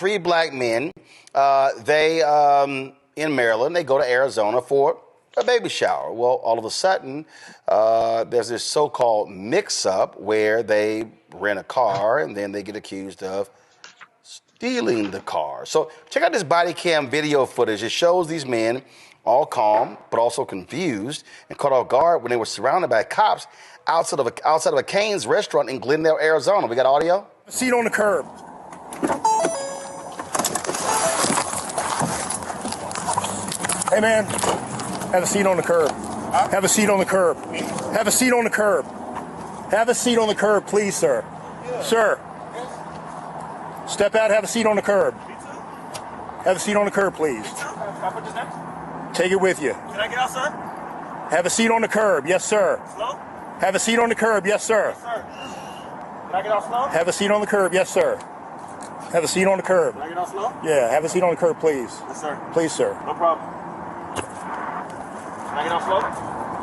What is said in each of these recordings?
three black men. They in Maryland. They go to Arizona for a baby shower. Well, all of a sudden, there's this so-called mix-up where they rent a car and then they get accused of stealing the car. So check out this body cam video footage. It shows these men all calm but also confused and caught off guard when they were surrounded by cops outside of a Cane's restaurant in Glendale, Arizona. We got audio? Seat on the curb. Hey man, have a seat on the curb. Have a seat on the curb. Have a seat on the curb. Have a seat on the curb, please, sir. Sir. Step out, have a seat on the curb. Have a seat on the curb, please. Take it with you. Can I get out, sir? Have a seat on the curb, yes, sir. Slow? Have a seat on the curb, yes, sir. Yes, sir. Can I get out slow? Have a seat on the curb, yes, sir. Have a seat on the curb. Can I get out slow? Yeah, have a seat on the curb, please. Yes, sir. Please, sir. No problem. Can I get out slow?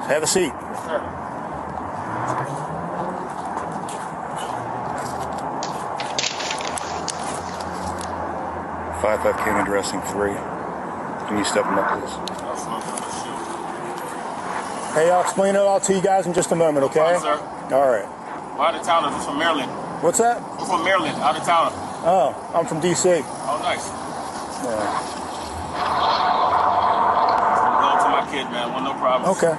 Have a seat. Yes, sir. 5-5 came addressing 3. Can you step him up, please? Hey, I'll explain it all to you guys in just a moment, okay? Fine, sir. All right. We're out of town. I'm from Maryland. What's that? We're from Maryland, out of town. Oh, I'm from D.C. Oh, nice. Yeah. Going to my kid, man. Well, no problem. Okay.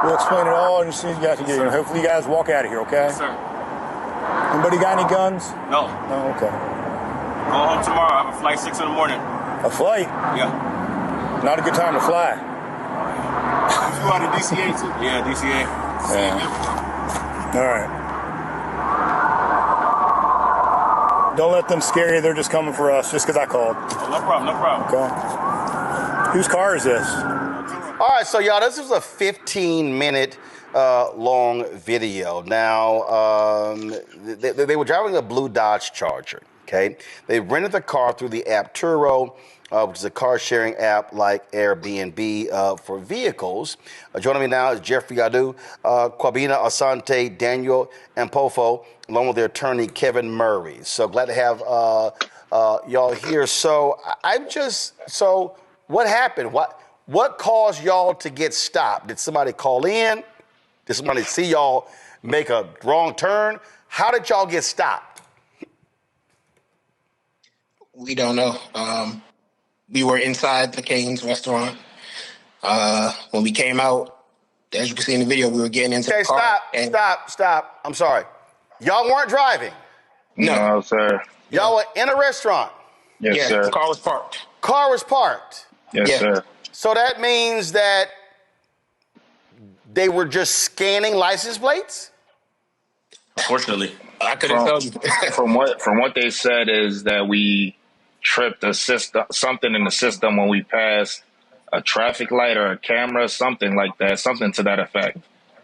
We'll explain it all and see you guys can get here. Hopefully you guys walk out of here, okay? Yes, sir. Anybody got any guns? No. No, okay. Go home tomorrow. I have a flight 6 in the morning. A flight? Yeah. Not a good time to fly. You out of DCA too? Yeah, DCA. Yeah. All right. Don't let them scare you. They're just coming for us just because I called. Oh, no problem, no problem. Okay. Whose car is this? All right, so y'all, this is a 15-minute long video. Now, they were driving a blue Dodge Charger, okay? They rented the car through the app Turo, which is a car-sharing app like Airbnb for vehicles. Joining me now is Jeffrey Adu, Kwabena Asante, Daniel Ampofo, along with their attorney, Kevin Murray. So glad to have y'all here. So what happened? What caused y'all to get stopped? Did somebody call in? Did somebody see y'all make a wrong turn? How did y'all get stopped? We don't know. We were inside the Cane's restaurant. When we came out, as you can see in the video, we were getting into the car. Stop. I'm sorry. Y'all weren't driving? No, sir. Y'all were in a restaurant? Yes, sir. The car was parked. Car was parked? Yes, sir. So that means that they were just scanning license plates? Unfortunately. I couldn't tell you. From what they said is that we tripped something in the system when we passed a traffic light or a camera, something like that, something to that effect.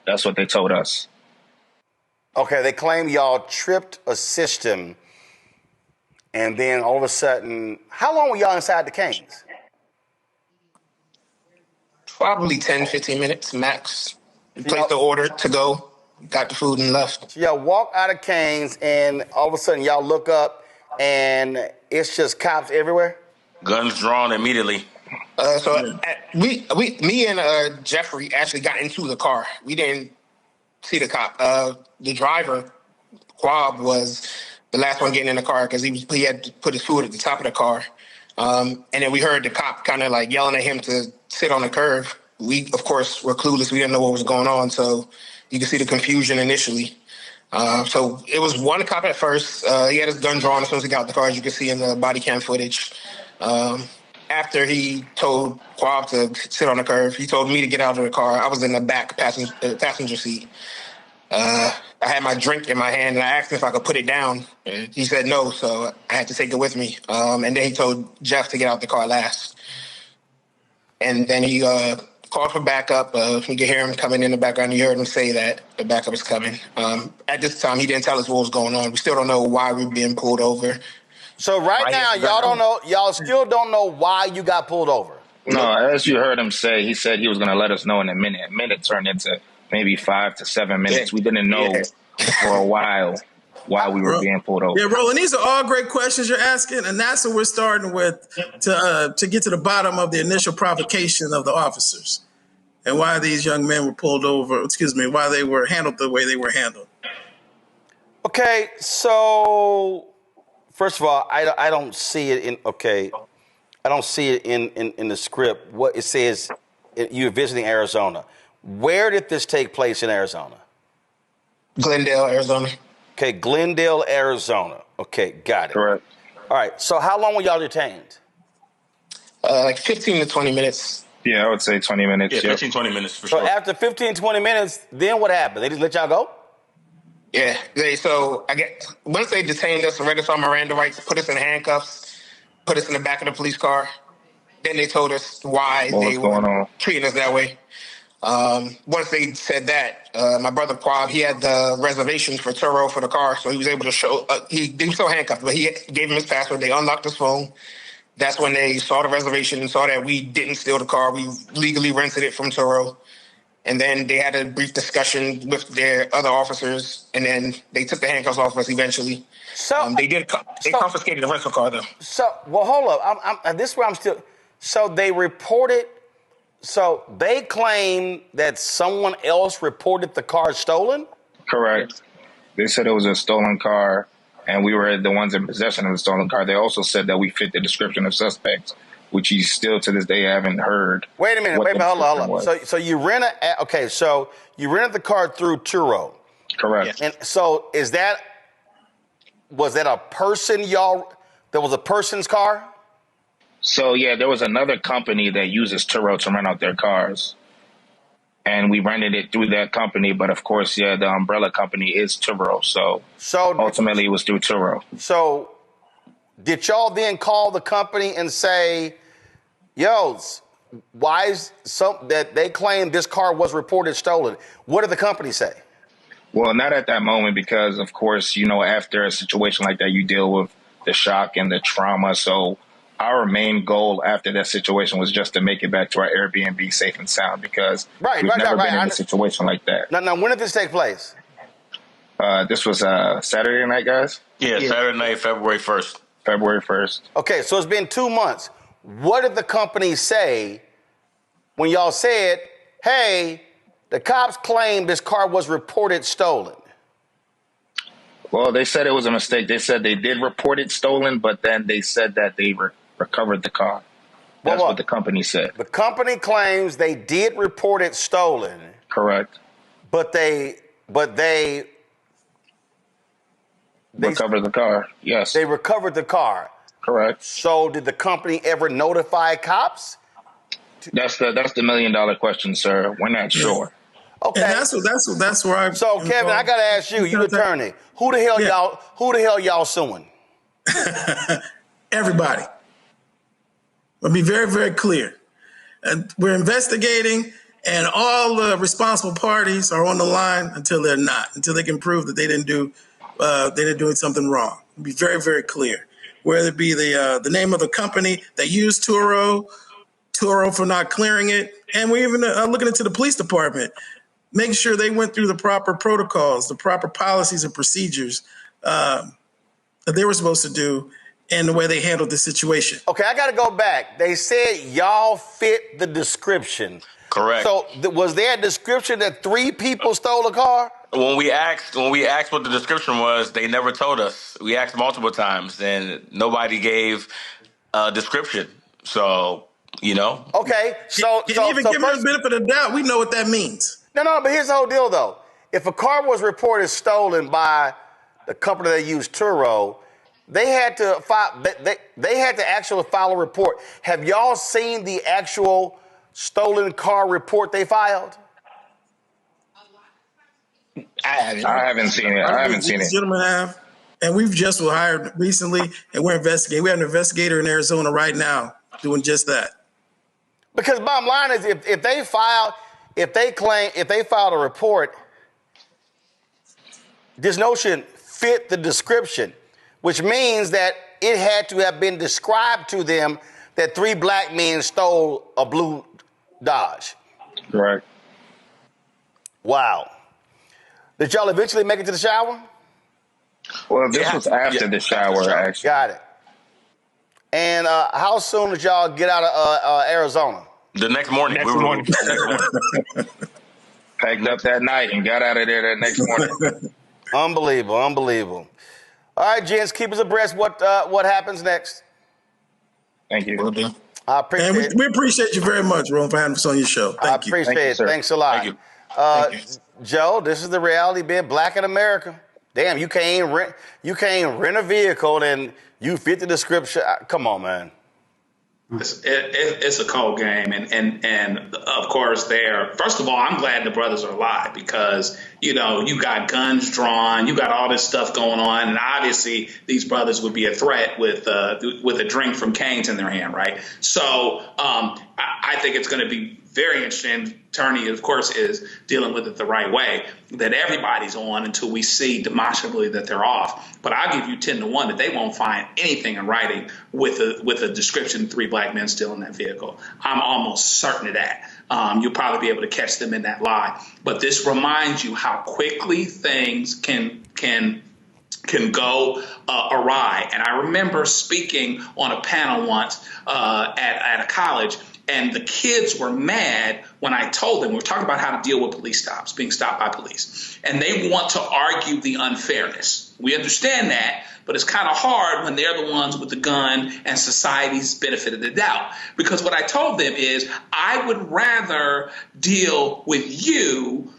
That's what they told us. Okay, they claim y'all tripped a system, and then all of a sudden, how long were y'all inside the Cane's? Probably 10, 15 minutes max. We placed the order to go, got the food and left. So y'all walk out of Cane's, and all of a sudden y'all look up, and it's just cops everywhere? Guns drawn immediately. Me and Jeffrey actually got into the car. We didn't see the cop. The driver, Quab, was the last one getting in the car because he had to put his food at the top of the car. And then we heard the cop kind of like yelling at him to sit on the curb. We, of course, were clueless. We didn't know what was going on. So you can see the confusion initially. So it was one cop at first. He had his gun drawn as soon as he got out the car, as you can see in the body cam footage. After he told Quab to sit on the curb, he told me to get out of the car. I was in the back passenger seat. I had my drink in my hand, and I asked him if I could put it down. He said no, so I had to take it with me. And then he told Jeff to get out the car last. And then he called for backup. You could hear him coming in the background. You heard him say that the backup is coming. At this time, he didn't tell us what was going on. We still don't know why we were being pulled over. So right now, y'all still don't know why you got pulled over? No, as you heard him say, he said he was going to let us know in a minute. A minute turned into maybe 5 to 7 minutes. We didn't know for a while. while we were being pulled over. Yeah, Roland, these are all great questions you're asking, and that's what we're starting with to get to the bottom of the initial provocation of the officers and why these young men were pulled over, why they were handled the way they were handled. Okay, so first of all, I don't see it in, I don't see it in the script. What it says, you're visiting Arizona. Where did this take place in Arizona? Glendale, Arizona. Okay, Glendale, Arizona. Okay, got it. Correct. All right, so how long were y'all detained? Like 15 to 20 minutes. Yeah, I would say 20 minutes. Yeah, 15, 20 minutes for So sure. after 15, 20 minutes, then what happened? They just let y'all go? Yeah. Once they detained us and read us our Miranda rights, put us in handcuffs, put us in the back of the police car, then they told us why they were treating us that way. Once they said that, my brother Quab, he had the reservations for Turo for the car, so he was able to show. He was still handcuffed, but he gave him his password. They unlocked his phone. That's when they saw the reservation and saw that we didn't steal the car. We legally rented it from Turo. And then they had a brief discussion with their other officers, and then they took the handcuffs off us eventually. So they confiscated the rental car, though. So, well, hold up. This is where I'm still. So they reported. So they claim that someone else reported the car stolen? Correct. They said it was a stolen car, and we were the ones in possession of the stolen car. They also said that we fit the description of suspects, which you still to this day haven't heard. Wait a minute. Hold up. So you rented. Okay. So you rented the car through Turo. Correct. And so was that a person that was a person's car? So, yeah, there was another company that uses Turo to rent out their cars. And we rented it through that company. But, of course, yeah, the umbrella company is Turo. So ultimately, it was through Turo. So did y'all then call the company and say, yo, why is that they claim this car was reported stolen? What did the company say? Well, not at that moment because, of course, after a situation like that, you deal with the shock and the trauma. So our main goal after that situation was just to make it back to our Airbnb safe and sound because we've never been in a situation like that. Now, when did this take place? This was Saturday night, guys? Yeah, Saturday night, February 1st. February 1st. Okay, so it's been 2 months. What did the company say when y'all said, hey, the cops claim this car was reported stolen? Well, they said it was a mistake. They said they did report it stolen, but then they said that they recovered the car. That's what the company said. The company claims they did report it stolen. Correct. But they recovered the car. Yes. They recovered the car. Correct. So did the company ever notify cops? That's the $1 million question, sir. We're not sure. Okay. And that's where I. So Kevin, I gotta ask you, you attorney, who the hell y'all suing? Everybody. I'll be very, very clear. And we're investigating, and all the responsible parties are on the line until they're not, until they can prove that they didn't do something wrong. I'll be very, very clear. Whether it be the name of the company that used Turo for not clearing it, and we're even looking into the police department, making sure they went through the proper protocols, the proper policies and procedures that they were supposed to do, and the way they handled the situation. Okay, I got to go back. They said y'all fit the description. Correct. So was there a description that 3 people stole a car? When we asked what the description was, they never told us. We asked multiple times, and nobody gave a description. So, Okay, so give them the benefit of the doubt. We know what that means. No, but here's the whole deal, though. If a car was reported stolen by the company that used Turo, they had to file. They had to actually file a report. Have y'all seen the actual stolen car report they filed? I haven't seen it. I haven't seen it. Gentlemen have, and we've just hired recently, and we're investigating. We have an investigator in Arizona right now doing just that. Because bottom line is, if they filed a report, this notion fit the description, which means that it had to have been described to them that 3 black men stole a blue Dodge. Right. Wow. Did y'all eventually make it to the shower? Well, this was after the shower, actually. Got it. And how soon did y'all get out of Arizona? The next morning. Next morning. Packed up that night and got out of there that next morning. Unbelievable. All right, gents, keep us abreast what happens next. Thank you. Will do. I appreciate it. We appreciate you very much, Ron, for having us on your show. Thank you. Appreciate it. sir. Thanks a lot. Thank you. Thank you. Joe, this is the reality being black in America. Damn, you can't rent a vehicle and you fit the description. Come on, man. It's a cold game, and of course, first of all, I'm glad the brothers are alive because you got guns drawn, you got all this stuff going on, and obviously these brothers would be a threat with a drink from Cane's in their hand, right? So I think it's going to be very interesting. Attorney, of course, is dealing with it the right way, that everybody's on until we see demonstrably that they're off. But I'll give you 10-1 that they won't find anything in writing with a description of 3 black men still in that vehicle. I'm almost certain of that. You'll probably be able to catch them in that lie. But this reminds you how quickly things can go awry. And I remember speaking on a panel once at a college, and the kids were mad when I told them, we're talking about how to deal with police stops, being stopped by police. And they want to argue the unfairness. We understand that, but it's kind of hard when they're the ones with the gun and society's benefit of the doubt. Because what I told them is, I would rather deal with you,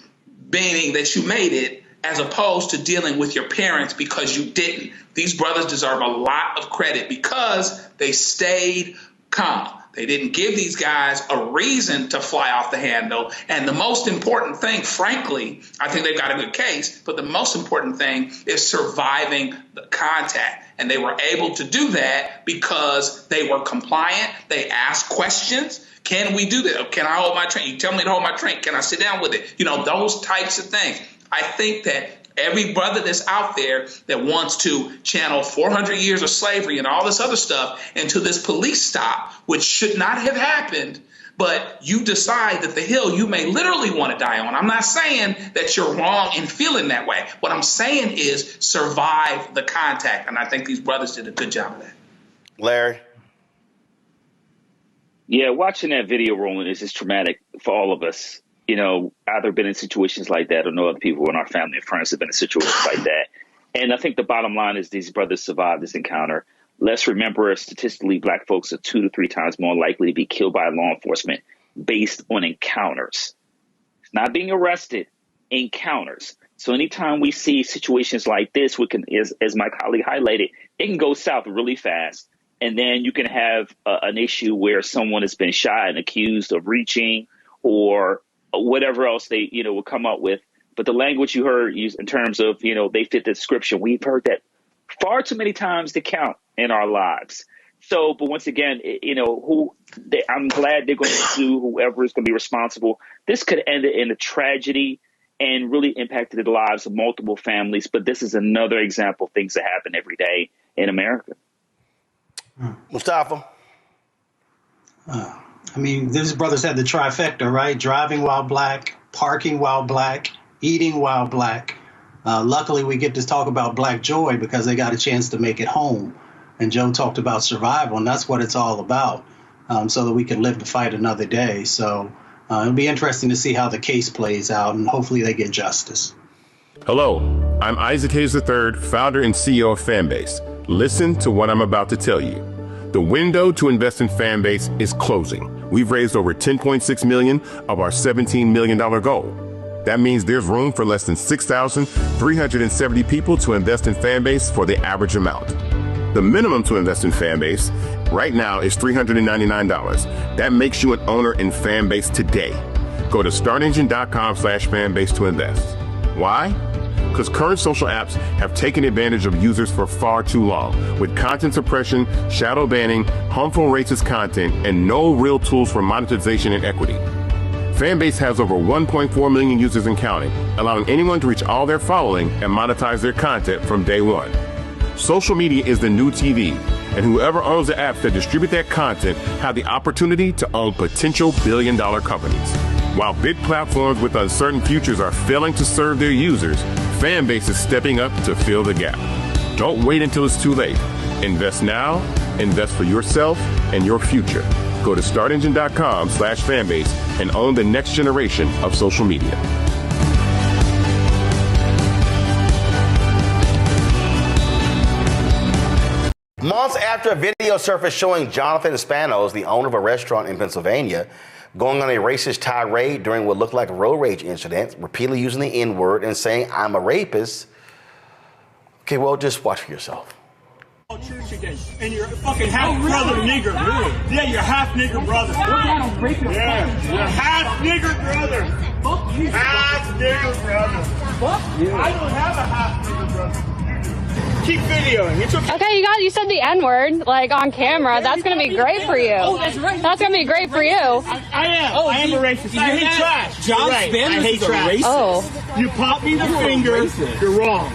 meaning that you made it, as opposed to dealing with your parents because you didn't. These brothers deserve a lot of credit because they stayed calm. They didn't give these guys a reason to fly off the handle. And the most important thing, frankly, I think they've got a good case, but the most important thing is surviving the contact. And they were able to do that because they were compliant. They asked questions. Can we do that? Can I hold my drink? You tell me to hold my drink. Can I sit down with it? Those types of things. I think that every brother that's out there that wants to channel 400 years of slavery and all this other stuff into this police stop, which should not have happened, but you decide that the hill you may literally want to die on. I'm not saying that you're wrong in feeling that way. What I'm saying is survive the contact. And I think these brothers did a good job of that. Larry? Yeah, watching that video rolling is just traumatic for all of us. Either been in situations like that or know other people in our family and friends have been in situations like that. And I think the bottom line is these brothers survived this encounter. Let's remember, statistically, black folks are 2 to 3 times more likely to be killed by law enforcement based on encounters. It's not being arrested, encounters. So anytime we see situations like this, we can, as my colleague highlighted, it can go south really fast. And then you can have an issue where someone has been shot and accused of reaching or whatever else they, will come up with. But the language you heard used in terms of, they fit the description, we've heard that far too many times to count in our lives. So, but once again, I'm glad they're going to sue whoever is going to be responsible. This could end in a tragedy and really impacted the lives of multiple families. But this is another example of things that happen every day in America. Mustafa? These brothers had the trifecta, right? Driving while black, parking while black, eating while black. Luckily, we get to talk about black joy because they got a chance to make it home. And Joe talked about survival, and that's what it's all about, so that we can live to fight another day. So it'll be interesting to see how the case plays out, and hopefully they get justice. Hello, I'm Isaac Hayes III, founder and CEO of Fanbase. Listen to what I'm about to tell you. The window to invest in Fanbase is closing. We've raised over $10.6 million of our $17 million goal. That means there's room for less than 6,370 people to invest in Fanbase for the average amount. The minimum to invest in Fanbase right now is $399. That makes you an owner in Fanbase today. Go to startengine.com/fanbase to invest. Why? Because current social apps have taken advantage of users for far too long, with content suppression, shadow banning, harmful racist content, and no real tools for monetization and equity. Fanbase has over 1.4 million users and counting, allowing anyone to reach all their following and monetize their content from day one. Social media is the new TV, and whoever owns the apps that distribute that content have the opportunity to own potential billion-dollar companies. While big platforms with uncertain futures are failing to serve their users, Fanbase is stepping up to fill the gap. Don't wait until it's too late. Invest now, invest for yourself and your future. Go to startengine.com/fanbase and own the next generation of social media. Months after a video surfaced showing Jonathan Spanos, the owner of a restaurant in Pennsylvania, going on a racist tirade during what looked like a road rage incident, repeatedly using the N-word and saying, "I'm a rapist." Okay, well, just watch for yourself. Church again, and you're a fucking half brother nigger. Really? Yeah, you're half nigger brother. Yeah, you're half nigger brother. Fuck you. Half nigger brother. Fuck you. I don't have a half nigger brother. Keep videoing. It's okay. Okay, you said the N-word, like, on camera. That's going to be great for you. Oh, that's right. That's going to be great for you. I am a racist. I hate trash. John Spanos is a racist. Oh. You pop me the finger, you're wrong.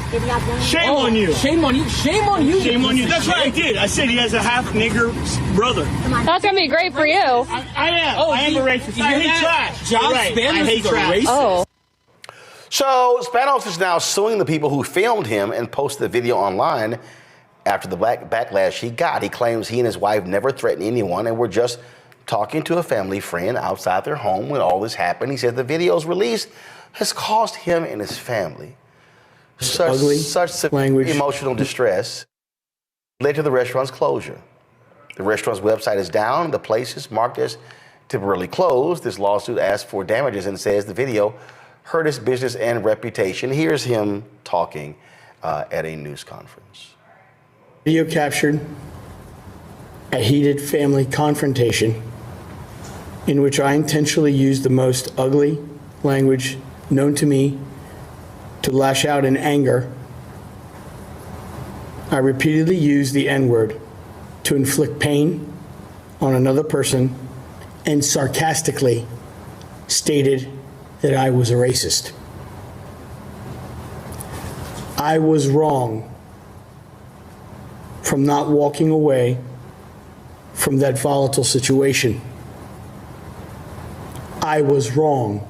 Shame on you. Shame on you. Shame on you. Shame on you. That's what I did. I said he has a half nigger brother. That's going to be great for you. I am a racist. I hate trash. John Spanos is a racist. Oh. So Spanos is now suing the people who filmed him and posted the video online after the backlash he got. He claims he and his wife never threatened anyone and were just talking to a family friend outside their home when all this happened. He said the video's release has caused him and his family such emotional distress, led to the restaurant's closure. The restaurant's website is down. The place is marked as temporarily closed. This lawsuit asks for damages and says the video hurt his business and reputation. Here's him talking at a news conference. Video captured a heated family confrontation in which I intentionally used the most ugly language known to me to lash out in anger. I repeatedly used the N-word to inflict pain on another person and sarcastically stated that I was a racist. I was wrong from not walking away from that volatile situation. I was wrong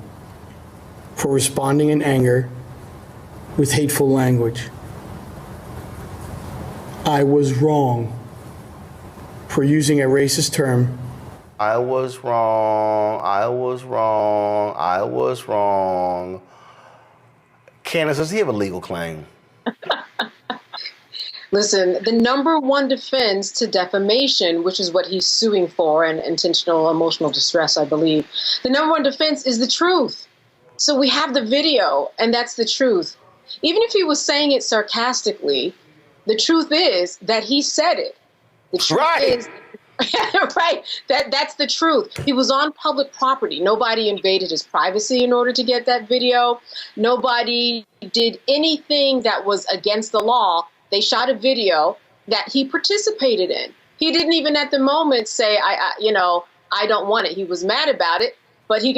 for responding in anger with hateful language. I was wrong for using a racist term. I was wrong. I was wrong. I was wrong. Candace, does he have a legal claim? Listen, the number one defense to defamation, which is what he's suing for, and intentional emotional distress, I believe, the number one defense is the truth. So we have the video, and that's the truth. Even if he was saying it sarcastically, the truth is that he said it. The truth is, right, that's the truth. He was on public property. Nobody invaded his privacy in order to get that video. Nobody did anything that was against the law. They shot a video that he participated in. He didn't even at the moment say, I don't want it. He was mad about it, but he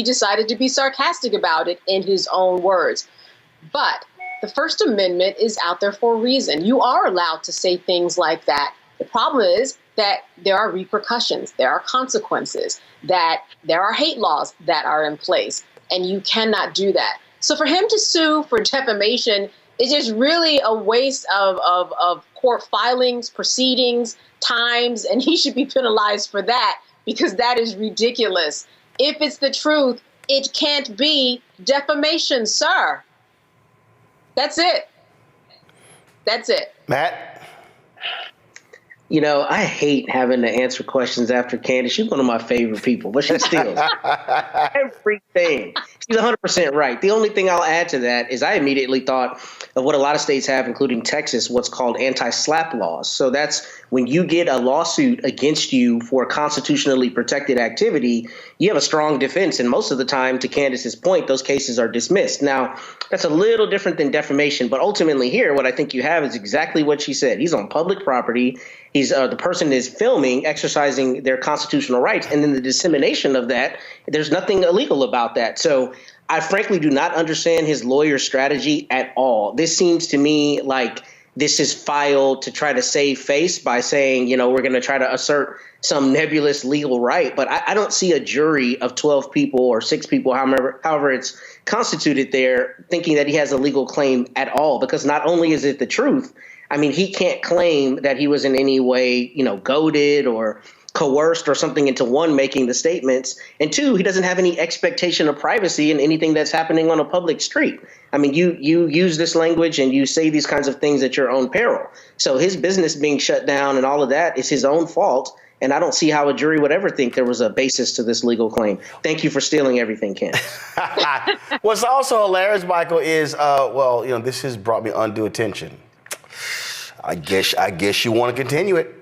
decided to be sarcastic about it in his own words. But the First Amendment is out there for a reason. You are allowed to say things like that. The problem is that there are repercussions, there are consequences, that there are hate laws that are in place, and you cannot do that. So for him to sue for defamation is just really a waste of court filings, proceedings, times, and he should be penalized for that because that is ridiculous. If it's the truth, it can't be defamation, sir. That's it. That's it. Matt? You know, I hate having to answer questions after Candace. She's one of my favorite people, but she steals everything. She's 100% right. The only thing I'll add to that is I immediately thought of what a lot of states have, including Texas, what's called anti-slap laws. So that's when you get a lawsuit against you for constitutionally protected activity, you have a strong defense. And most of the time, to Candace's point, those cases are dismissed. Now, that's a little different than defamation. But ultimately here, what I think you have is exactly what she said. He's on public property. He's the person is filming, exercising their constitutional rights. And then the dissemination of that, there's nothing illegal about that. So I frankly do not understand his lawyer's strategy at all. This seems to me like this is filed to try to save face by saying, we're going to try to assert some nebulous legal right. But I don't see a jury of 12 people or 6 people, however it's constituted there, thinking that he has a legal claim at all, because not only is it the truth, I mean, he can't claim that he was in any way, goaded or coerced or something into, one, making the statements, and 2, he doesn't have any expectation of privacy in anything that's happening on a public street. I mean, you use this language and you say these kinds of things at your own peril. So his business being shut down and all of that is his own fault. And I don't see how a jury would ever think there was a basis to this legal claim. Thank you for stealing everything, Ken. What's also hilarious, Michael, is, this has brought me undue attention. I guess you want to continue it.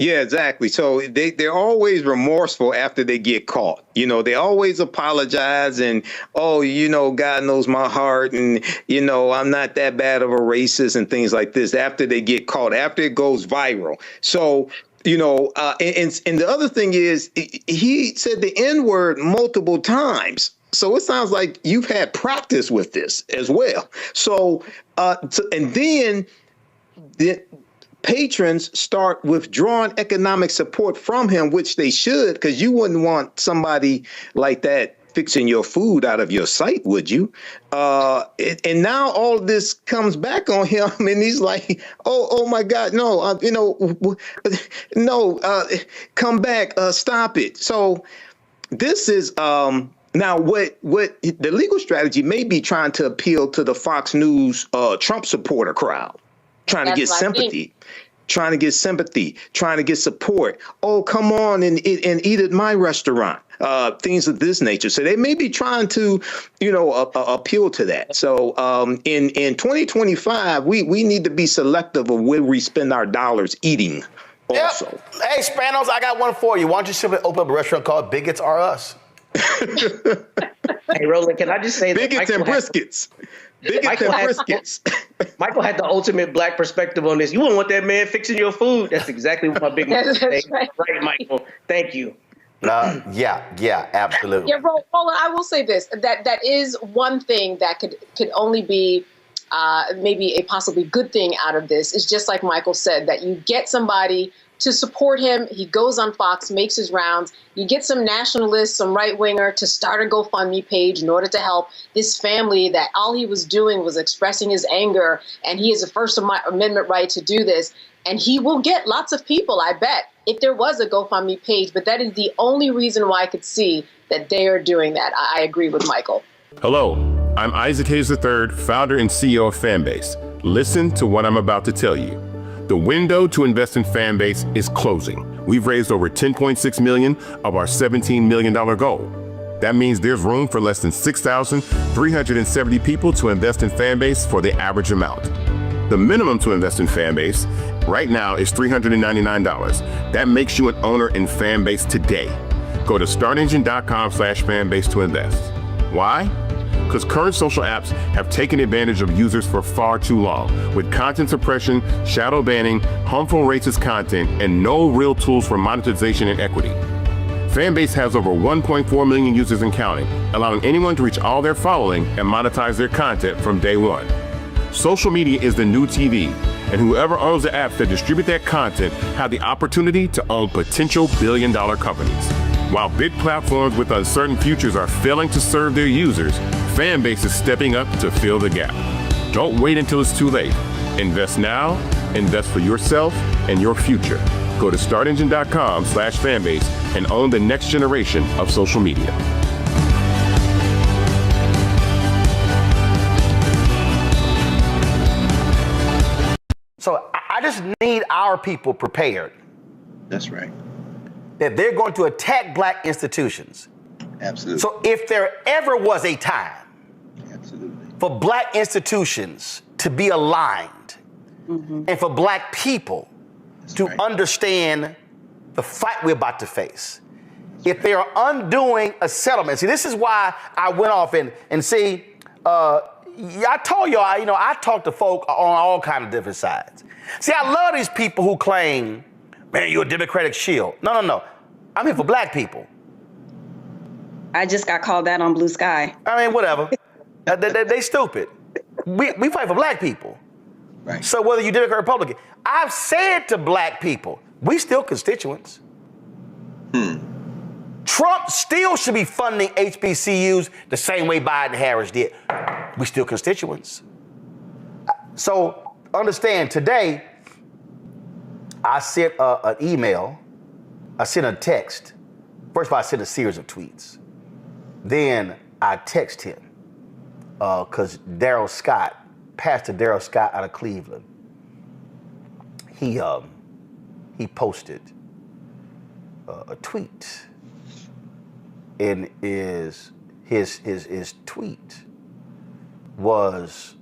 Yeah, exactly. So they're always remorseful after they get caught. They always apologize and, God knows my heart. And, I'm not that bad of a racist and things like this after they get caught, after it goes viral. So, and the other thing is he said the N-word multiple times. So it sounds like you've had practice with this as well. So and then the patrons start withdrawing economic support from him, which they should, because you wouldn't want somebody like that fixing your food out of your sight, would you? And now all this comes back on him, and he's like, "Oh my God, no, come back, stop it." So this is now what the legal strategy may be trying to appeal to the Fox News Trump supporter crowd, trying to get sympathy. Trying to get sympathy, trying to get support. Oh, come on and eat at my restaurant. Things of this nature. So they may be trying to, appeal to that. So in 2025, we need to be selective of where we spend our dollars eating also. Yep. Hey, Spanos, I got one for you. Why don't you simply open up a restaurant called Bigots Are Us? Hey, Roland, can I just say that Bigots and briskets. Michael had the ultimate black perspective on this. You wouldn't want that man fixing your food. That's exactly what my big man said. Right, Michael. Thank you. Yeah, absolutely. Yeah, Roland, I will say this, that is one thing that could only be maybe a possibly good thing out of this. Is just like Michael said, that you get somebody to support him. He goes on Fox, makes his rounds. You get some nationalists, some right-winger to start a GoFundMe page in order to help this family that all he was doing was expressing his anger, and he has a First Amendment right to do this. And he will get lots of people, I bet, if there was a GoFundMe page. But that is the only reason why I could see that they are doing that. I agree with Michael. Hello, I'm Isaac Hayes III, founder and CEO of Fanbase. Listen to what I'm about to tell you. The window to invest in Fanbase is closing. We've raised over $10.6 million of our $17 million goal. That means there's room for less than 6,370 people to invest in Fanbase for the average amount. The minimum to invest in Fanbase right now is $399. That makes you an owner in Fanbase today. Go to startengine.com/fanbase to invest. Why? Because current social apps have taken advantage of users for far too long, with content suppression, shadow banning, harmful racist content, and no real tools for monetization and equity. Fanbase has over 1.4 million users and counting, allowing anyone to reach all their following and monetize their content from day one. Social media is the new TV, and whoever owns the apps that distribute that content have the opportunity to own potential billion-dollar companies. While big platforms with uncertain futures are failing to serve their users, Fanbase is stepping up to fill the gap. Don't wait until it's too late. Invest now, invest for yourself and your future. Go to startengine.com/fanbase and own the next generation of social media. So I just need our people prepared. That's right. That they're going to attack black institutions. Absolutely. So if there ever was a time for black institutions to be aligned and for black people to understand the fight we're about to face, if they are undoing a settlement, see, this is why I went off and see, I told y'all, I talk to folk on all kinds of different sides. See, I love these people who claim, man, you're a Democratic shield. No. I'm here for black people. I just got called that on Blue Sky. I mean, whatever. They stupid. We fight for black people. Right. So whether you're Democrat or Republican, I've said to black people, we still constituents. Trump still should be funding HBCUs the same way Biden and Harris did. We still constituents. So understand, today, I sent an email, I sent a text. First of all, I sent a series of tweets. Then I text him, because Daryl Scott, Pastor Daryl Scott out of Cleveland, he posted a tweet. And his tweet was,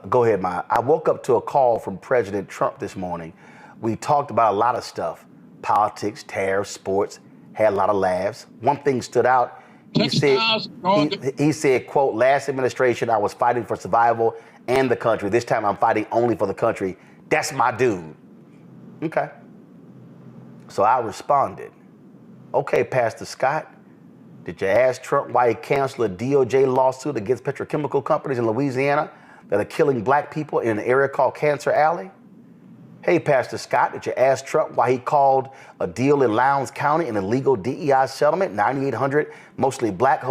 go ahead, Maya. I woke up to a call from President Trump this morning. We talked about a lot of stuff, politics, tariffs, sports, had a lot of laughs. One thing stood out. He said, quote, last administration, I was fighting for survival and the country. This time I'm fighting only for the country. That's my dude. Okay. So I responded. Okay, Pastor Scott, did you ask Trump why he canceled a DOJ lawsuit against petrochemical companies in Louisiana that are killing black people in an area called Cancer Alley? Hey, Pastor Scott, did you ask Trump why he called a deal in Lowndes County an illegal DEI settlement? 9,800 mostly black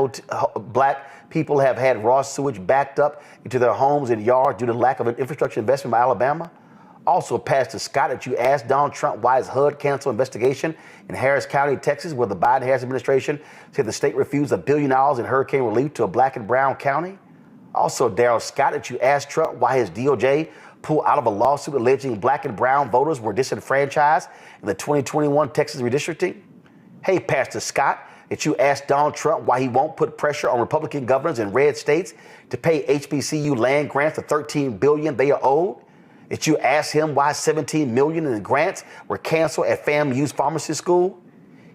people have had raw sewage backed up into their homes and yards due to lack of an infrastructure investment by Alabama. Also, Pastor Scott, did you ask Donald Trump why his HUD canceled investigation in Harris County, Texas, where the Biden-Harris administration said the state refused $1 billion in hurricane relief to a black and brown county? Also, Daryl Scott, did you ask Trump why his DOJ pulled out of a lawsuit alleging black and brown voters were disenfranchised in the 2021 Texas redistricting? Hey, Pastor Scott, did you ask Donald Trump why he won't put pressure on Republican governors in red states to pay HBCU land grants the $13 billion they are owed? Did you ask him why $17 million in grants were canceled at FAMU's pharmacy school?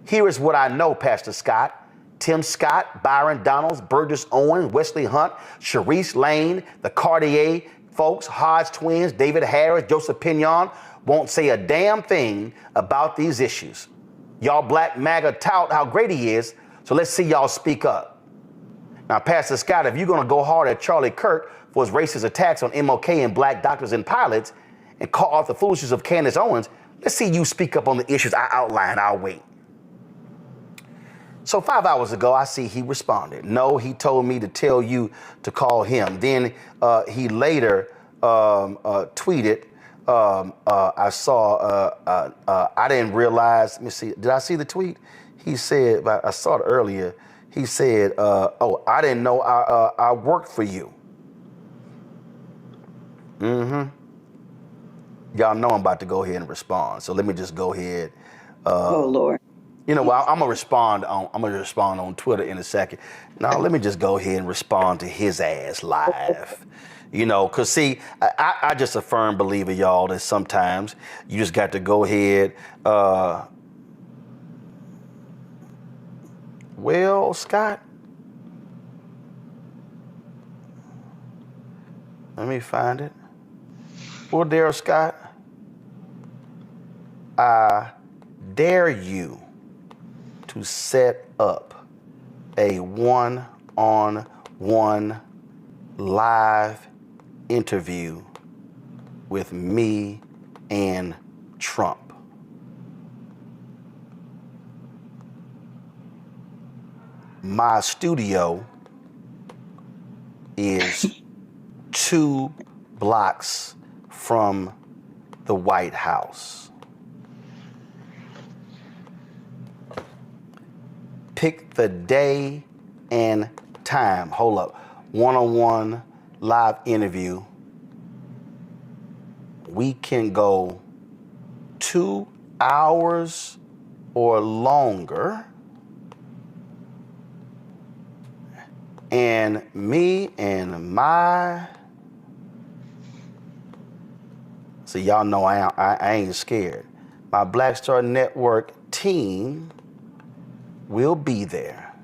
Here is what I know, Pastor Scott. Tim Scott, Byron Donalds, Burgess Owens, Wesley Hunt, Sharice Lane, the Cartier folks, Hodge twins, David Harris, Joseph Pinion won't say a damn thing about these issues. Y'all black MAGA tout how great he is, so let's see y'all speak up. Now, Pastor Scott, if you're going to go hard at Charlie Kirk for his racist attacks on MLK and black doctors and pilots and call out the foolishness of Candace Owens, let's see you speak up on the issues I outlined. I'll wait. So 5 hours ago, I see he responded. No, he told me to tell you to call him. Then he later tweeted, I saw, I didn't realize, let me see, did I see the tweet? He said, I saw it earlier. He said, oh, I didn't know I worked for you. Y'all know I'm about to go ahead and respond. So let me just go ahead. Oh, Lord. You know, I'm gonna respond on Twitter in a second. Now, let me just go ahead and respond to his ass live. You know, because see, I just a firm believer, y'all, that sometimes you just got to go ahead. Well, Scott, let me find it. Well, Daryl Scott, I dare you to set up a one-on-one live interview with me and Trump. My studio is 2 blocks from the White House. Pick the day and time. Hold up. One-on-one live interview. We can go 2 hours or longer. And me and my, so y'all know I ain't scared. My Black Star Network team will be there.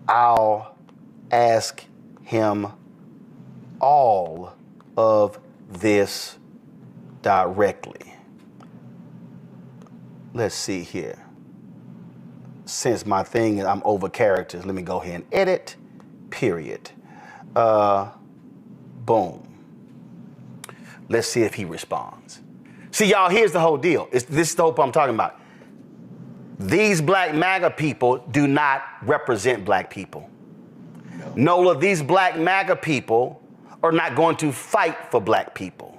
I'll ask him all of this directly. Let's see here. Since my thing is I'm over characters, let me go ahead and edit, period. Boom. Let's see if he responds. See, y'all, here's the whole deal. This is the whole point I'm talking about. These black MAGA people do not represent black people. Nola, these black MAGA people are not going to fight for black people.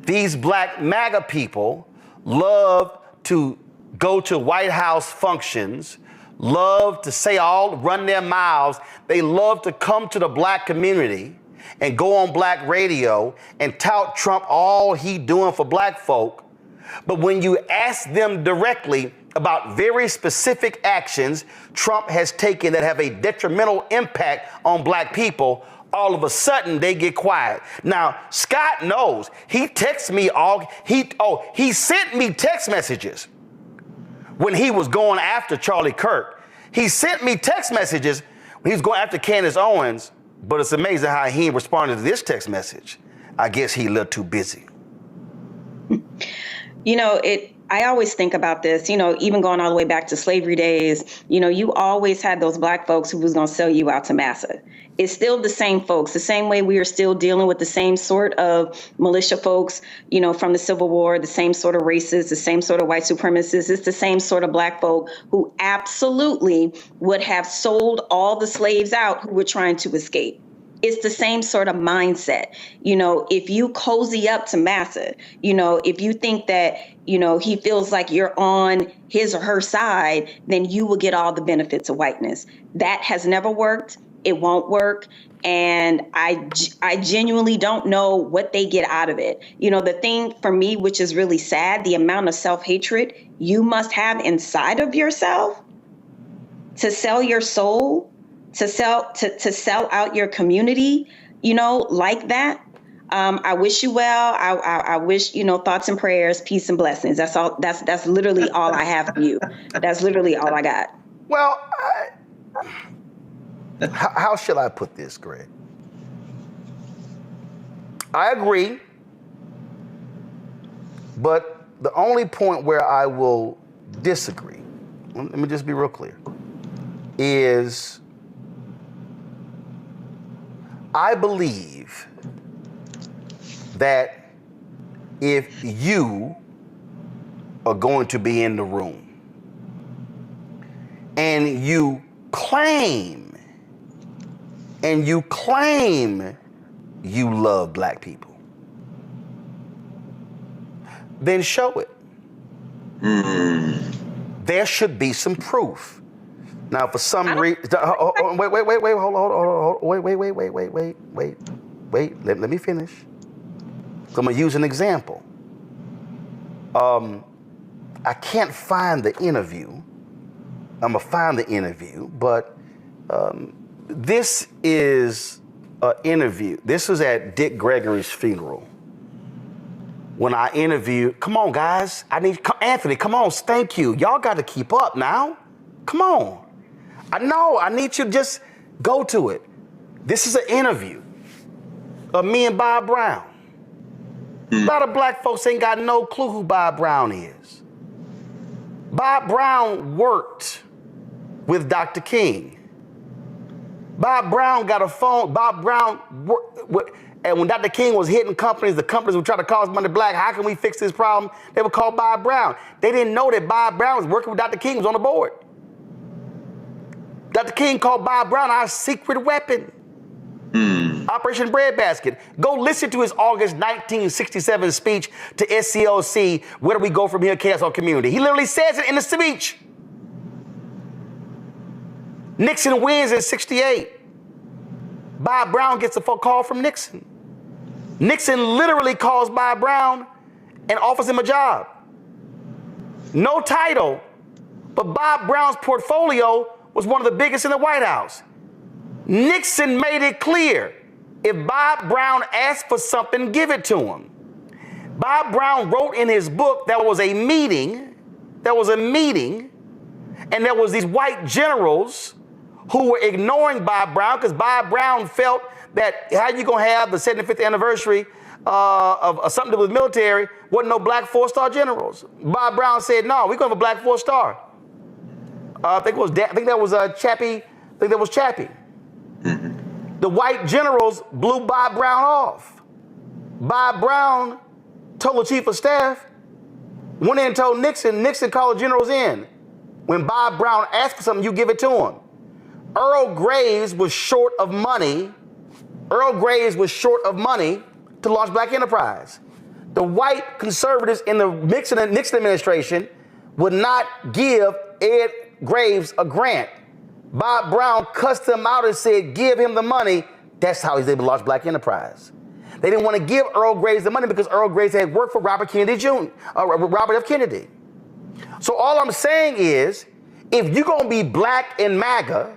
These black MAGA people love to go to White House functions, love to run their mouths. They love to come to the black community and go on black radio and tout Trump all he doing for black folk. But when you ask them directly about very specific actions Trump has taken that have a detrimental impact on black people, all of a sudden they get quiet. Now, Scott knows. He texts me he sent me text messages when he was going after Charlie Kirk. He sent me text messages when he was going after Candace Owens, but it's amazing how he responded to this text message. I guess he a little too busy. I always think about this, even going all the way back to slavery days, you always had those black folks who was going to sell you out to massa. It's still the same folks, the same way we are still dealing with the same sort of militia folks, from the Civil War, the same sort of racists, the same sort of white supremacists. It's the same sort of black folk who absolutely would have sold all the slaves out who were trying to escape. It's the same sort of mindset. If you cozy up to massa, if you think that, he feels like you're on his or her side, then you will get all the benefits of whiteness. That has never worked. It won't work. And I genuinely don't know what they get out of it. The thing for me, which is really sad, the amount of self-hatred you must have inside of yourself to sell your soul, to sell out your community, like that. I wish you well. I wish, thoughts and prayers, peace and blessings. That's all. That's literally all I have for you. That's literally all I got. Well, how shall I put this, Greg? I agree, but the only point where I will disagree, let me just be real clear, is I believe that if you are going to be in the room and you claim you love black people, then show it. There should be some proof. Now, for some reason, wait. Let me finish. So I'm gonna use an example. I can't find the interview. I'm gonna find the interview, but this is an interview. This was at Dick Gregory's funeral. When I interviewed, come on, guys. Anthony, come on, thank you. Y'all got to keep up now. Come on. I know, I need you to just go to it. This is an interview of me and Bob Brown. A lot of black folks ain't got no clue who Bob Brown is. Bob Brown worked with Dr. King. Bob Brown got a phone. Bob Brown and when Dr. King was hitting companies, the companies would try to cause money black. How can we fix this problem? They would call Bob Brown. They didn't know that Bob Brown was working with Dr. King, was on the board. Dr. King called Bob Brown our secret weapon. Operation Breadbasket. Go listen to his August 1967 speech to SCLC, Where Do We Go From Here, Chaos or Community? He literally says it in the speech. Nixon wins in 68. Bob Brown gets a phone call from Nixon. Nixon literally calls Bob Brown and offers him a job. No title, but Bob Brown's portfolio was one of the biggest in the White House. Nixon made it clear, if Bob Brown asked for something, give it to him. Bob Brown wrote in his book there was a meeting, and there was these white generals who were ignoring Bob Brown because Bob Brown felt that how you gonna have the 75th anniversary of something to do with military, wasn't no black 4-star generals. Bob Brown said, no, we're gonna have a black 4-star. I think that was Chappie. The white generals blew Bob Brown off. Bob Brown told the chief of staff, went in and told Nixon, Nixon called the generals in. When Bob Brown asked for something, you give it to him. Earl Graves was short of money. Earl Graves was short of money to launch Black Enterprise. The white conservatives in the Nixon administration would not give Ed Graves a grant. Bob Brown cussed him out and said, give him the money. That's how he's able to launch Black Enterprise. They didn't want to give Earl Graves the money because Earl Graves had worked for Robert F. Kennedy. So all I'm saying is, if you're going to be black and MAGA,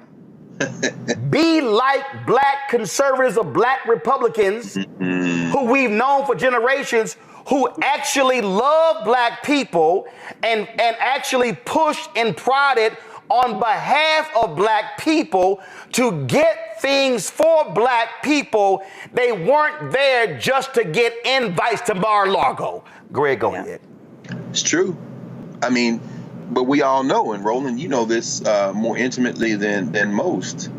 be like black conservatives or black Republicans who we've known for generations, who actually love black people and actually pushed and prodded on behalf of black people to get things for black people. They weren't there just to get invites to Mar-a-Lago. Greg, go ahead. It's true. I mean, but we all know, and Roland, you know this more intimately than most,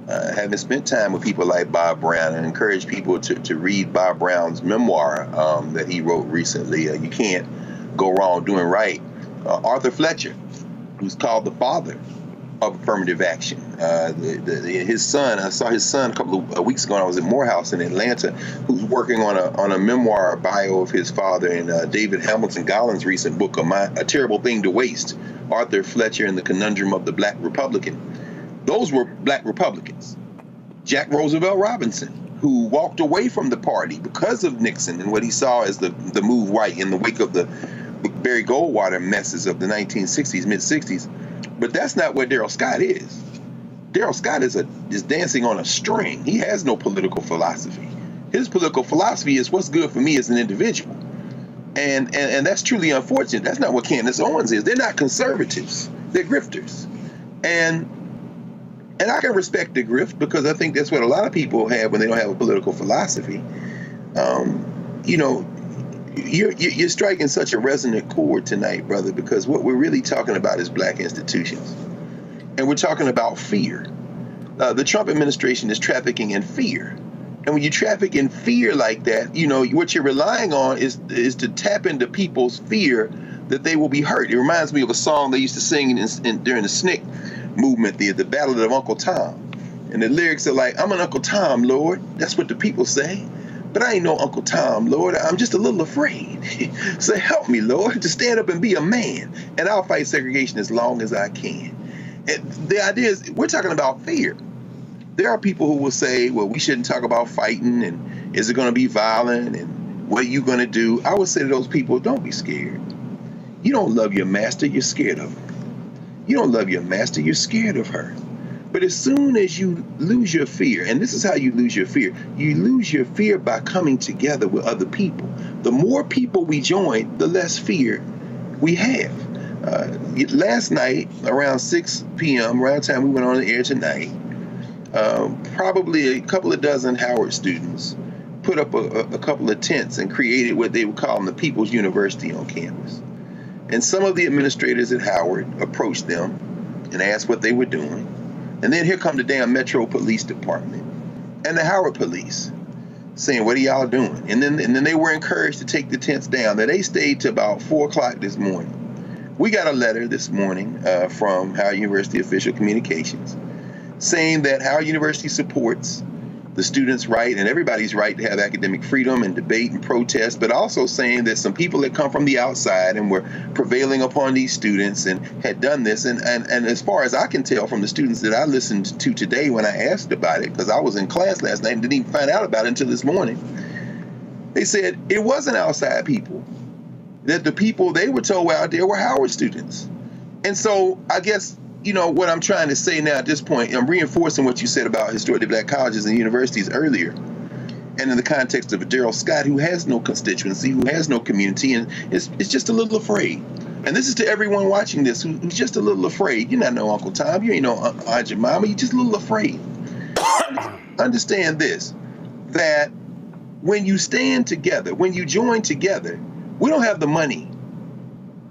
having spent time with people like Bob Brown, and encourage people to read Bob Brown's memoir that he wrote recently, You Can't Go Wrong Doing Right. Arthur Fletcher, who's called the father of affirmative action. His son, I saw his son a couple of weeks ago when I was at Morehouse in Atlanta, who's working on a memoir bio of his father in David Hamilton Gollin's recent book, A Terrible Thing to Waste, Arthur Fletcher and the Conundrum of the Black Republican. Those were black Republicans. Jack Roosevelt Robinson, who walked away from the party because of Nixon and what he saw as the move white in the wake of the Barry Goldwater messes of the 1960s, mid-60s. But that's not what Darrell Scott is. Darrell Scott is dancing on a string. He has no political philosophy. His political philosophy is what's good for me as an individual. And that's truly unfortunate. That's not what Candace Owens is. They're not conservatives. They're grifters. And I can respect the grift because I think that's what a lot of people have when they don't have a political philosophy. You know, you're striking such a resonant chord tonight, brother, because what we're really talking about is black institutions. And we're talking about fear. The Trump administration is trafficking in fear. And when you traffic in fear like that, you know, what you're relying on is to tap into people's fear that they will be hurt. It reminds me of a song they used to sing during the SNCC movement, the Ballad of Uncle Tom. And the lyrics are like, I'm an Uncle Tom, Lord. That's what the people say. But I ain't no Uncle Tom, Lord. I'm just a little afraid. So help me, Lord, to stand up and be a man. And I'll fight segregation as long as I can. And the idea is, we're talking about fear. There are people who will say, well, we shouldn't talk about fighting, and is it going to be violent, and what are you going to do? I would say to those people, don't be scared. You don't love your master, you're scared of him. You don't love your master, you're scared of her. But as soon as you lose your fear, and this is how you lose your fear by coming together with other people. The more people we join, the less fear we have. Last night, around 6 p.m., around the time we went on the air tonight, probably a couple of dozen Howard students put up a couple of tents and created what they would call the People's University on campus. And some of the administrators at Howard approached them and asked what they were doing. And then here come the damn Metro Police Department and the Howard Police saying, what are y'all doing? And then they were encouraged to take the tents down. Now, they stayed to about 4 o'clock this morning. We got a letter this morning from Howard University Official Communications saying that Howard University supports the students' right and everybody's right to have academic freedom and debate and protest, but also saying that some people that come from the outside and were prevailing upon these students and had done this. And as far as I can tell from the students that I listened to today when I asked about it, because I was in class last night and didn't even find out about it until this morning, they said it wasn't outside people, that the people they were told were out there were Howard students. And so I guess, you know, what I'm trying to say now at this point, I'm reinforcing what you said about historically black colleges and universities earlier. And in the context of Darrell Scott, who has no constituency, who has no community, and is just a little afraid. And this is to everyone watching this who's just a little afraid. You're not no Uncle Tom. You ain't no Aunt Jemima. You're just a little afraid. Understand this, that when you stand together, when you join together, we don't have the money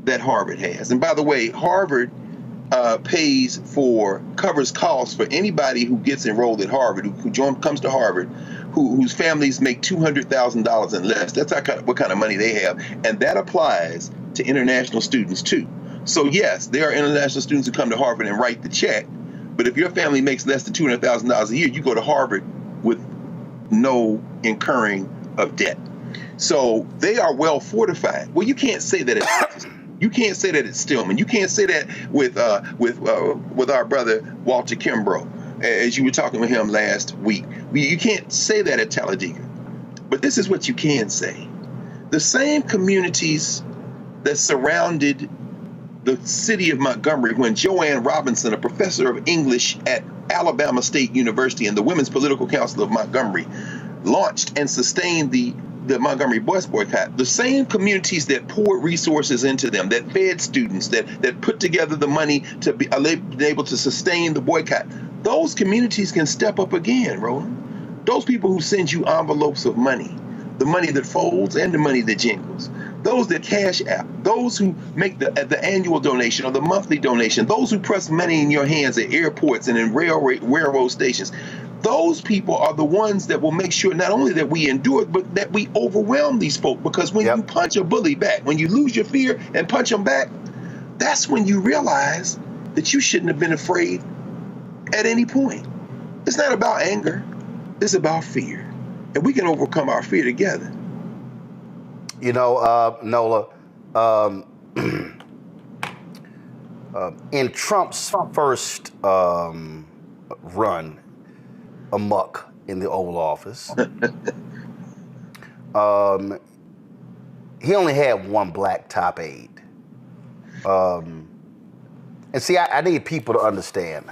that Harvard has. And by the way, Harvard covers costs for anybody who gets enrolled at Harvard, comes to Harvard, whose families make $200,000 and less. That's what kind of money they have, and that applies to international students too. So yes, there are international students who come to Harvard and write the check, but if your family makes less than $200,000 a year, you go to Harvard with no incurring of debt. So they are well fortified. Well, you can't say that it's you can't say that it's Stillman. You can't say that with our brother Walter Kimbrough, as you were talking with him last week. You can't say that at Talladega. But this is what you can say. The same communities that surrounded the city of Montgomery when Joanne Robinson, a professor of English at Alabama State University and the Women's Political Council of Montgomery, launched and sustained the Montgomery bus boycott, the same communities that poured resources into them, that fed students, that put together the money to be able to sustain the boycott, those communities can step up again, Roland. Those people who send you envelopes of money, the money that folds and the money that jingles, those that cash out, those who make the annual donation or the monthly donation, those who press money in your hands at airports and in railroad stations, those people are the ones that will make sure not only that we endure, but that we overwhelm these folk. Because when you punch a bully back, when you lose your fear and punch them back, that's when you realize that you shouldn't have been afraid at any point. It's not about anger. It's about fear. And we can overcome our fear together. You know, Nola, in Trump's first run amok in the Oval Office, he only had one black top aide. And see, I need people to understand.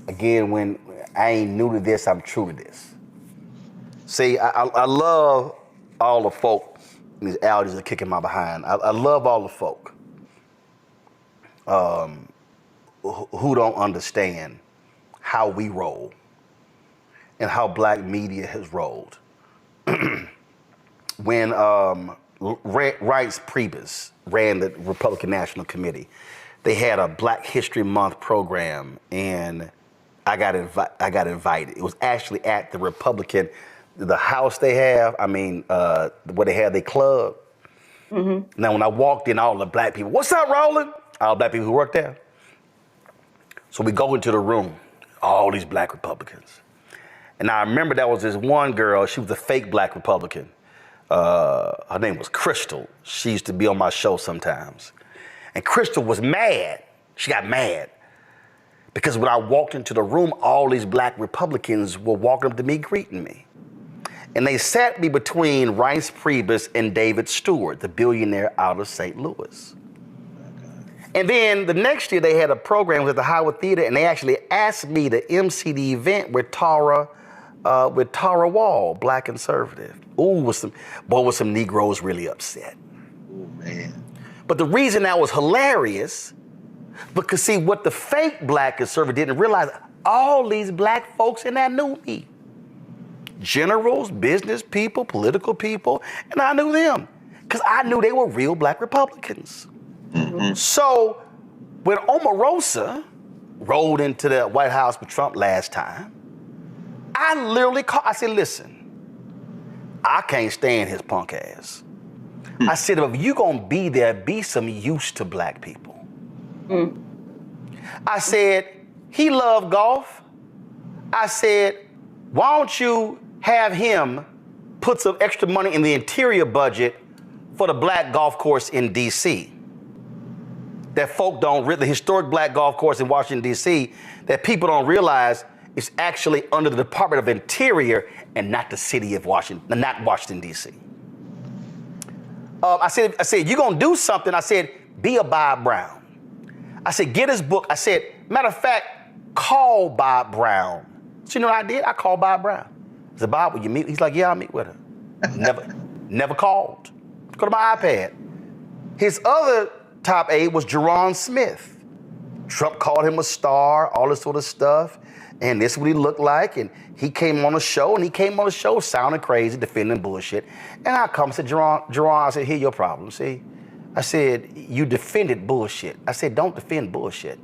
Again, when I ain't new to this, I'm true to this. See, I love all the folk, these Audis are kicking my behind. I love all the folk who don't understand how we roll and how black media has rolled. When Reince Priebus ran the Republican National Committee, they had a Black History Month program, and I got invited. It was actually at the Republican, the house they have, where they have their club. Mm-hmm. Now, when I walked in, all the black people, what's up, Roland? All the black people who work there. So we go into the room, all these black Republicans. And I remember there was this one girl, she was a fake black Republican. Her name was Crystal. She used to be on my show sometimes. And Crystal was mad. She got mad. Because when I walked into the room, all these black Republicans were walking up to me, greeting me. And they sat me between Reince Priebus and David Stewart, the billionaire out of St. Louis. And then the next year they had a program at the Howard Theater, and they actually asked me to MC the event with Tara Wall, black conservative. Ooh, was some Negroes really upset. Oh man. But the reason that was hilarious, because see, what the fake black conservative didn't realize, all these black folks in there knew me. Generals, business people, political people, and I knew them. Because I knew they were real black Republicans. Mm-hmm. So when Omarosa rolled into the White House with Trump last time, I literally called, I said, listen, I can't stand his punk ass. I said, if you gonna be there, be some use to black people. I said, he loved golf. I said, why don't you have him put some extra money in the interior budget for the black golf course in D.C. that folk don't, the historic black golf course in Washington, D.C., that people don't realize is actually under the Department of Interior and not the city of Washington, not Washington, D.C. I said, you're going to do something. I said, be a Bob Brown. I said, get his book. I said, matter of fact, call Bob Brown. So you know what I did? I called Bob Brown. I said, Bob, will you meet? He's like, yeah, I'll meet with her. Never called. Go to my iPad. His other top aide was Jerron Smith. Trump called him a star, all this sort of stuff. And this is what he looked like. And he came on the show, sounding crazy, defending bullshit. And I come and said, Jerron, I said, here's your problem. See, I said, you defended bullshit. I said, don't defend bullshit.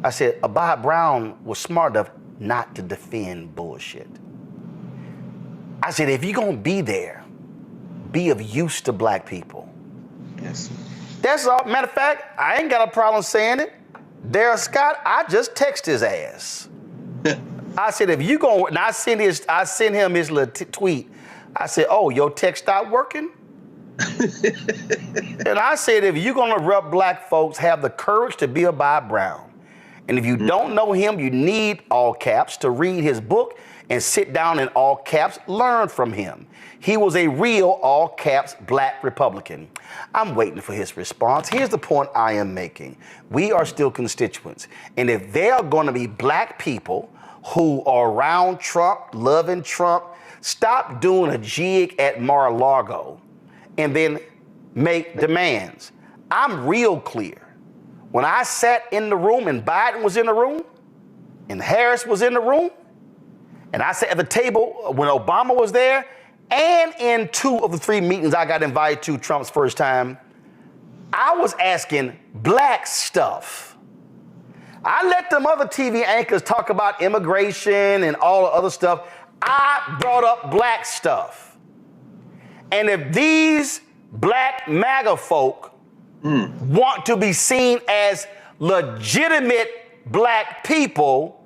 I said, Abad Brown was smart enough not to defend bullshit. I said, if you're gonna be there, be of use to black people. Yes. That's all. Matter of fact, I ain't got a problem saying it. Darryl Scott, I just text his ass. I said, if you gonna, and I sent him his little tweet. I said, oh, your text stopped working? And I said, if you're gonna rep black folks, have the courage to be Abad Brown. And if you don't know him, you need all caps to read his book and sit down in all caps, learn from him. He was a real all caps black Republican. I'm waiting for his response. Here's the point I am making. We are still constituents. And if there are going to be black people who are around Trump, loving Trump, stop doing a jig at Mar-a-Lago and then make demands. I'm real clear. When I sat in the room and Biden was in the room and Harris was in the room, and I sat at the table when Obama was there, and in 2 of the 3 meetings I got invited to Trump's first time, I was asking black stuff. I let them other TV anchors talk about immigration and all the other stuff. I brought up black stuff. And if these black MAGA folk want to be seen as legitimate black people,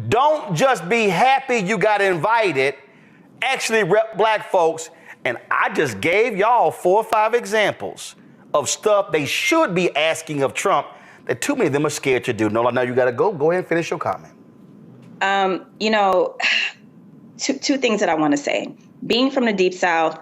don't just be happy you got invited, actually rep black folks. And I just gave y'all 4 or 5 examples of stuff they should be asking of Trump that too many of them are scared to do. No, I know you got to go. Go ahead and finish your comment. You know, two things that I want to say. Being from the Deep South,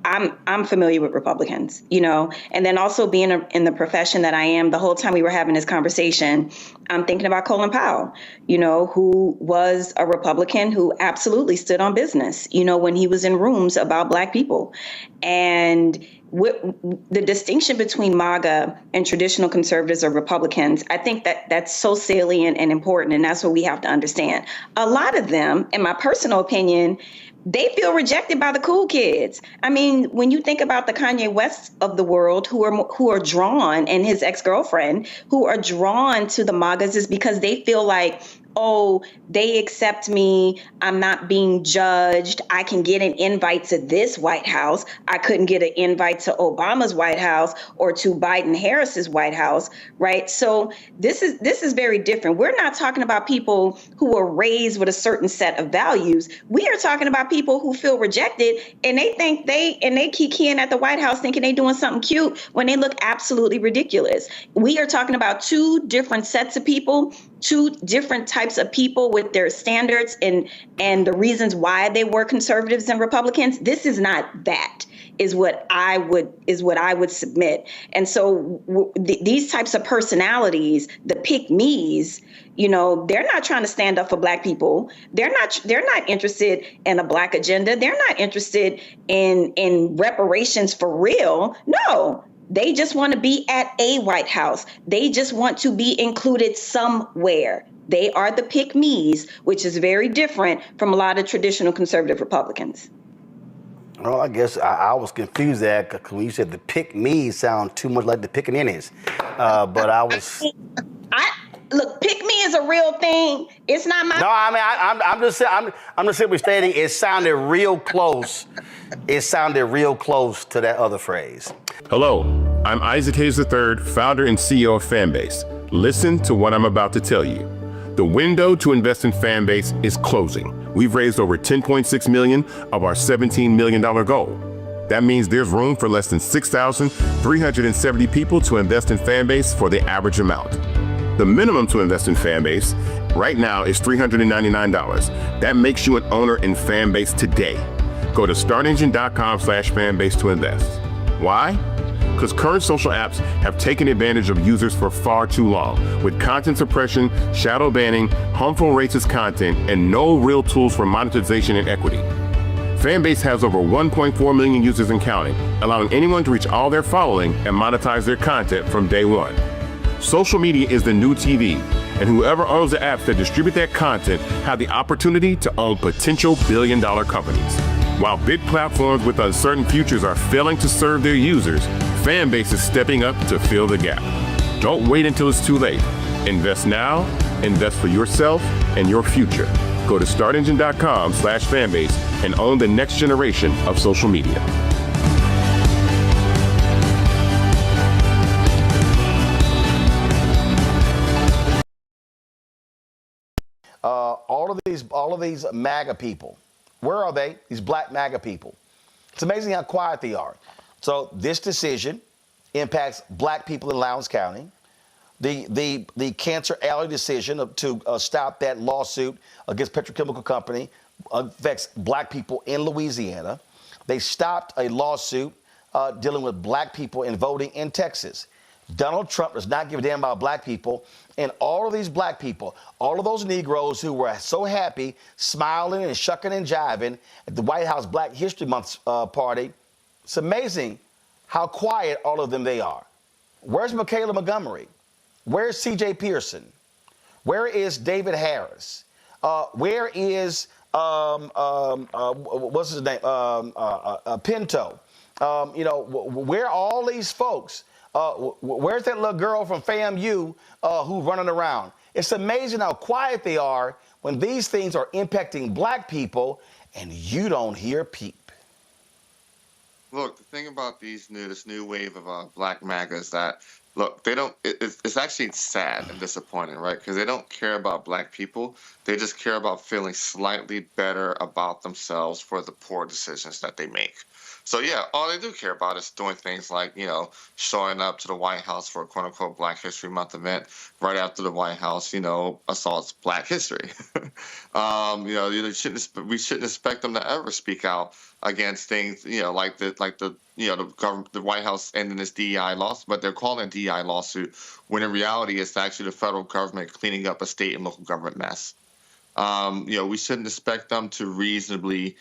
I'm familiar with Republicans, you know, and then also being in the profession that I am, the whole time we were having this conversation, I'm thinking about Colin Powell, you know, who was a Republican who absolutely stood on business, you know, when he was in rooms about black people. And the distinction between MAGA and traditional conservatives or Republicans, I think that's so salient and important. And that's what we have to understand. A lot of them, in my personal opinion, they feel rejected by the cool kids. I mean, when you think about the Kanye West of the world who are drawn, and his ex-girlfriend, who are drawn to the MAGAs is because they feel like, oh, they accept me. I'm not being judged. I can get an invite to this White House. I couldn't get an invite to Obama's White House or to Biden-Harris's White House, right? So this is very different. We're not talking about people who were raised with a certain set of values. We are talking about people who feel rejected, and they think they keying at the White House thinking they're doing something cute when they look absolutely ridiculous. We are talking about 2 different sets of people, 2 different types of people with their standards and the reasons why they were conservatives and Republicans. This is not that, is what I would submit. And so these types of personalities, the pick-me's, you know, they're not trying to stand up for black people. They're not interested in a black agenda. They're not interested in reparations for real. No. They just want to be at a White House. They just want to be included somewhere. They are the pick-me's, which is very different from a lot of traditional conservative Republicans. Well, I guess I was confused there because when you said the pick-me's sound too much like the pickaninnies. But I was... Look, pick-me is a real thing. It's not my... No, I mean, I'm just simply stating it sounded real close. It sounded real close to that other phrase. Hello, I'm Isaac Hayes III, founder and CEO of Fanbase. Listen to what I'm about to tell you. The window to invest in Fanbase is closing. We've raised over $10.6 million of our $17 million goal. That means there's room for less than 6,370 people to invest in Fanbase for the average amount. The minimum to invest in Fanbase right now is $399. That makes you an owner in Fanbase today. Go to startengine.com/fanbase to invest. Why? Because current social apps have taken advantage of users for far too long, with content suppression, shadow banning, harmful racist content, and no real tools for monetization and equity. Fanbase has over 1.4 million users and counting, allowing anyone to reach all their following and monetize their content from day one. Social media is the new TV, and whoever owns the apps that distribute that content have the opportunity to own potential billion-dollar companies. While big platforms with uncertain futures are failing to serve their users, Fanbase is stepping up to fill the gap. Don't wait until it's too late. Invest now, invest for yourself and your future. Go to startengine.com/fanbase and own the next generation of social media. All of these MAGA people, where are they? These black MAGA people. It's amazing how quiet they are. So this decision impacts black people in Lowndes County. The Cancer Alley decision to stop that lawsuit against petrochemical company affects black people in Louisiana. They stopped a lawsuit dealing with black people in voting in Texas. Donald Trump does not give a damn about black people. And all of these black people, all of those Negroes who were so happy, smiling and shucking and jiving at the White House Black History Month party, it's amazing how quiet all of them they are. Where's Michaela Montgomery? Where's C.J. Pearson? Where is David Harris? Where is, what's his name? Pinto. Where are all these folks? Where's that little girl from FAMU who's running around? It's amazing how quiet they are when these things are impacting black people and you don't hear a peep. Look, the thing about this new wave of black MAGA is that, look, they don't. It's actually sad and disappointing, right? Because they don't care about black people. They just care about feeling slightly better about themselves for the poor decisions that they make. So yeah, all they do care about is doing things like, showing up to the White House for a quote unquote Black History Month event right after the White House, assaults Black history. We shouldn't expect them to ever speak out against things, like the White House ending this DEI lawsuit, but they're calling it a DEI lawsuit when in reality it's actually the federal government cleaning up a state and local government mess. We shouldn't expect them to reasonably,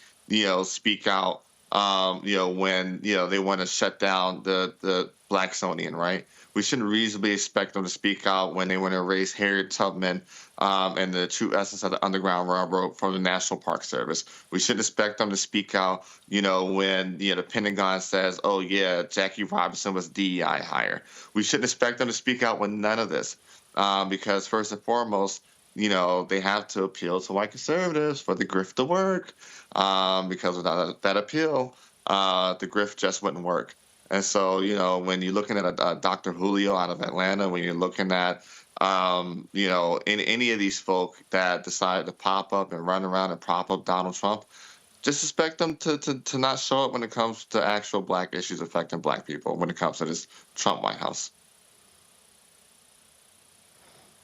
speak out. When they want to shut down the Blacksonian, right? We shouldn't reasonably expect them to speak out when they want to erase Harriet Tubman and the true essence of the Underground Railroad from the National Park Service. We shouldn't expect them to speak out, when the Pentagon says, "Oh yeah, Jackie Robinson was DEI hire." We shouldn't expect them to speak out with none of this, because first and foremost, they have to appeal to white conservatives for the grift to work, because without that appeal, the grift just wouldn't work. And so, when you're looking at a Dr. Julio out of Atlanta, when you're looking at, in any of these folk that decide to pop up and run around and prop up Donald Trump, just expect them to not show up when it comes to actual black issues affecting black people, when it comes to this Trump White House.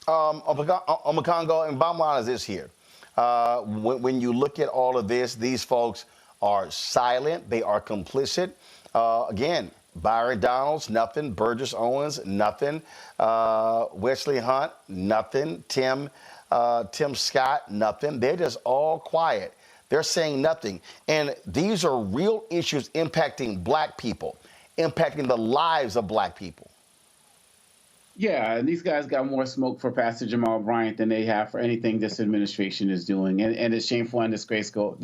Omekongo, and bottom line is this here. When you look at all of this, these folks are silent. They are complicit. Again, Byron Donalds, nothing. Burgess Owens, nothing. Wesley Hunt, nothing. Tim Scott, nothing. They're just all quiet. They're saying nothing. And these are real issues impacting black people, impacting the lives of black people. Yeah, and these guys got more smoke for Pastor Jamal Bryant than they have for anything this administration is doing. And it's shameful and disgraceful.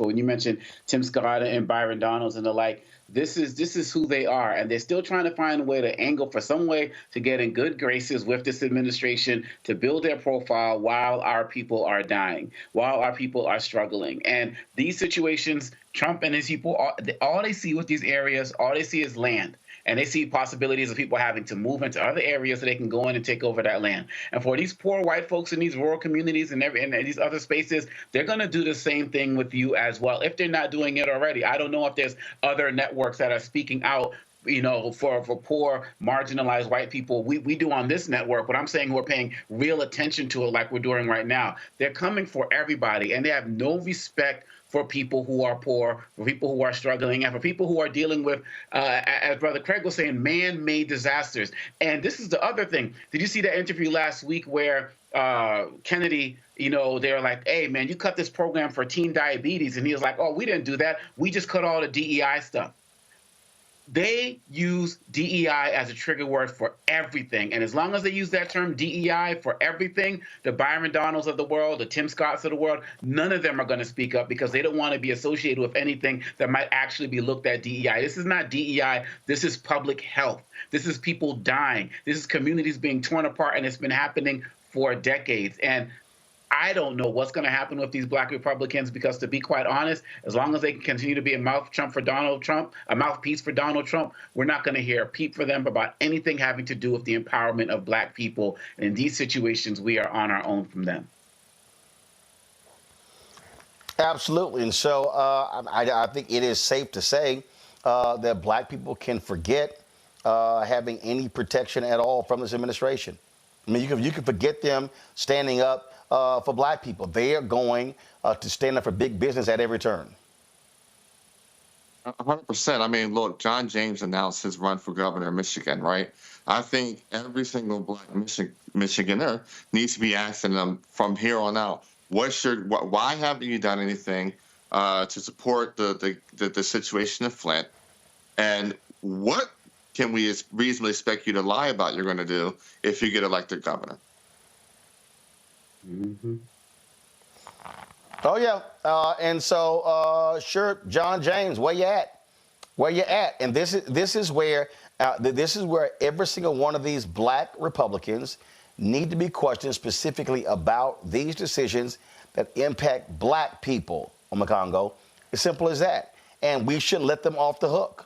When you mentioned Tim Scott and Byron Donalds and the like, this is who they are. And they're still trying to find a way to angle for some way to get in good graces with this administration, to build their profile while our people are dying, while our people are struggling. And these situations, Trump and his people, all they see with these areas, all they see is land. And they see possibilities of people having to move into other areas so they can go in and take over that land. And for these poor white folks in these rural communities and these other spaces, they're going to do the same thing with you as well, if they're not doing it already. I don't know if there's other networks that are speaking out, for poor, marginalized white people. We do on this network, but I'm saying we're paying real attention to it like we're doing right now. They're coming for everybody, and they have no respect for people who are poor, for people who are struggling, and for people who are dealing with, as Brother Craig was saying, man-made disasters. And this is the other thing. Did you see that interview last week where Kennedy, they were like, "Hey, man, you cut this program for teen diabetes." And he was like, "Oh, we didn't do that. We just cut all the DEI stuff." They use DEI as a trigger word for everything. And as long as they use that term DEI for everything, the Byron Donalds of the world, the Tim Scotts of the world, none of them are going to speak up because they don't want to be associated with anything that might actually be looked at DEI. This is not DEI. This is public health. This is people dying. This is communities being torn apart, and it's been happening for decades. And I don't know what's going to happen with these black Republicans because, to be quite honest, as long as they can continue to be a mouthpiece for Donald Trump, we're not going to hear a peep for them about anything having to do with the empowerment of black people. And in these situations, we are on our own from them. Absolutely. And so I think it is safe to say that black people can forget having any protection at all from this administration. I mean, you can forget them standing up for black people. They are going to stand up for big business at every turn. 100%. I mean, look, John James announced his run for governor of Michigan, right? I think every single black Michiganer needs to be asking them from here on out, why haven't you done anything to support the situation in Flint? And what can we reasonably expect you to lie about you're going to do if you get elected governor? Mm-hmm. Oh yeah, and so sure, John James, where you at? Where you at? And this is where every single one of these black Republicans need to be questioned specifically about these decisions that impact black people on the Congo. As simple as that, and we shouldn't let them off the hook.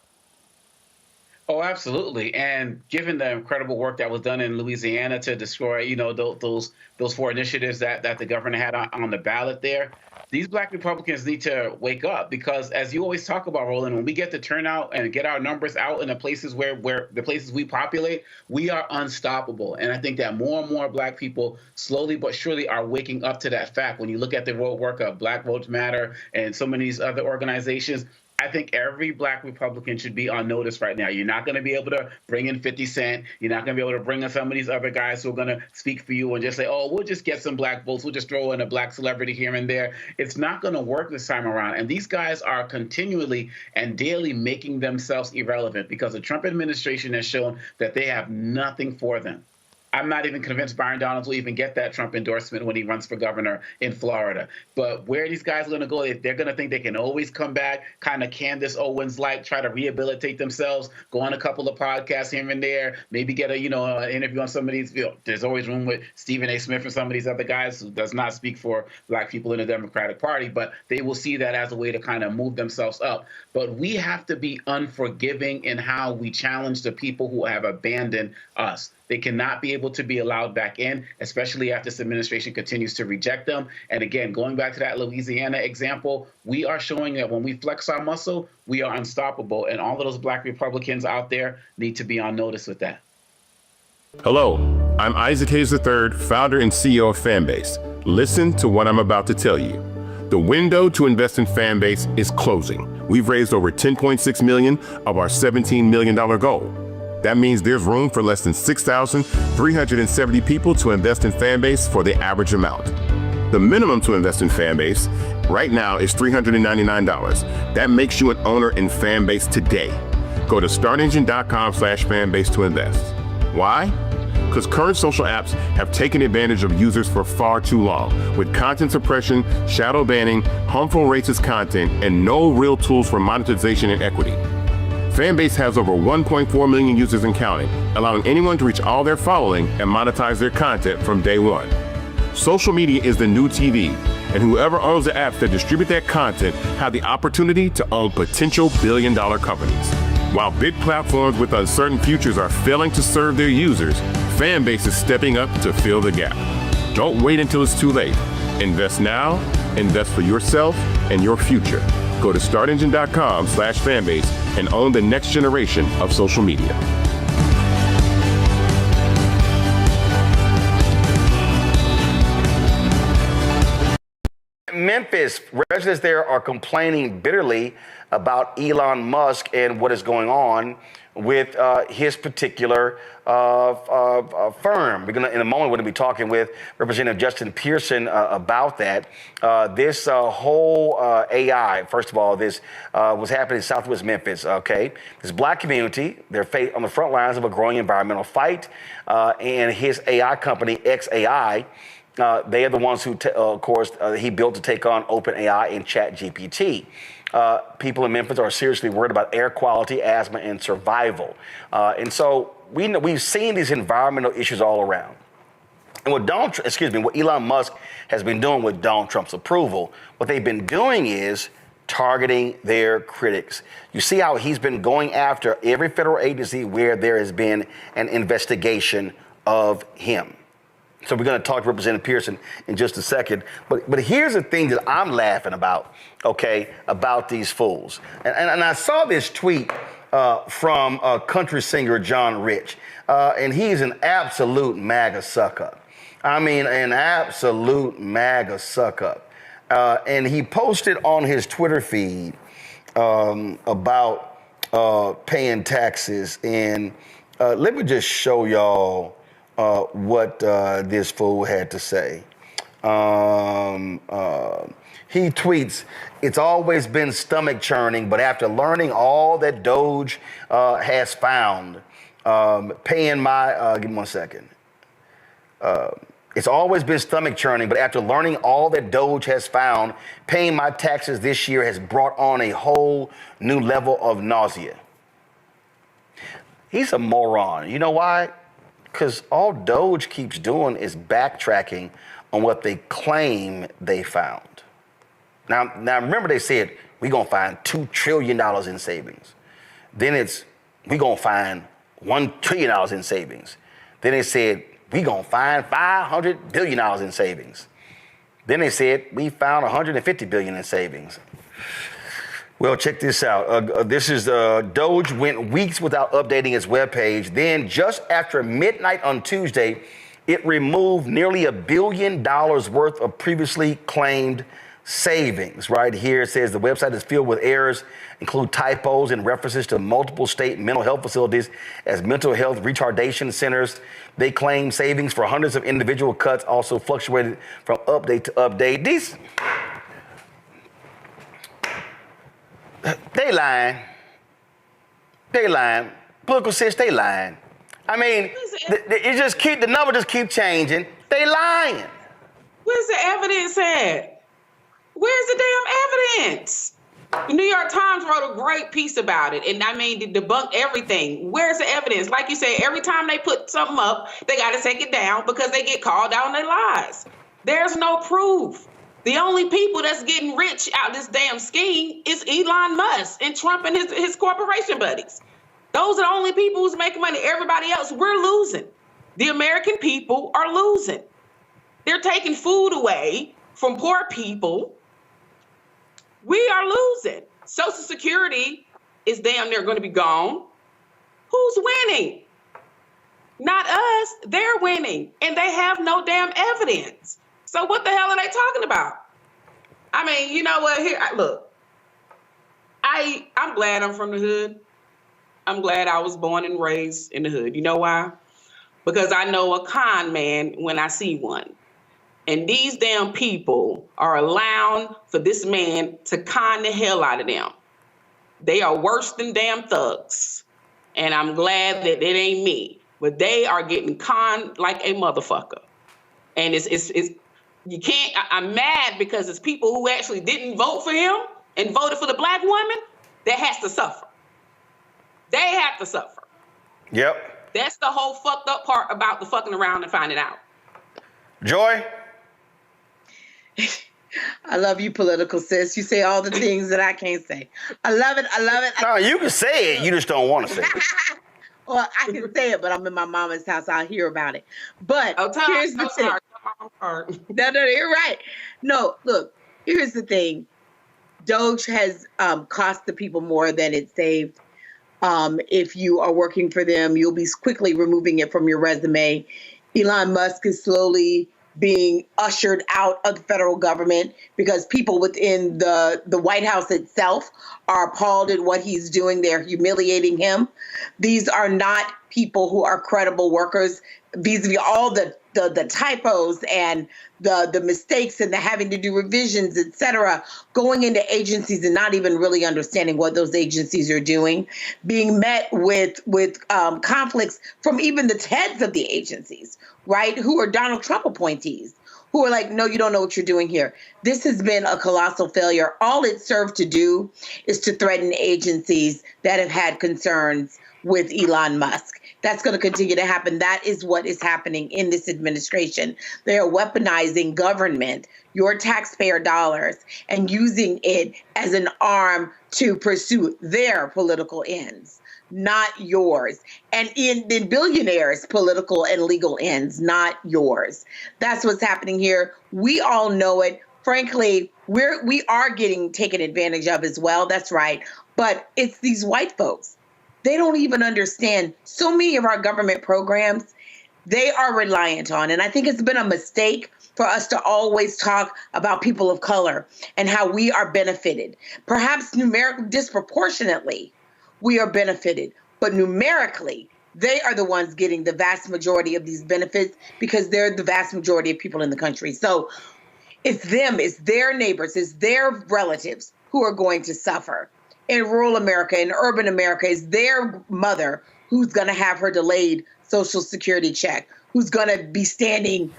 Oh, absolutely. And given the incredible work that was done in Louisiana to destroy, those 4 initiatives that the governor had on the ballot there, these black Republicans need to wake up because, as you always talk about, Roland, when we get the turnout and get our numbers out in the places where the places we populate, we are unstoppable. And I think that more and more black people slowly but surely are waking up to that fact. When you look at the work of Black Votes Matter and so many of these other organizations, I think every black Republican should be on notice right now. You're not going to be able to bring in 50 Cent. You're not going to be able to bring in some of these other guys who are going to speak for you and just say, oh, we'll just get some black votes. We'll just throw in a black celebrity here and there. It's not going to work this time around. And these guys are continually and daily making themselves irrelevant because the Trump administration has shown that they have nothing for them. I'm not even convinced Byron Donalds will even get that Trump endorsement when he runs for governor in Florida. But where are these guys going to go? They're going to think they can always come back, kind of Candace Owens-like, try to rehabilitate themselves, go on a couple of podcasts here and there, maybe get an interview on some of these. There's always room with Stephen A. Smith and some of these other guys who does not speak for black people in the Democratic Party, but they will see that as a way to kind of move themselves up. But we have to be unforgiving in how we challenge the people who have abandoned us. They cannot be able to be allowed back in, especially after this administration continues to reject them. And again, going back to that Louisiana example, we are showing that when we flex our muscle, we are unstoppable. And all of those black Republicans out there need to be on notice with that. Hello, I'm Isaac Hayes III, founder and CEO of Fanbase. Listen to what I'm about to tell you. The window to invest in Fanbase is closing. We've raised over $10.6 million of our $17 million goal. That means there's room for less than 6,370 people to invest in Fanbase for the average amount. The minimum to invest in Fanbase right now is $399. That makes you an owner in Fanbase today. Go to startengine.com/fanbase to invest. Why? Because current social apps have taken advantage of users for far too long, with content suppression, shadow banning, harmful racist content, and no real tools for monetization and equity. Fanbase has over 1.4 million users and counting, allowing anyone to reach all their following and monetize their content from day one. Social media is the new TV, and whoever owns the apps that distribute that content have the opportunity to own potential billion-dollar companies. While big platforms with uncertain futures are failing to serve their users, Fanbase is stepping up to fill the gap. Don't wait until it's too late. Invest now, invest for yourself and your future. Go to startengine.com/fanbase and own the next generation of social media. Memphis, residents there are complaining bitterly about Elon Musk and what is going on with his particular firm. We're gonna, in a moment, we're going to be talking with Representative Justin Pearson about that. This whole AI, first of all, this was happening in Southwest Memphis, okay? This black community, they're on the front lines of a growing environmental fight, and his AI company, XAI, they are the ones who, of course, he built to take on OpenAI and ChatGPT. People in Memphis are seriously worried about air quality, asthma, and survival. And so we've seen these environmental issues all around. And what Elon Musk has been doing with Donald Trump's approval, what they've been doing is targeting their critics. You see how he's been going after every federal agency where there has been an investigation of him. So we're going to talk to Representative Pearson in just a second. But here's the thing that I'm laughing about, okay, about these fools. And I saw this tweet from country singer John Rich, and he's an absolute MAGA suck-up. I mean, an absolute MAGA suck-up. And he posted on his Twitter feed about paying taxes. And let me just show y'all what this fool had to say. He tweets, "It's always been stomach churning, but after learning all that Doge has found, paying my, give me 1 second. It's always been stomach churning, but after learning all that Doge has found, paying my taxes this year has brought on a whole new level of nausea." He's a moron. You know why? Because all Doge keeps doing is backtracking on what they claim they found. Now remember they said, we're going to find $2 trillion in savings. Then it's, we're going to find $1 trillion in savings. Then they said, we're going to find $500 billion in savings. Then they said, we found $150 billion in savings. Well, check this out. This is Doge went weeks without updating its webpage. Then just after midnight on Tuesday, it removed nearly $1 billion worth of previously claimed savings. Right here it says the website is filled with errors, include typos and references to multiple state mental health facilities as mental health retardation centers. They claim savings for hundreds of individual cuts also fluctuated from update to update. They lying. Political sis, they lying. I mean, the number just keep changing. They lying. Where's the evidence at? Where's the damn evidence? The New York Times wrote a great piece about it, and I mean, to debunk everything. Where's the evidence? Like you said, every time they put something up, they got to take it down because they get called out on their lies. There's no proof. The only people that's getting rich out of this damn scheme is Elon Musk and Trump and his corporation buddies. Those are the only people who's making money. Everybody else, we're losing. The American people are losing. They're taking food away from poor people. We are losing. Social Security is damn near going to be gone. Who's winning? Not us. They're winning. And they have no damn evidence. So what the hell are they talking about? I mean, you know what? Here, look. I'm glad I'm from the hood. I'm glad I was born and raised in the hood. You know why? Because I know a con man when I see one. And these damn people are allowing for this man to con the hell out of them. They are worse than damn thugs. And I'm glad that it ain't me. But they are getting conned like a motherfucker. And it's you can't, I'm mad because it's people who actually didn't vote for him and voted for the black woman that has to suffer. They have to suffer. Yep. That's the whole fucked up part about the fucking around and finding out. Joy? I love you, political sis. You say all the things that I can't say. I love it. I love it. No, you can say it. You just don't want to say it. Well, I can say it, but I'm in my mama's house. I'll hear about it. But here's the thing. No, you're right. No, look, here's the thing. Doge has cost the people more than it saved. If you are working for them, you'll be quickly removing it from your resume. Elon Musk is slowly being ushered out of the federal government because people within the White House itself are appalled at what he's doing. They're humiliating him. These are not people who are credible workers vis-a-vis all the typos and the mistakes and the having to do revisions, et cetera, going into agencies and not even really understanding what those agencies are doing, being met with conflicts from even the heads of the agencies, right, who are Donald Trump appointees, who are like, no, you don't know what you're doing here. This has been a colossal failure. All it served to do is to threaten agencies that have had concerns with Elon Musk. That's going to continue to happen. That is what is happening in this administration. They are weaponizing government, your taxpayer dollars, and using it as an arm to pursue their political ends, not yours. And in billionaires' political and legal ends, not yours. That's what's happening here. We all know it. Frankly, we are getting taken advantage of as well. That's right. But it's these white folks. They don't even understand so many of our government programs they are reliant on. And I think it's been a mistake for us to always talk about people of color and how we are benefited. Perhaps numerically, disproportionately, we are benefited. But numerically, they are the ones getting the vast majority of these benefits because they're the vast majority of people in the country. So it's them, it's their neighbors, it's their relatives who are going to suffer. In rural America, in urban America, is their mother who's going to have her delayed Social Security check, who's going to be standing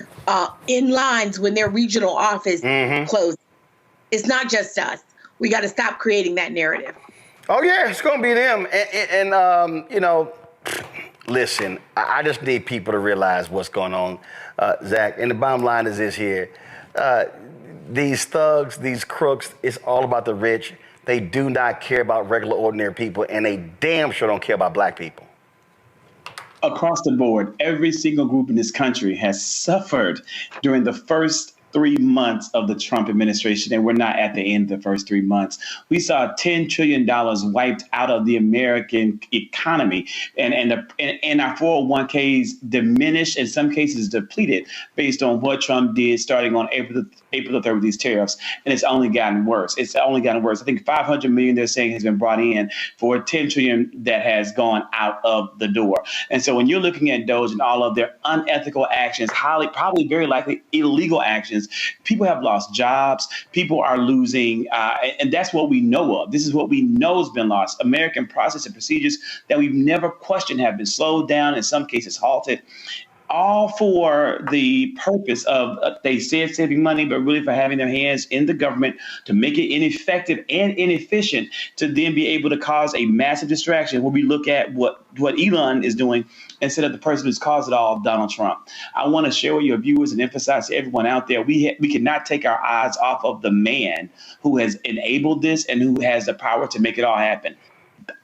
in lines when their regional office closes. It's not just us. We got to stop creating that narrative. Oh, yeah, it's going to be them. And you know, listen, I just need people to realize what's going on, Zach. And the bottom line is this here. These thugs, these crooks, it's all about the rich. They do not care about regular, ordinary people, and they damn sure don't care about black people. Across the board, every single group in this country has suffered during the first 3 months of the Trump administration, and we're not at the end of the first 3 months. We saw $10 trillion wiped out of the American economy, and our 401ks diminished, in some cases depleted, based on what Trump did starting on April the 3rd with these tariffs. And it's only gotten worse. It's only gotten worse. I think $500 million they're saying has been brought in for $10 trillion that has gone out of the door. And so when you're looking at Doge and all of their unethical actions, probably very likely illegal actions, people have lost jobs. People are losing, and that's what we know of. This is what we know has been lost. American process and procedures that we've never questioned have been slowed down, in some cases halted, all for the purpose of, they said saving money, but really for having their hands in the government to make it ineffective and inefficient, to then be able to cause a massive distraction where we look at what Elon is doing instead of the person who's caused it all, Donald Trump. I want to share with your viewers and emphasize to everyone out there, we cannot take our eyes off of the man who has enabled this and who has the power to make it all happen.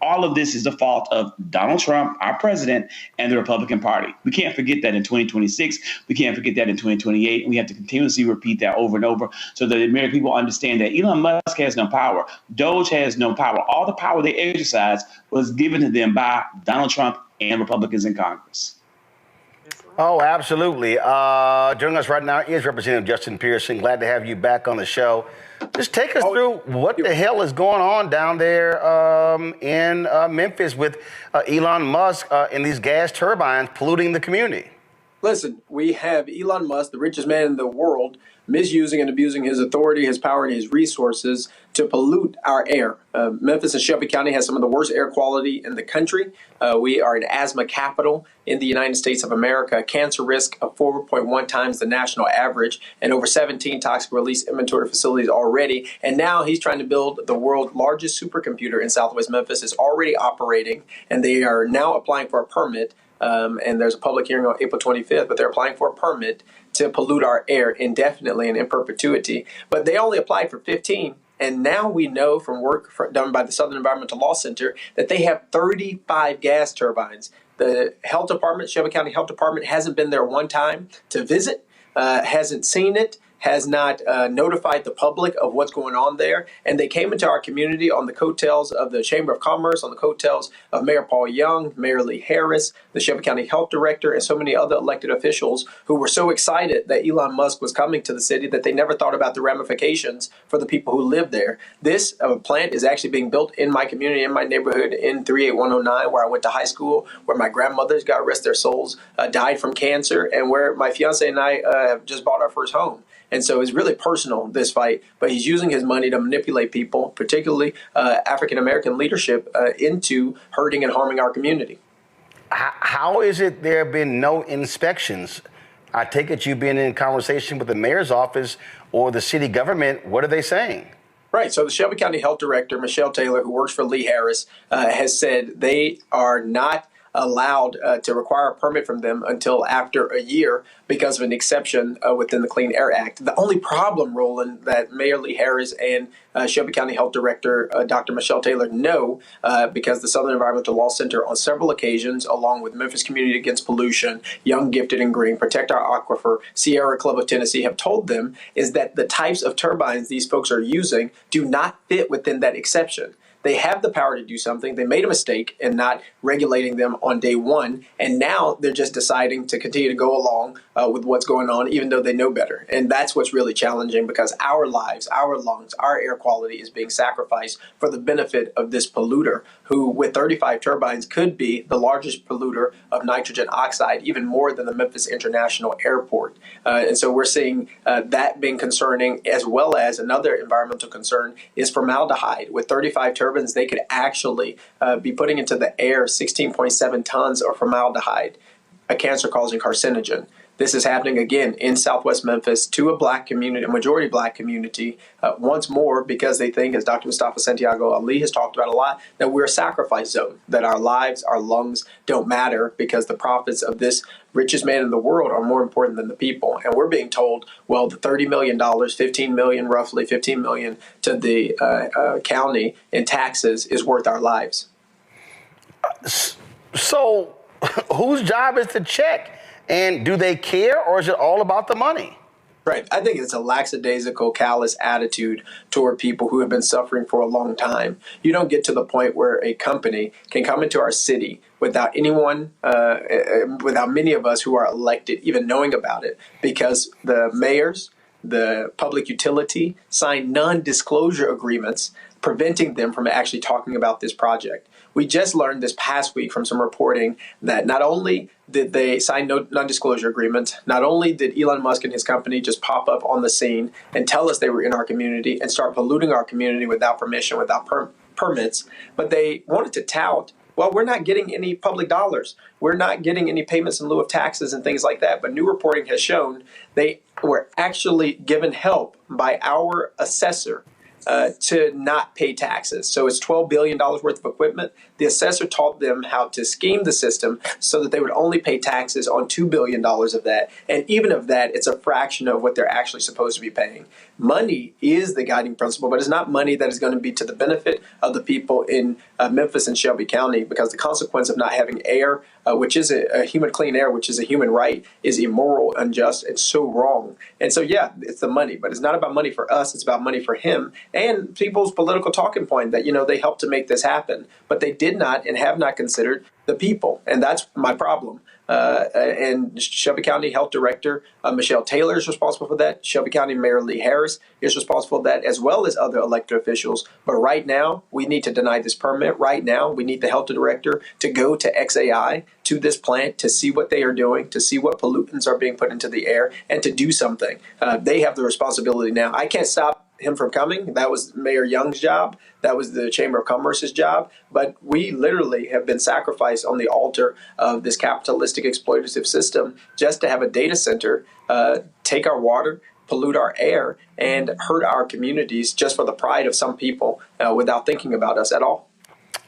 All of this is the fault of Donald Trump, our president, and the Republican Party. We can't forget that in 2026. We can't forget that in 2028. We have to continuously repeat that over and over so that the American people understand that Elon Musk has no power. Doge has no power. All the power they exercise was given to them by Donald Trump and Republicans in Congress. Oh, absolutely. Joining us right now is Representative Justin Pearson. Glad to have you back on the show. Just take us through what the hell is going on down there in Memphis with Elon Musk and these gas turbines polluting the community. Listen, we have Elon Musk, the richest man in the world, misusing and abusing his authority, his power, and his resources to pollute our air. Memphis and Shelby County has some of the worst air quality in the country. We are an asthma capital in the United States of America, cancer risk of 4.1 times the national average, and over 17 toxic release inventory facilities already. And now he's trying to build the world's largest supercomputer in Southwest Memphis. It's already operating, and they are now applying for a permit. And there's a public hearing on April 25th, but they're applying for a permit to pollute our air indefinitely and in perpetuity. But they only applied for 15. And now we know from work done by the Southern Environmental Law Center that they have 35 gas turbines. The health department, Shelby County Health Department, hasn't been there one time to visit, hasn't seen it. has not notified the public of what's going on there. And they came into our community on the coattails of the Chamber of Commerce, on the coattails of Mayor Paul Young, Mayor Lee Harris, the Shelby County Health Director, and so many other elected officials who were so excited that Elon Musk was coming to the city that they never thought about the ramifications for the people who live there. This plant is actually being built in my community, in my neighborhood, in 38109, where I went to high school, where my grandmothers, God rest their souls, died from cancer, and where my fiance and I have just bought our first home. And so it's really personal, this fight, but he's using his money to manipulate people, particularly African-American leadership, into hurting and harming our community. How is it there have been no inspections? I take it you've been in conversation with the mayor's office or the city government. What are they saying? Right. So the Shelby County Health Director, Michelle Taylor, who works for Lee Harris, has said they are not allowed to require a permit from them until after a year because of an exception within the Clean Air Act. The only problem, Roland, that Mayor Lee Harris and Shelby County Health Director Dr. Michelle Taylor know, because the Southern Environmental Law Center on several occasions, along with Memphis Community Against Pollution, Young, Gifted, and Green, Protect Our Aquifer, Sierra Club of Tennessee, have told them is that the types of turbines these folks are using do not fit within that exception. They have the power to do something. They made a mistake in not regulating them on day one, and now they're just deciding to continue to go along with what's going on, even though they know better. And that's what's really challenging, because our lives, our lungs, our air quality is being sacrificed for the benefit of this polluter who, with 35 turbines, could be the largest polluter of nitrogen oxide, even more than the Memphis International Airport. And so we're seeing that being concerning, as well as another environmental concern is formaldehyde. With 35 turbines, they could actually be putting into the air 16.7 tons of formaldehyde, a cancer-causing carcinogen. This is happening again in Southwest Memphis to a black community, a majority black community, once more, because they think, as Dr. Mustafa Santiago Ali has talked about a lot, that we're a sacrifice zone, that our lives, our lungs don't matter because the profits of this richest man in the world are more important than the people. And we're being told, well, the $30 million, $15 million, roughly $15 million to the county in taxes is worth our lives. So whose job is to check? And do they care, or is it all about the money? Right. I think it's a lackadaisical, callous attitude toward people who have been suffering for a long time. You don't get to the point where a company can come into our city without anyone, without many of us who are elected even knowing about it, because the mayors, the public utility signed non-disclosure agreements preventing them from actually talking about this project. We just learned this past week from some reporting that not only did they sign non-disclosure agreements, not only did Elon Musk and his company just pop up on the scene and tell us they were in our community and start polluting our community without permission, without permits, but they wanted to tout, well, we're not getting any public dollars. We're not getting any payments in lieu of taxes and things like that. But new reporting has shown they were actually given help by our assessor to not pay taxes. So it's $12 billion worth of equipment. The assessor taught them how to scheme the system so that they would only pay taxes on $2 billion of that. And even of that, it's a fraction of what they're actually supposed to be paying. Money is the guiding principle, but it's not money that is going to be to the benefit of the people in Memphis and Shelby County, because the consequence of not having air, which is a human clean air, which is a human right, is immoral, unjust, and so wrong. And so, yeah, it's the money, but it's not about money for us. It's about money for him and people's political talking point that, you know, they helped to make this happen, but they did not and have not considered the people. And that's my problem. And Shelby County Health Director Michelle Taylor is responsible for that. Shelby County Mayor Lee Harris is responsible for that, as well as other elected officials. But right now, we need to deny this permit. Right now, we need the health director to go to XAI, to this plant, to see what they are doing, to see what pollutants are being put into the air, and to do something. They have the responsibility now. I can't stop him from coming. That was Mayor Young's job. That was the Chamber of Commerce's job. But we literally have been sacrificed on the altar of this capitalistic exploitative system just to have a data center take our water, pollute our air, and hurt our communities just for the pride of some people without thinking about us at all.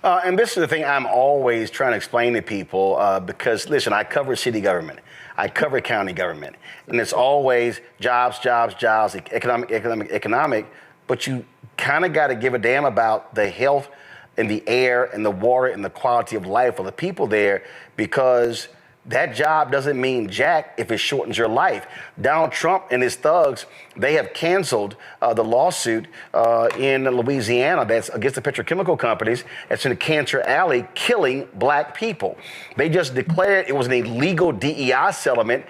And this is the thing I'm always trying to explain to people because, listen, I cover city government. I cover county government. And it's always jobs, jobs, jobs, economic. But you kind of got to give a damn about the health and the air and the water and the quality of life of the people there, because That job doesn't mean jack if it shortens your life. Donald Trump and his thugs, they have canceled the lawsuit in Louisiana that's against the petrochemical companies that's in a cancer alley killing black people. They just declared it was an illegal DEI settlement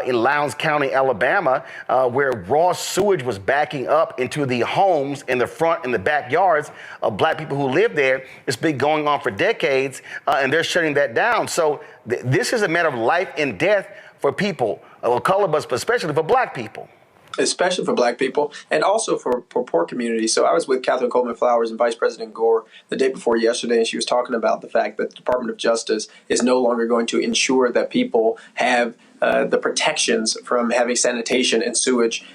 in Lowndes County, Alabama, where raw sewage was backing up into the homes in the front and the backyards of black people who live there. It's been going on for decades, and they're shutting that down. So this is a matter of life and death for people of color, but especially for black people. Especially for black people and also for poor communities. So I was with Catherine Coleman Flowers and Vice President Gore the day before yesterday, and she was talking about the fact that the Department of Justice is no longer going to ensure that people have the protections from having sanitation and sewage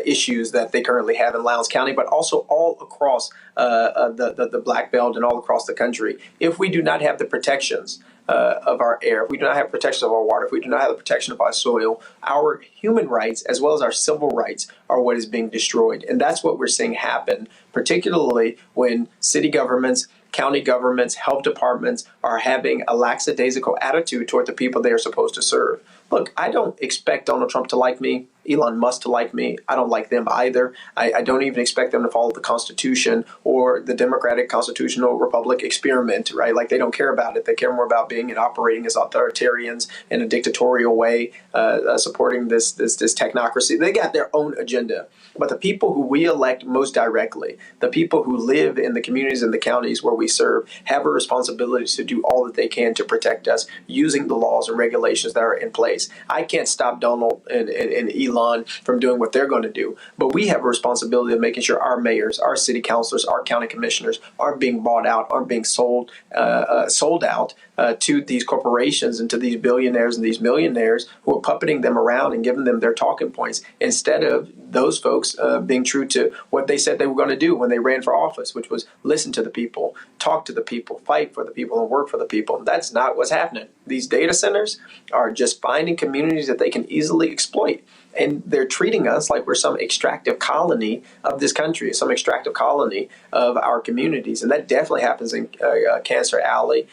issues that they currently have in Lowndes County, but also all across the Black Belt and all across the country. If we do not have the protections of our air, if we do not have protection of our water, if we do not have the protection of our soil, our human rights as well as our civil rights are what is being destroyed. And that's what we're seeing happen, particularly when city governments, county governments, health departments are having a lackadaisical attitude toward the people they are supposed to serve. Look, I don't expect Donald Trump to like me, Elon Musk to like me. I don't like them either. I don't even expect them to follow the Constitution or the Democratic Constitutional Republic experiment, right? Like, they don't care about it. They care more about being and operating as authoritarians in a dictatorial way, supporting this technocracy. They got their own agenda. But the people who we elect most directly, the people who live in the communities and the counties where we serve, have a responsibility to do all that they can to protect us using the laws and regulations that are in place. I can't stop Donald and Elon from doing what they're going to do, but we have a responsibility of making sure our mayors, our city councilors, our county commissioners aren't being bought out, aren't being sold out to these corporations and to these billionaires and these millionaires who are puppeting them around and giving them their talking points instead of those folks being true to what they said they were going to do when they ran for office, which was listen to the people, talk to the people, fight for the people, and work for the people. That's not what's happening. These data centers are just finding communities that they can easily exploit. And they're treating us like we're some extractive colony of this country, some extractive colony of our communities. And that definitely happens in Cancer Alley,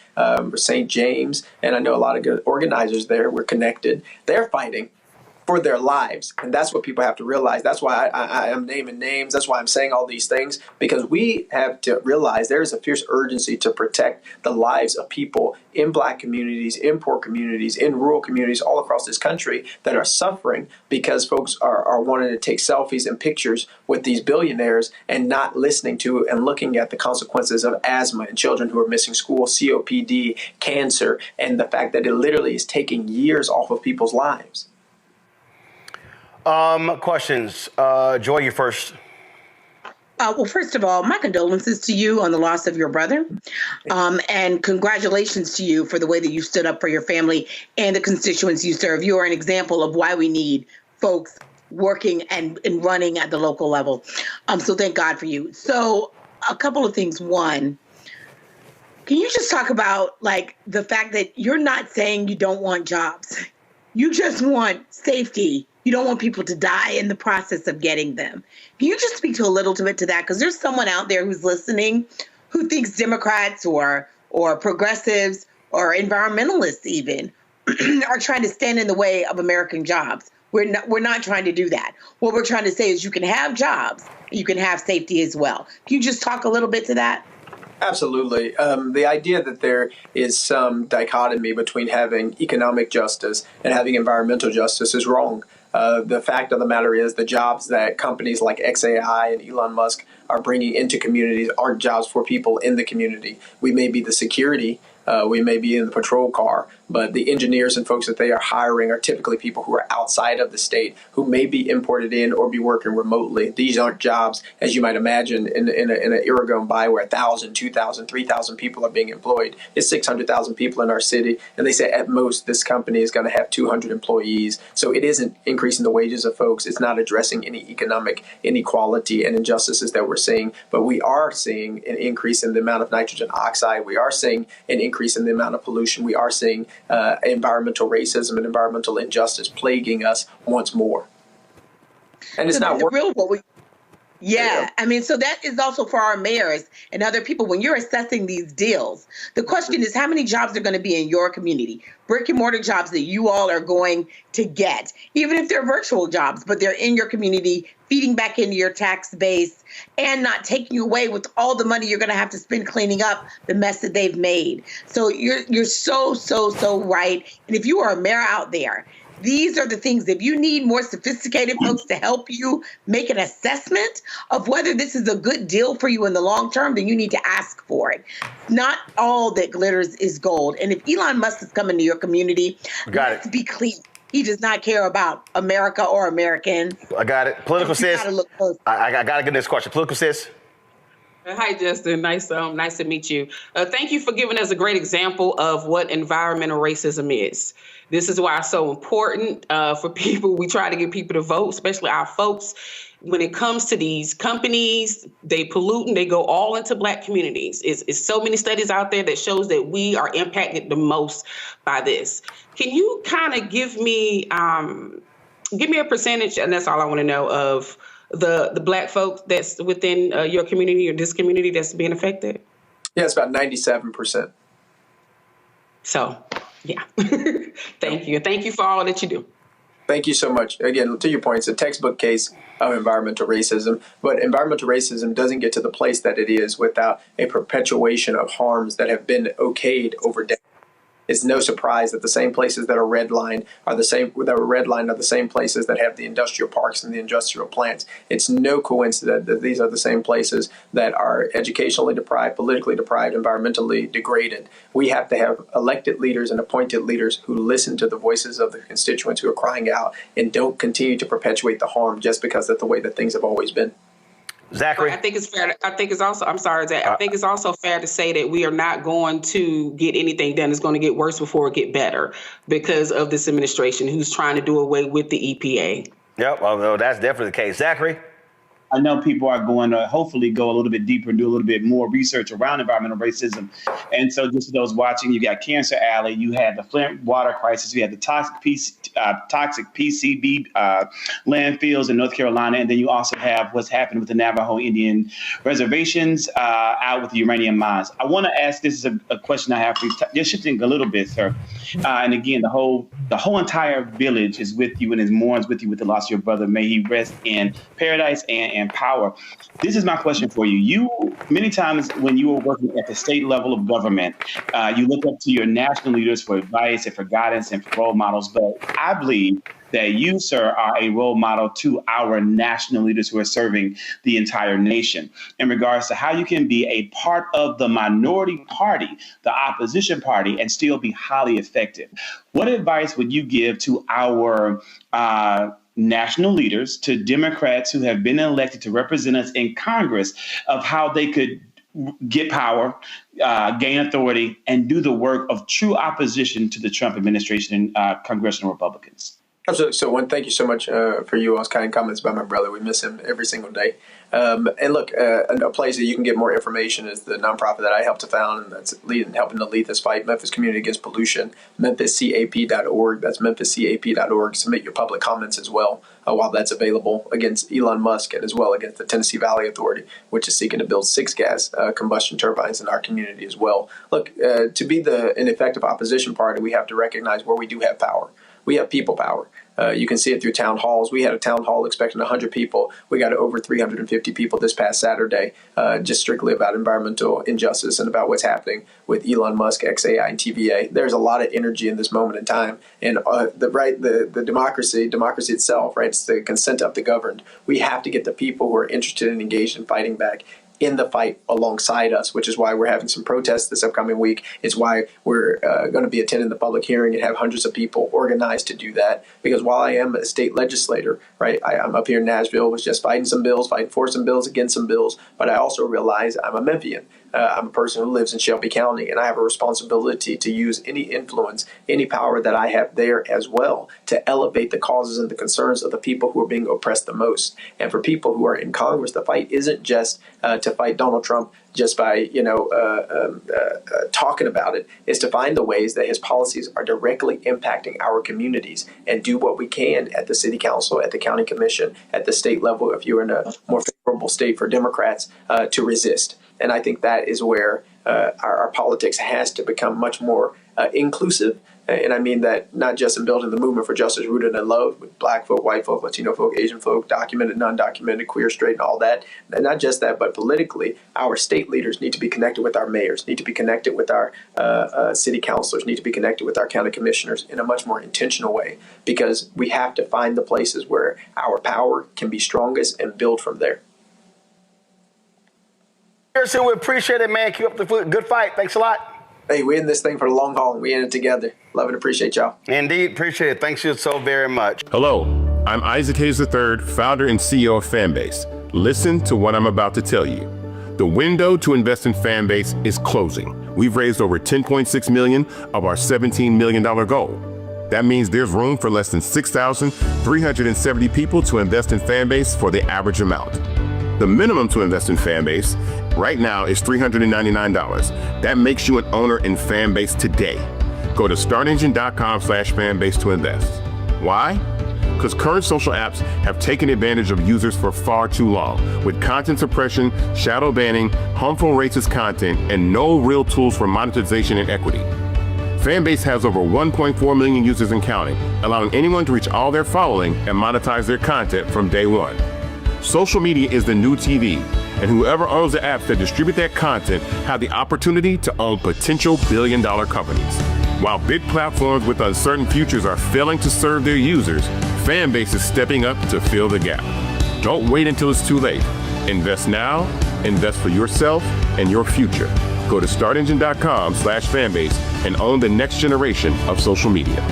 St. James. And I know a lot of good organizers there. We're connected. They're fighting for their lives. And that's what people have to realize. That's why I am naming names. That's why I'm saying all these things, because we have to realize there is a fierce urgency to protect the lives of people in black communities, in poor communities, in rural communities all across this country that are suffering because folks are wanting to take selfies and pictures with these billionaires and not listening to and looking at the consequences of asthma and children who are missing school, COPD, cancer, and the fact that it literally is taking years off of people's lives. Questions. Joy, you first. Well, first of all, my condolences to you on the loss of your brother. And congratulations to you for the way that you stood up for your family and the constituents you serve. You are an example of why we need folks working and running at the local level. So thank God for you. So a couple of things. One, can you just talk about like the fact that you're not saying you don't want jobs? You just want safety. You don't want people to die in the process of getting them. Can you just speak to a little bit to that? Because there's someone out there who's listening who thinks Democrats or progressives or environmentalists even are trying to stand in the way of American jobs. We're not trying to do that. What we're trying to say is you can have jobs, you can have safety as well. Can you just talk a little bit to that? Absolutely. The idea that there is some dichotomy between having economic justice and having environmental justice is wrong. The fact of the matter is the jobs that companies like XAI and Elon Musk are bringing into communities aren't jobs for people in the community. We may be the security, we may be in the patrol car, but the engineers and folks that they are hiring are typically people who are outside of the state, who may be imported in or be working remotely. These aren't jobs, as you might imagine, in an era gone by where 1,000, 2,000, 3,000 people are being employed. It's 600,000 people in our city, and they say at most this company is going to have 200 employees. So it isn't increasing the wages of folks. It's not addressing any economic inequality and injustices that we're seeing, but we are seeing an increase in the amount of nitrogen oxide. We are seeing an increase in the amount of pollution. We are seeing environmental racism and environmental injustice plaguing us once more. And it's not working. Yeah, I mean, so that is also for our mayors and other people. When you're assessing these deals, the question is how many jobs are going to be in your community, brick and mortar jobs that you all are going to get, even if they're virtual jobs, but they're in your community, feeding back into your tax base and not taking away with all the money you're going to have to spend cleaning up the mess that they've made. So you're so right. And if you are a mayor out there, these are the things. If you need more sophisticated folks to help you make an assessment of whether this is a good deal for you in the long term, then you need to ask for it. Not all that glitters is gold. And if Elon Musk is coming to your community, let's be clear. He does not care about America or Americans. I got it. Political sis. I got to get this question. Political sis. Hi, Justin. Nice to meet you. Thank you for giving us a great example of what environmental racism is. This is why it's so important for people. We try to get people to vote, especially our folks. When it comes to these companies, they pollute and they go all into Black communities. It's so many studies out there that shows that we are impacted the most by this. Can you kind of give me a percentage, and that's all I want to know, of the Black folks that's within your community or this community that's being affected? Yeah, it's about 97%. So, yeah. Thank you. Thank you for all that you do. Thank you so much. Again, to your point, it's a textbook case of environmental racism, but environmental racism doesn't get to the place that it is without a perpetuation of harms that have been okayed over decades. It's no surprise that the same places that are redlined are the same places that have the industrial parks and the industrial plants. It's no coincidence that these are the same places that are educationally deprived, politically deprived, environmentally degraded. We have to have elected leaders and appointed leaders who listen to the voices of the constituents who are crying out and don't continue to perpetuate the harm just because that's the way that things have always been. Zachary? I think it's fair. I think it's also fair to say that we are not going to get anything done. It's going to get worse before it get better because of this administration who's trying to do away with the EPA. Yep, well, that's definitely the case. Zachary? I know people are going to hopefully go a little bit deeper and do a little bit more research around environmental racism. And so just for those watching, you got Cancer Alley, you had the Flint water crisis, you had the toxic PCB landfills in North Carolina, and then you also have what's happened with the Navajo Indian reservations out with the uranium mines. I want to ask, this is a question I have for you, just shifting a little bit, sir. And again, the whole entire village is with you and is mourns with you with the loss of your brother. May he rest in paradise and power. This is my question for you. You, many times when you were working at the state level of government, you look up to your national leaders for advice and for guidance and for role models. But I believe that you, sir, are a role model to our national leaders who are serving the entire nation in regards to how you can be a part of the minority party, the opposition party, and still be highly effective. What advice would you give to our national leaders, to Democrats who have been elected to represent us in Congress, of how they could get power, gain authority, and do the work of true opposition to the Trump administration and congressional Republicans? Absolutely. So thank you so much for you all's kind comments about my brother. We miss him every single day. And look, a place that you can get more information is the nonprofit that I helped to found, and that's helping to lead this fight, Memphis Community Against Pollution, memphiscap.org. That's memphiscap.org. Submit your public comments as well while that's available against Elon Musk and as well against the Tennessee Valley Authority, which is seeking to build 6 gas combustion turbines in our community as well. Look, to be an effective opposition party, we have to recognize where we do have power. We have people power. You can see it through town halls. We had a town hall expecting 100 people. We got over 350 people this past Saturday, just strictly about environmental injustice and about what's happening with Elon Musk, XAI, and TVA. There's a lot of energy in this moment in time. And the democracy itself, right? It's the consent of the governed. We have to get the people who are interested and engaged in fighting back in the fight alongside us, which is why we're having some protests this upcoming week. It's why we're going to be attending the public hearing and have hundreds of people organized to do that. Because while I am a state legislator, right, I'm up here in Nashville, was just fighting for some bills, against some bills, but I also realize I'm a Memphian. I'm a person who lives in Shelby County, and I have a responsibility to use any influence, any power that I have there as well to elevate the causes and the concerns of the people who are being oppressed the most. And for people who are in Congress, the fight isn't just to fight Donald Trump just by talking about it. It's to find the ways that his policies are directly impacting our communities and do what we can at the city council, at the county commission, at the state level. If you're in a more vulnerable state for Democrats to resist. And I think that is where our politics has to become much more inclusive. And I mean that not just in building the movement for justice rooted in love with Black folk, white folk, Latino folk, Asian folk, documented, non-documented, queer, straight, and all that. And not just that, but politically, our state leaders need to be connected with our mayors, need to be connected with our city councilors, need to be connected with our county commissioners in a much more intentional way, because we have to find the places where our power can be strongest and build from there. Pearson, we appreciate it, man. Keep up the good fight. Thanks a lot. Hey, we're in this thing for the long haul, and we in it together. Love and appreciate y'all. Indeed, appreciate it. Thanks you so very much. Hello, I'm Isaac Hayes III, founder and CEO of Fanbase. Listen to what I'm about to tell you. The window to invest in Fanbase is closing. We've raised over $10.6 million of our $17 million goal. That means there's room for less than 6,370 people to invest in Fanbase for the average amount. The minimum to invest in Fanbase right now is $399. That makes you an owner in Fanbase today. Go to startengine.com/fanbase to invest. Why? Because current social apps have taken advantage of users for far too long, with content suppression, shadow banning, harmful racist content, and no real tools for monetization and equity. Fanbase has over 1.4 million users and counting, allowing anyone to reach all their following and monetize their content from day one. Social media is the new TV, and whoever owns the apps that distribute that content have the opportunity to own potential billion-dollar companies. While big platforms with uncertain futures are failing to serve their users, Fanbase is stepping up to fill the gap. Don't wait until it's too late. Invest now, invest for yourself and your future. Go to startengine.com/fanbase and own the next generation of social media.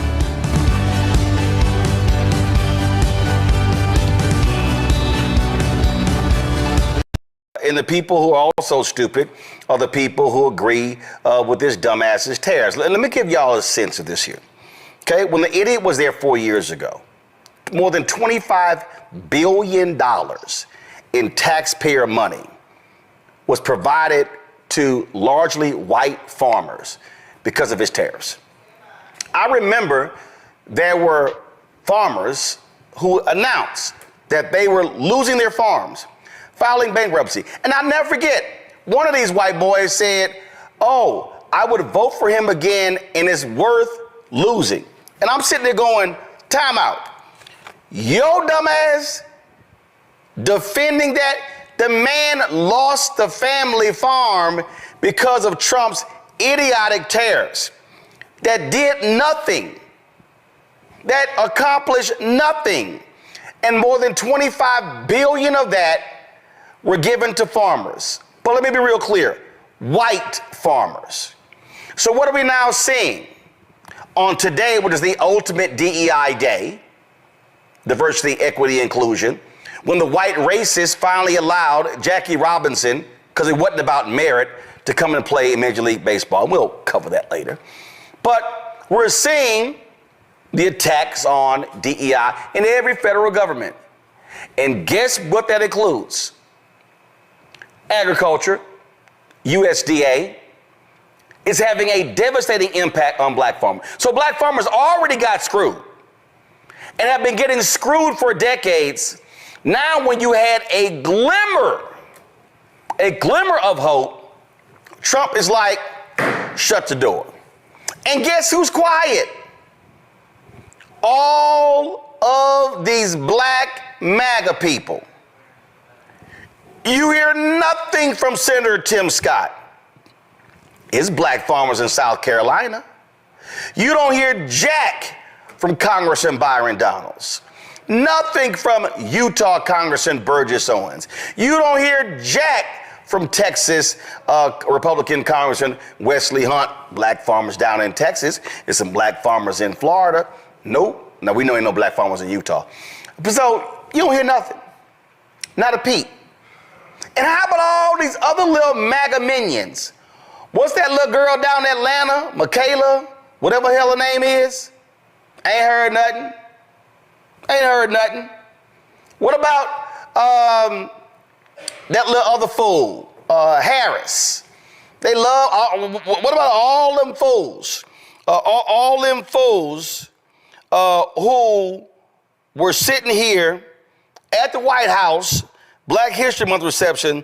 And the people who are also stupid are the people who agree with this dumbass's tariffs. Let me give y'all a sense of this here. Okay, when the idiot was there 4 years ago, more than $25 billion in taxpayer money was provided to largely white farmers because of his tariffs. I remember there were farmers who announced that they were losing their farms, filing bankruptcy. And I'll never forget, one of these white boys said, "Oh, I would vote for him again and it's worth losing." And I'm sitting there going, time out. Yo dumbass defending that? The man lost the family farm because of Trump's idiotic tariffs that did nothing, that accomplished nothing. And more than 25 billion of that were given to farmers. But let me be real clear, white farmers. So what are we now seeing? On today, which is the ultimate DEI day, diversity, equity, inclusion, when the white racists finally allowed Jackie Robinson, because it wasn't about merit, to come and play in Major League Baseball. We'll cover that later. But we're seeing the attacks on DEI in every federal government. And guess what that includes? Agriculture, USDA, is having a devastating impact on black farmers. So black farmers already got screwed and have been getting screwed for decades. Now when you had a glimmer of hope, Trump is like, shut the door. And guess who's quiet? All of these black MAGA people. You hear nothing from Senator Tim Scott. It's black farmers in South Carolina. You don't hear jack from Congressman Byron Donalds. Nothing from Utah Congressman Burgess Owens. You don't hear jack from Texas Republican Congressman Wesley Hunt. Black farmers down in Texas. There's some black farmers in Florida. Nope. No, we know ain't no black farmers in Utah. So you don't hear nothing. Not a peep. And how about all these other little MAGA minions? What's that little girl down in Atlanta, Michaela, whatever the hell her name is? Ain't heard nothing. Ain't heard nothing. What about that little other fool, Harris? They love, what about all them fools? All them fools who were sitting here at the White House Black History Month reception,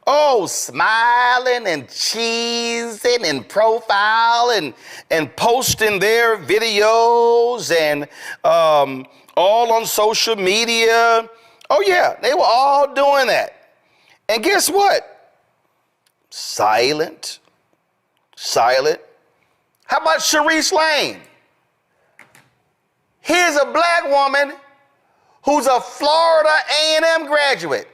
oh, smiling and cheesing and profiling and posting their videos and all on social media. Oh yeah, they were all doing that. And guess what? Silent. How about Sharice Lane? Here's a black woman who's a Florida A&M graduate.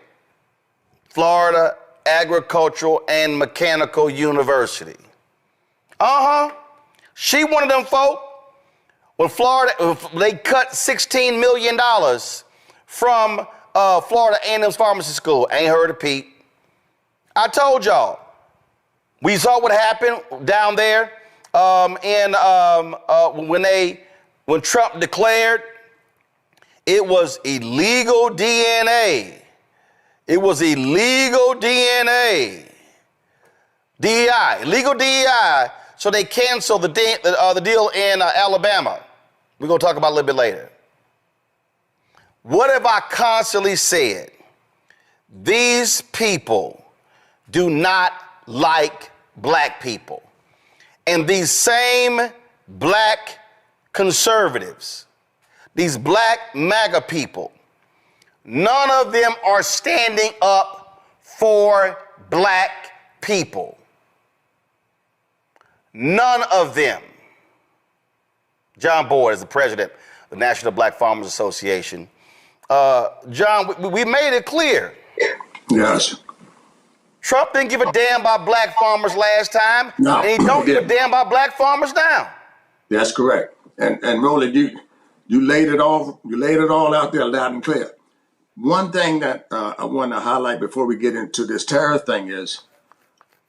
Florida Agricultural and Mechanical University. She one of them folk. When they cut $16 million from Florida A&M's pharmacy school. Ain't heard a peep. I told y'all. We saw what happened down there when Trump declared it was illegal DNA. It was illegal DNA. DEI, illegal DEI. So they canceled the deal in Alabama. We're going to talk about it a little bit later. What have I constantly said? These people do not like black people. And these same black conservatives, these black MAGA people, none of them are standing up for black people. None of them. John Boyd is the president of the National Black Farmers Association. John, we made it clear. Yes. Trump didn't give a damn about black farmers last time, no, and he don't give a damn about black farmers now. That's correct. And Roland, you laid it all out there loud and clear. One thing that I want to highlight before we get into this tariff thing is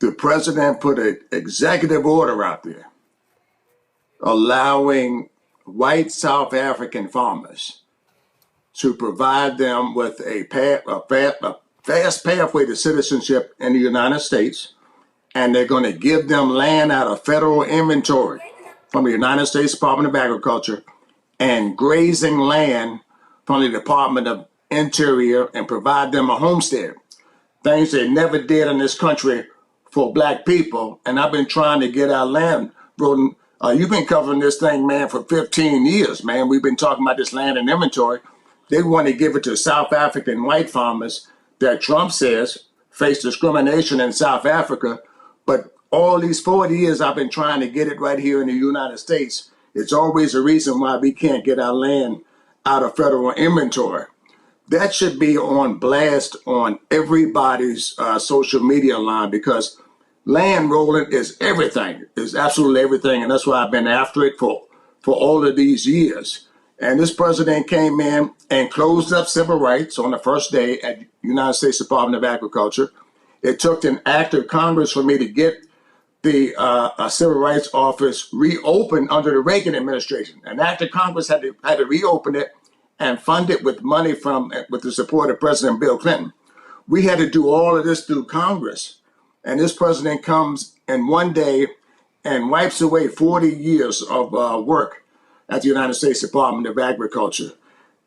the president put an executive order out there allowing white South African farmers to provide them with a fast pathway to citizenship in the United States, and they're going to give them land out of federal inventory from the United States Department of Agriculture and grazing land from the Department of Interior and provide them a homestead. Things they never did in this country for black people, and I've been trying to get our land. Roden, you've been covering this thing, man, for 15 years, man. We've been talking about this land and inventory. They want to give it to South African white farmers that Trump says face discrimination in South Africa. But all these 40 years I've been trying to get it right here in the United States. It's always a reason why we can't get our land out of federal inventory. That should be on blast on everybody's social media line, because land rolling is everything, is absolutely everything. And that's why I've been after it for all of these years. And this president came in and closed up civil rights on the first day at United States Department of Agriculture. It took an act of Congress for me to get the Civil Rights Office reopened under the Reagan administration. An act of Congress had to reopen it and fund it with money with the support of President Bill Clinton. We had to do all of this through Congress. And this president comes in one day and wipes away 40 years of work at the United States Department of Agriculture.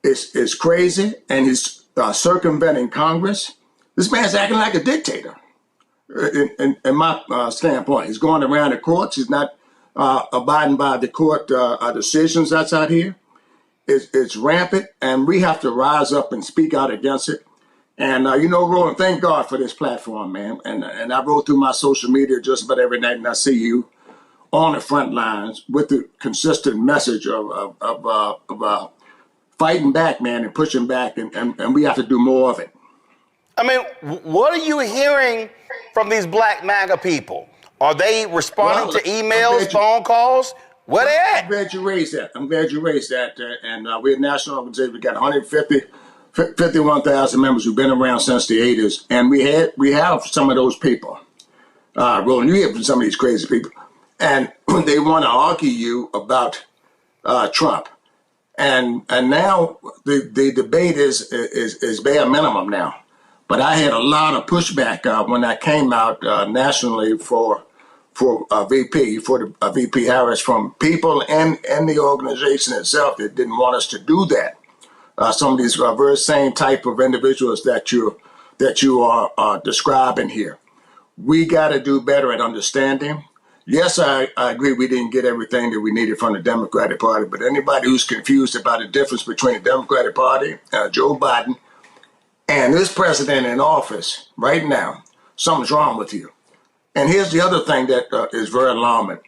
It's crazy, and he's circumventing Congress. This man's acting like a dictator, in my standpoint. He's going around the courts. He's not abiding by the court decisions that's out here. It's rampant, and we have to rise up and speak out against it. And, Roland, thank God for this platform, man. And I roll through my social media just about every night, and I see you on the front lines with the consistent message of fighting back, man, and pushing back, and we have to do more of it. I mean, what are you hearing from these black MAGA people? Are they responding to emails, phone calls? Where they at? I'm glad you raised that. And we're a national organization. We got 51,000 members who've been around since the 80s. And we have some of those people. Roland, you hear from some of these crazy people. And they want to argue you about Trump. And now the debate is bare minimum now. But I had a lot of pushback when I came out nationally for VP Harris, from people and the organization itself that didn't want us to do that. Some of these very same type of individuals that you're that you are describing here. We got to do better at understanding. Yes, I agree we didn't get everything that we needed from the Democratic Party, but anybody who's confused about the difference between the Democratic Party, Joe Biden, and this president in office right now, something's wrong with you. And here's the other thing that is very alarming.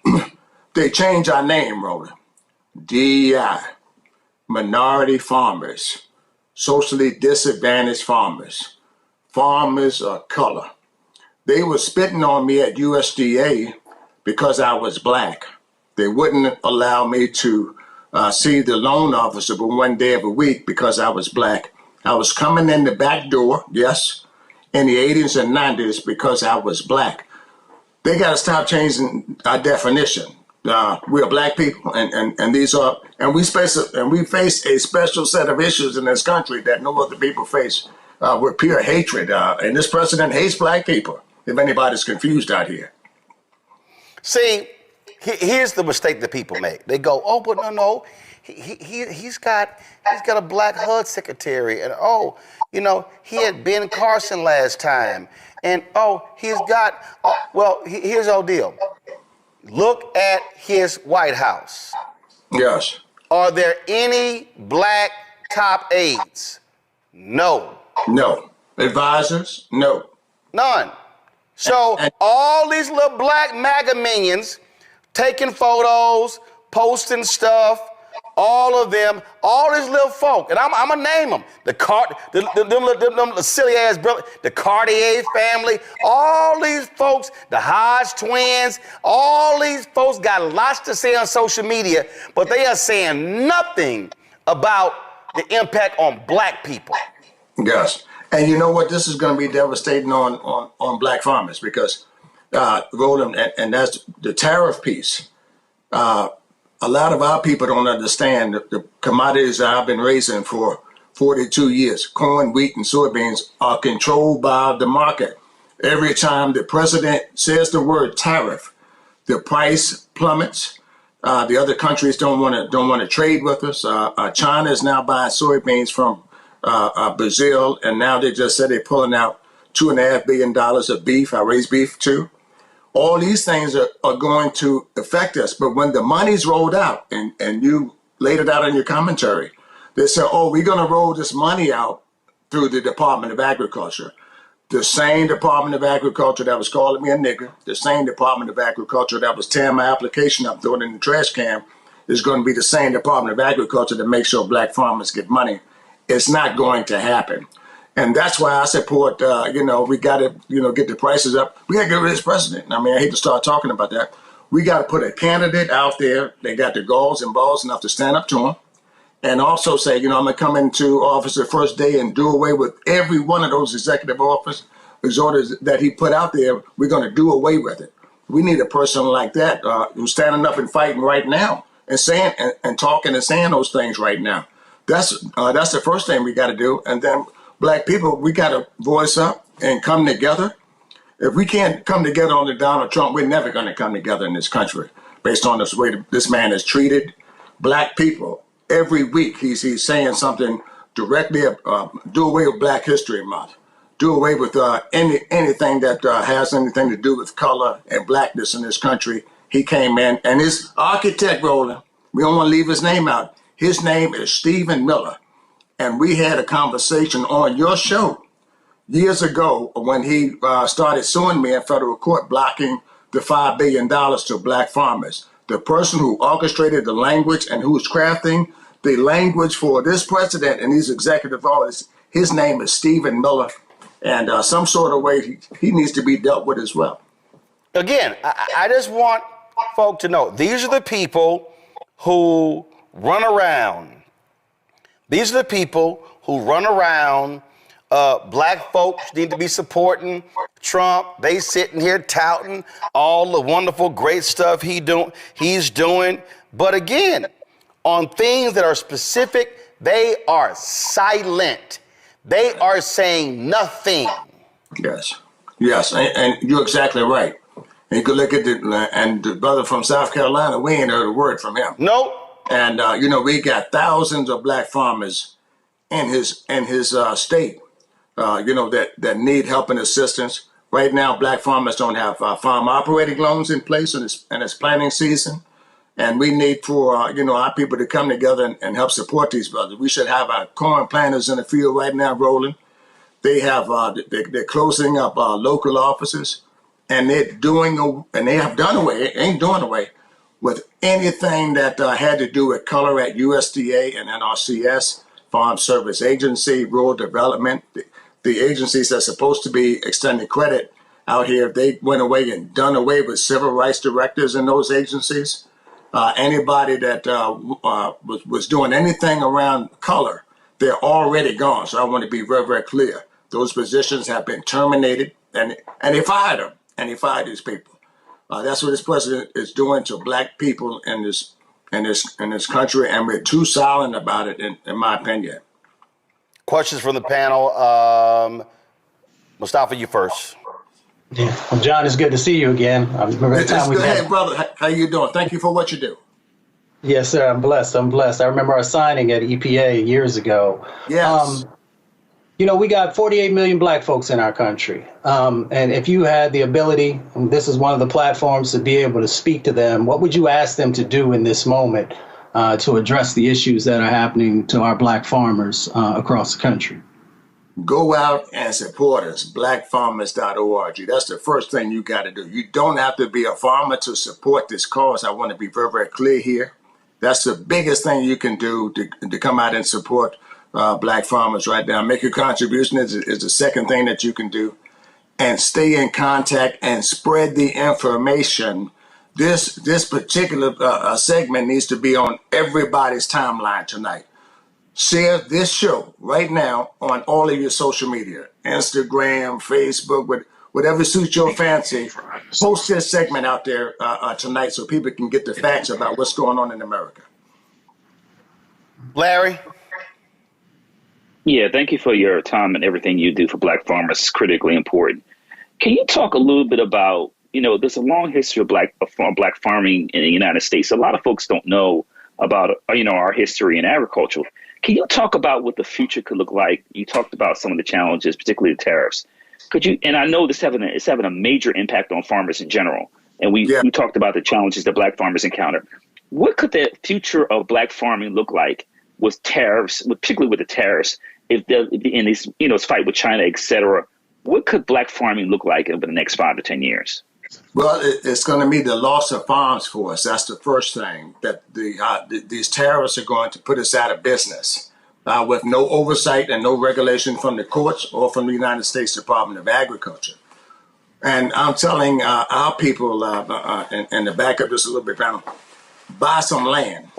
They changed our name, Roland. DEI, minority farmers, socially disadvantaged farmers, farmers of color. They were spitting on me at USDA because I was black. They wouldn't allow me to see the loan officer but one day of a week because I was black. I was coming in the back door, yes, in the 80s and 90s because I was black. They got to stop changing our definition. We're black people, and these are, and we face a special set of issues in this country that no other people face with pure hatred. And this president hates black people, if anybody's confused out here. See, here's the mistake that people make. They go, oh, but no, he's got a black HUD secretary, and he had Ben Carson last time, and he's got. Here's the deal. Look at his White House. Yes. Are there any black top aides? No. No. Advisors? No. None. So all these little black MAGA minions taking photos, posting stuff, all of them, all these little folk, and I'm gonna name them: the silly ass brother, the Cartier family, all these folks, the Hodge twins, all these folks got lots to say on social media, but they are saying nothing about the impact on black people. Yes. And you know what? This is going to be devastating on black farmers because, Roland, and that's the tariff piece. A lot of our people don't understand the commodities that I've been raising for 42 years. Corn, wheat, and soybeans are controlled by the market. Every time the president says the word tariff, the price plummets. The other countries don't want to trade with us. China is now buying soybeans from Brazil, and now they just said they're pulling out $2.5 billion of beef. I raise beef too. All these things are going to affect us. But when the money's rolled out, and you laid it out in your commentary, they say, we're going to roll this money out through the Department of Agriculture. The same Department of Agriculture that was calling me a nigger, the same Department of Agriculture that was tearing my application up, throwing it in the trash can, is going to be the same Department of Agriculture that makes sure black farmers get money. It's not going to happen. And that's why I support, we got to, get the prices up. We got to get rid of this president. I mean, I hate to start talking about that. We got to put a candidate out there. They got the galls and balls enough to stand up to him. And also say, I'm going to come into office the first day and do away with every one of those executive orders that he put out there. We're going to do away with it. We need a person like that who's standing up and fighting right now and saying and talking and saying those things right now. That's the first thing we got to do. And then black people, we got to voice up and come together. If we can't come together on the Donald Trump, we're never going to come together in this country based on this way this man has treated black people. Every week he's saying something directly, do away with Black History Month, do away with anything that has anything to do with color and blackness in this country. He came in, and his architect, Roland, we don't want to leave his name out. His name is Stephen Miller. And we had a conversation on your show years ago when he started suing me in federal court, blocking the $5 billion to black farmers. The person who orchestrated the language and who was crafting the language for this president and these executive orders, his name is Stephen Miller. And some sort of way he needs to be dealt with as well. Again, I just want folk to know, these are the people who run around. These are the people who run around. Black folks need to be supporting Trump. They sitting here touting all the wonderful, great stuff he's doing. But again, on things that are specific, they are silent. They are saying nothing. Yes, and you're exactly right. And you could look at the brother from South Carolina. We ain't heard a word from him. Nope. And we got thousands of black farmers in his state that need help and assistance. Right now, black farmers don't have farm operating loans in place, and it's planting season. And we need for our people to come together and help support these brothers. We should have our corn planters in the field right now rolling. They have they're closing up local offices, and they have done away, ain't doing away with anything that had to do with color at USDA and NRCS, Farm Service Agency, Rural Development. The agencies that's supposed to be extending credit out here, they went away and done away with civil rights directors in those agencies. Anybody that was doing anything around color, they're already gone. So I want to be very, very clear. Those positions have been terminated, and they fired them, and they fired these people. That's what this president is doing to black people in this country, and we're too silent about it, in my opinion. Questions from the panel. Mustafa, you first. Yeah. Well, John, it's good to see you again. I remember the time we met. Hey, brother, how you doing? Thank you for what you do. Yes, sir. I'm blessed. I remember our signing at EPA years ago. Yes. We got 48 million black folks in our country. And if you had the ability, and this is one of the platforms, to be able to speak to them, what would you ask them to do in this moment to address the issues that are happening to our black farmers across the country? Go out and support us, blackfarmers.org. That's the first thing you got to do. You don't have to be a farmer to support this cause. I want to be very, very clear here. That's the biggest thing you can do to come out and support black farmers right now. Make your contribution is the second thing that you can do. And stay in contact and spread the information. This particular segment needs to be on everybody's timeline tonight. Share this show right now on all of your social media, Instagram, Facebook, whatever suits your fancy. Post this segment out there tonight so people can get the facts about what's going on in America. Larry? Yeah, thank you for your time and everything you do for black farmers. It's critically important. Can you talk a little bit about, there's a long history of black farming in the United States. A lot of folks don't know about, our history in agriculture. Can you talk about what the future could look like? You talked about some of the challenges, particularly the tariffs. Could you? And I know it's having a major impact on farmers in general. And we talked about the challenges that black farmers encounter. What could the future of black farming look like with tariffs, particularly with the tariffs, in this fight with China, et cetera? What could black farming look like over the next 5 to 10 years? Well, it's going to be the loss of farms for us. That's the first thing. That these tariffs are going to put us out of business with no oversight and no regulation from the courts or from the United States Department of Agriculture. And I'm telling our people, and to back up just a little bit, panel, buy some land.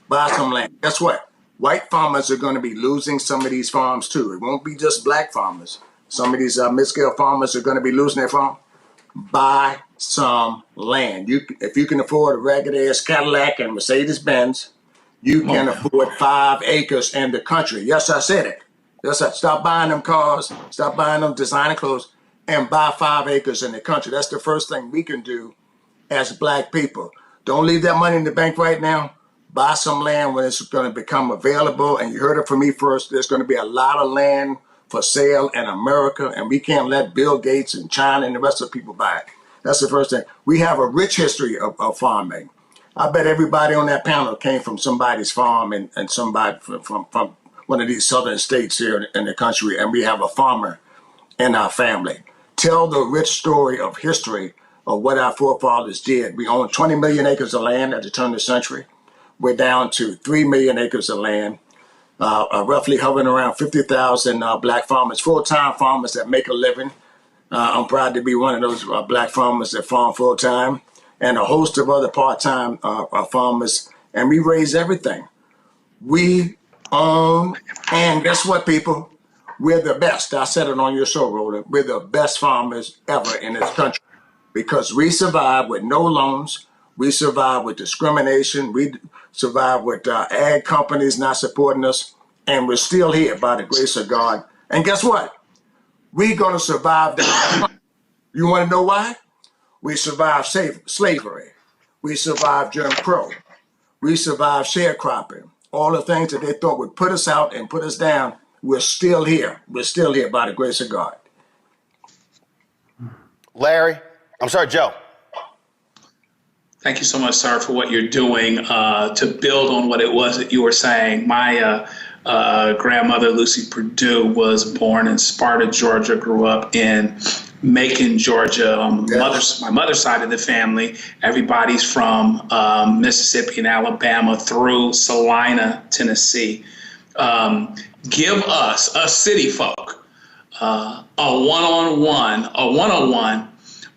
Buy some land. Guess what? White farmers are going to be losing some of these farms too. It won't be just black farmers. Some of these mid-scale farmers are going to be losing their farm. Buy some land. If you can afford a ragged-ass Cadillac and Mercedes-Benz, you can afford 5 acres in the country. Yes, I said it. Yes, stop buying them cars, stop buying them designer clothes, and buy 5 acres in the country. That's the first thing we can do as black people. Don't leave that money in the bank right now. Buy some land when it's going to become available. And you heard it from me first. There's going to be a lot of land for sale in America, and we can't let Bill Gates and China and the rest of the people buy it. That's the first thing. We have a rich history of farming. I bet everybody on that panel came from somebody's farm and somebody from one of these southern states here in the country, and we have a farmer in our family. Tell the rich story of history of what our forefathers did. We own 20 million acres of land at the turn of the century. We're down to 3 million acres of land. Roughly hovering around 50,000 black farmers, full-time farmers that make a living. I'm proud to be one of those black farmers that farm full-time, and a host of other part-time farmers. And we raise everything. We own, and guess what, people? We're the best. I said it on your show, Roland. We're the best farmers ever in this country because we survive with no loans. We survive with discrimination. We survive with ag companies not supporting us. And we're still here by the grace of God. And guess what? We're going to survive that. You want to know why? We survived slavery. We survived Jim Crow. We survived sharecropping. All the things that they thought would put us out and put us down, We're still here. We're still here by the grace of God. Larry, I'm sorry, Joe. Thank you so much, sir, for what you're doing to build on what it was that you were saying. My grandmother, Lucy Perdue, was born in Sparta, Georgia, grew up in Macon, Georgia. On my mother's side of the family, everybody's from Mississippi and Alabama through Salina, Tennessee. Give us, city folk, a one-on-one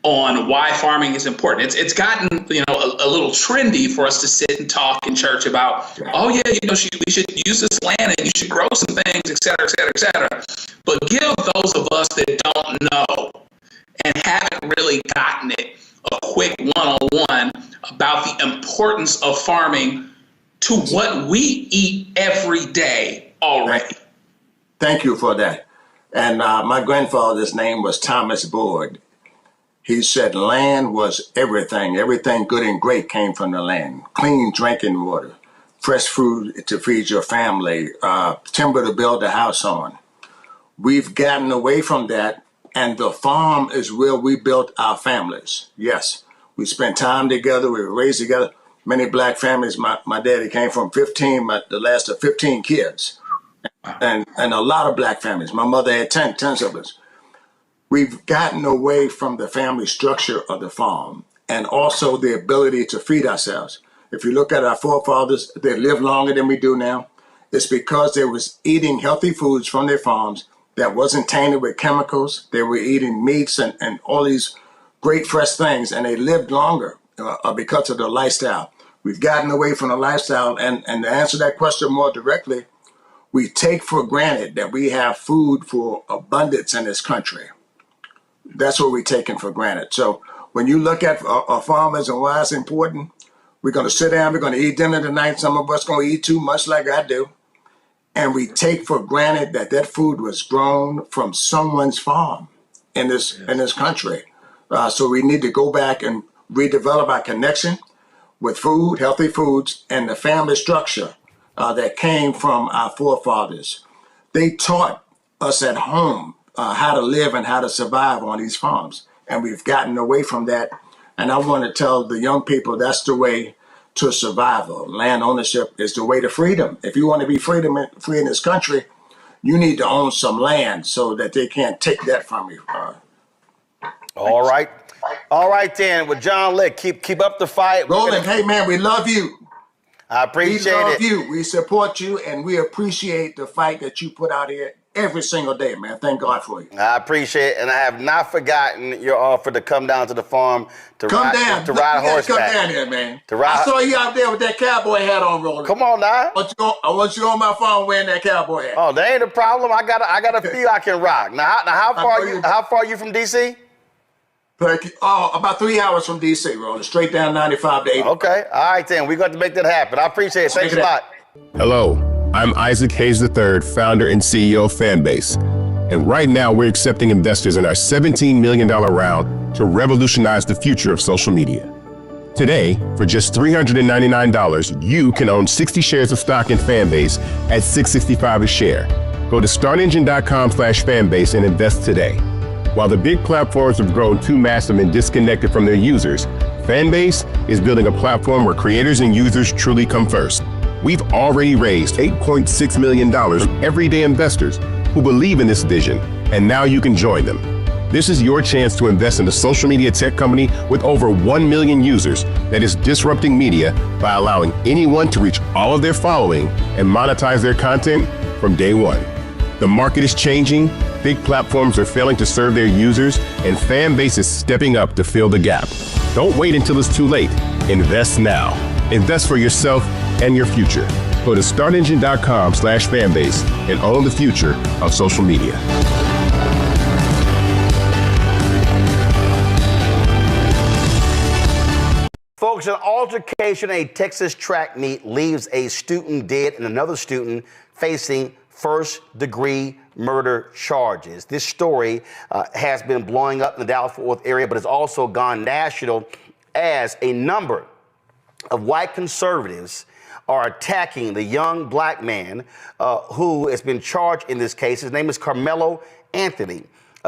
on why farming is important. It's gotten, a little trendy for us to sit and talk in church about, we should use this land and you should grow some things, et cetera, et cetera, et cetera. But give those of us that don't know and haven't really gotten it a quick one-on-one about the importance of farming to what we eat every day already. Thank you for that. And my grandfather's name was Thomas Board. He said land was everything. Everything good and great came from the land. Clean drinking water, fresh food to feed your family, timber to build a house on. We've gotten away from that, and the farm is where we built our families. Yes, we spent time together. We were raised together. Many black families. My daddy came from the last of 15 kids, and a lot of black families. My mother had 10 siblings. We've gotten away from the family structure of the farm and also the ability to feed ourselves. If you look at our forefathers, they lived longer than we do now. It's because they was eating healthy foods from their farms that wasn't tainted with chemicals. They were eating meats and all these great fresh things, and they lived longer because of the lifestyle. We've gotten away from the lifestyle, and to answer that question more directly, we take for granted that we have food for abundance in this country. That's what we're taking for granted. So when you look at our farmers and why it's important, we're going to sit down, we're going to eat dinner tonight. Some of us going to eat too much like I do. And we take for granted that food was grown from someone's farm in this country. So we need to go back and redevelop our connection with food, healthy foods, and the family structure that came from our forefathers. They taught us at home how to live and how to survive on these farms. And we've gotten away from that. And I want to tell the young people that's the way to survival. Land ownership is the way to freedom. If you want to be free in this country, you need to own some land so that they can't take that from you. All right. All right, then. With John Lick, keep up the fight. Roland, hey, man, we love you. I appreciate it. We love you. We support you, and we appreciate the fight that you put out here every single day, man. Thank God for you. I appreciate it, and I have not forgotten your offer to come down to the farm to ride horseback. Come down here, man. I saw you out there with that cowboy hat on, Roland. Come on now. I want you on my farm wearing that cowboy hat. Oh, that ain't a problem. I got a feel I can rock. Now how far are you from DC? About 3 hours from DC, Roland. Straight down 95 to 80. Okay. All right, then. We're going to make that happen. I appreciate it. Thanks a lot. Hello, I'm Isaac Hayes III, founder and CEO of Fanbase. And right now, we're accepting investors in our $17 million round to revolutionize the future of social media. Today, for just $399, you can own 60 shares of stock in Fanbase at $665 a share. Go to startengine.com/fanbase and invest today. While the big platforms have grown too massive and disconnected from their users, Fanbase is building a platform where creators and users truly come first. We've already raised $8.6 million from everyday investors who believe in this vision, and now you can join them. This is your chance to invest in a social media tech company with over 1 million users that is disrupting media by allowing anyone to reach all of their following and monetize their content from day one. The market is changing, big platforms are failing to serve their users, and Fanbase is stepping up to fill the gap. Don't wait until it's too late. Invest now. Invest for yourself and your future. Go to startengine.com/fanbase and own the future of social media. Folks, an altercation at a Texas track meet leaves a student dead and another student facing first-degree murder charges. This story has been blowing up in the Dallas-Fort Worth area, but it's also gone national as a number of white conservatives are attacking the young black man who has been charged in this case. His name is Carmelo Anthony.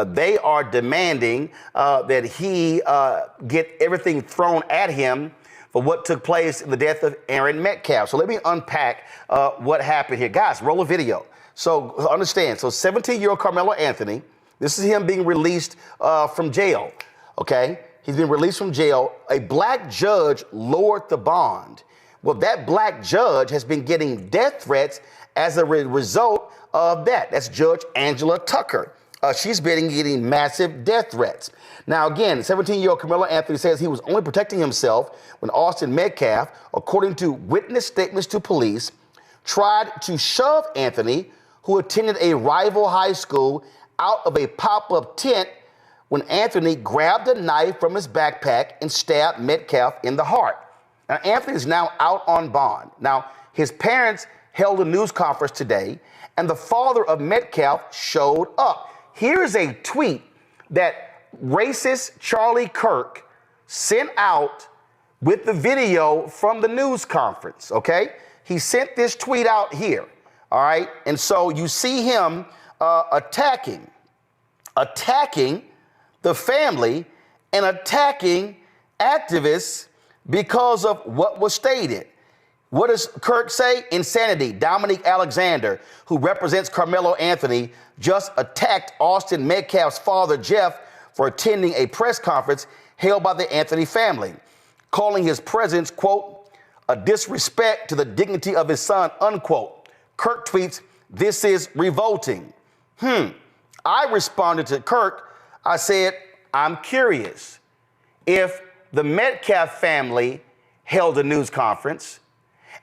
They are demanding that he get everything thrown at him for what took place in the death of Aaron Metcalf. So let me unpack what happened here. Guys, roll a video. So understand, so 17-year-old Carmelo Anthony, this is him being released from jail, okay? He's been released from jail. A black judge lowered the bond. Well, that black judge has been getting death threats as a result of that. That's Judge Angela Tucker. She's been getting massive death threats. Now, again, 17-year-old Carmelo Anthony says he was only protecting himself when Austin Metcalf, according to witness statements to police, tried to shove Anthony, who attended a rival high school, out of a pop-up tent when Anthony grabbed a knife from his backpack and stabbed Metcalf in the heart. Now, Anthony is now out on bond. Now, his parents held a news conference today, and the father of Metcalf showed up. Here's a tweet that racist Charlie Kirk sent out with the video from the news conference, okay? He sent this tweet out here, all right? And so you see him attacking the family and attacking activists because of what was stated. What does Kirk say? Insanity. Dominique Alexander, who represents Carmelo Anthony, just attacked Austin Metcalf's father, Jeff, for attending a press conference held by the Anthony family, calling his presence, quote, a disrespect to the dignity of his son, unquote. Kirk tweets, this is revolting. I responded to Kirk. I said, I'm curious. If the Metcalf family held a news conference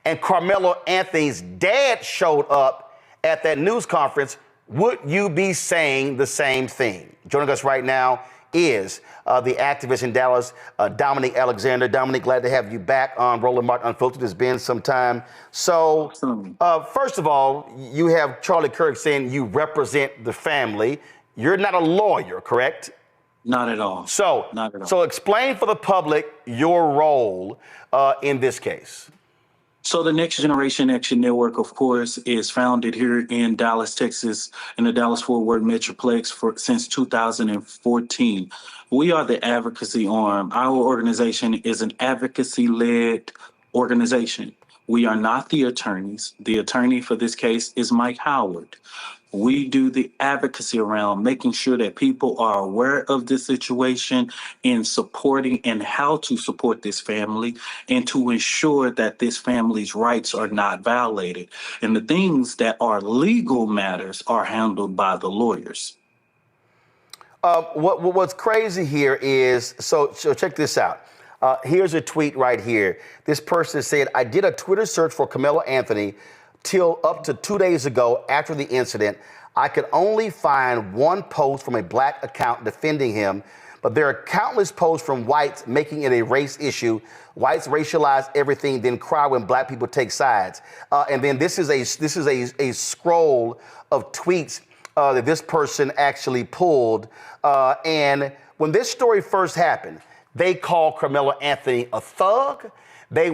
and Carmelo Anthony's dad showed up at that news conference, would you be saying the same thing? Joining us right now is the activist in Dallas, Dominique Alexander. Dominique, glad to have you back on Roland Martin Unfiltered. It's been some time. So, first of all, you have Charlie Kirk saying you represent the family. You're not a lawyer, correct? Not at all. So, Not at all. So explain for the public your role in this case. So the Next Generation Action Network, of course, is founded here in Dallas, Texas, in the Dallas-Fort Worth Metroplex since 2014. We are the advocacy arm. Our organization is an advocacy-led organization. We are not the attorneys. The attorney for this case is Mike Howard. We do the advocacy around making sure that people are aware of the situation and supporting and how to support this family and to ensure that this family's rights are not violated. And the things that are legal matters are handled by the lawyers. What's crazy here is, so check this out. Here's a tweet right here. This person said, I did a Twitter search for Carmelo Anthony till up to 2 days ago after the incident. I could only find one post from a black account defending him, but there are countless posts from whites making it a race issue. Whites racialize everything, then cry when black people take sides. And then this is a scroll of tweets that this person actually pulled. And when this story first happened, they called Carmelo Anthony a thug. It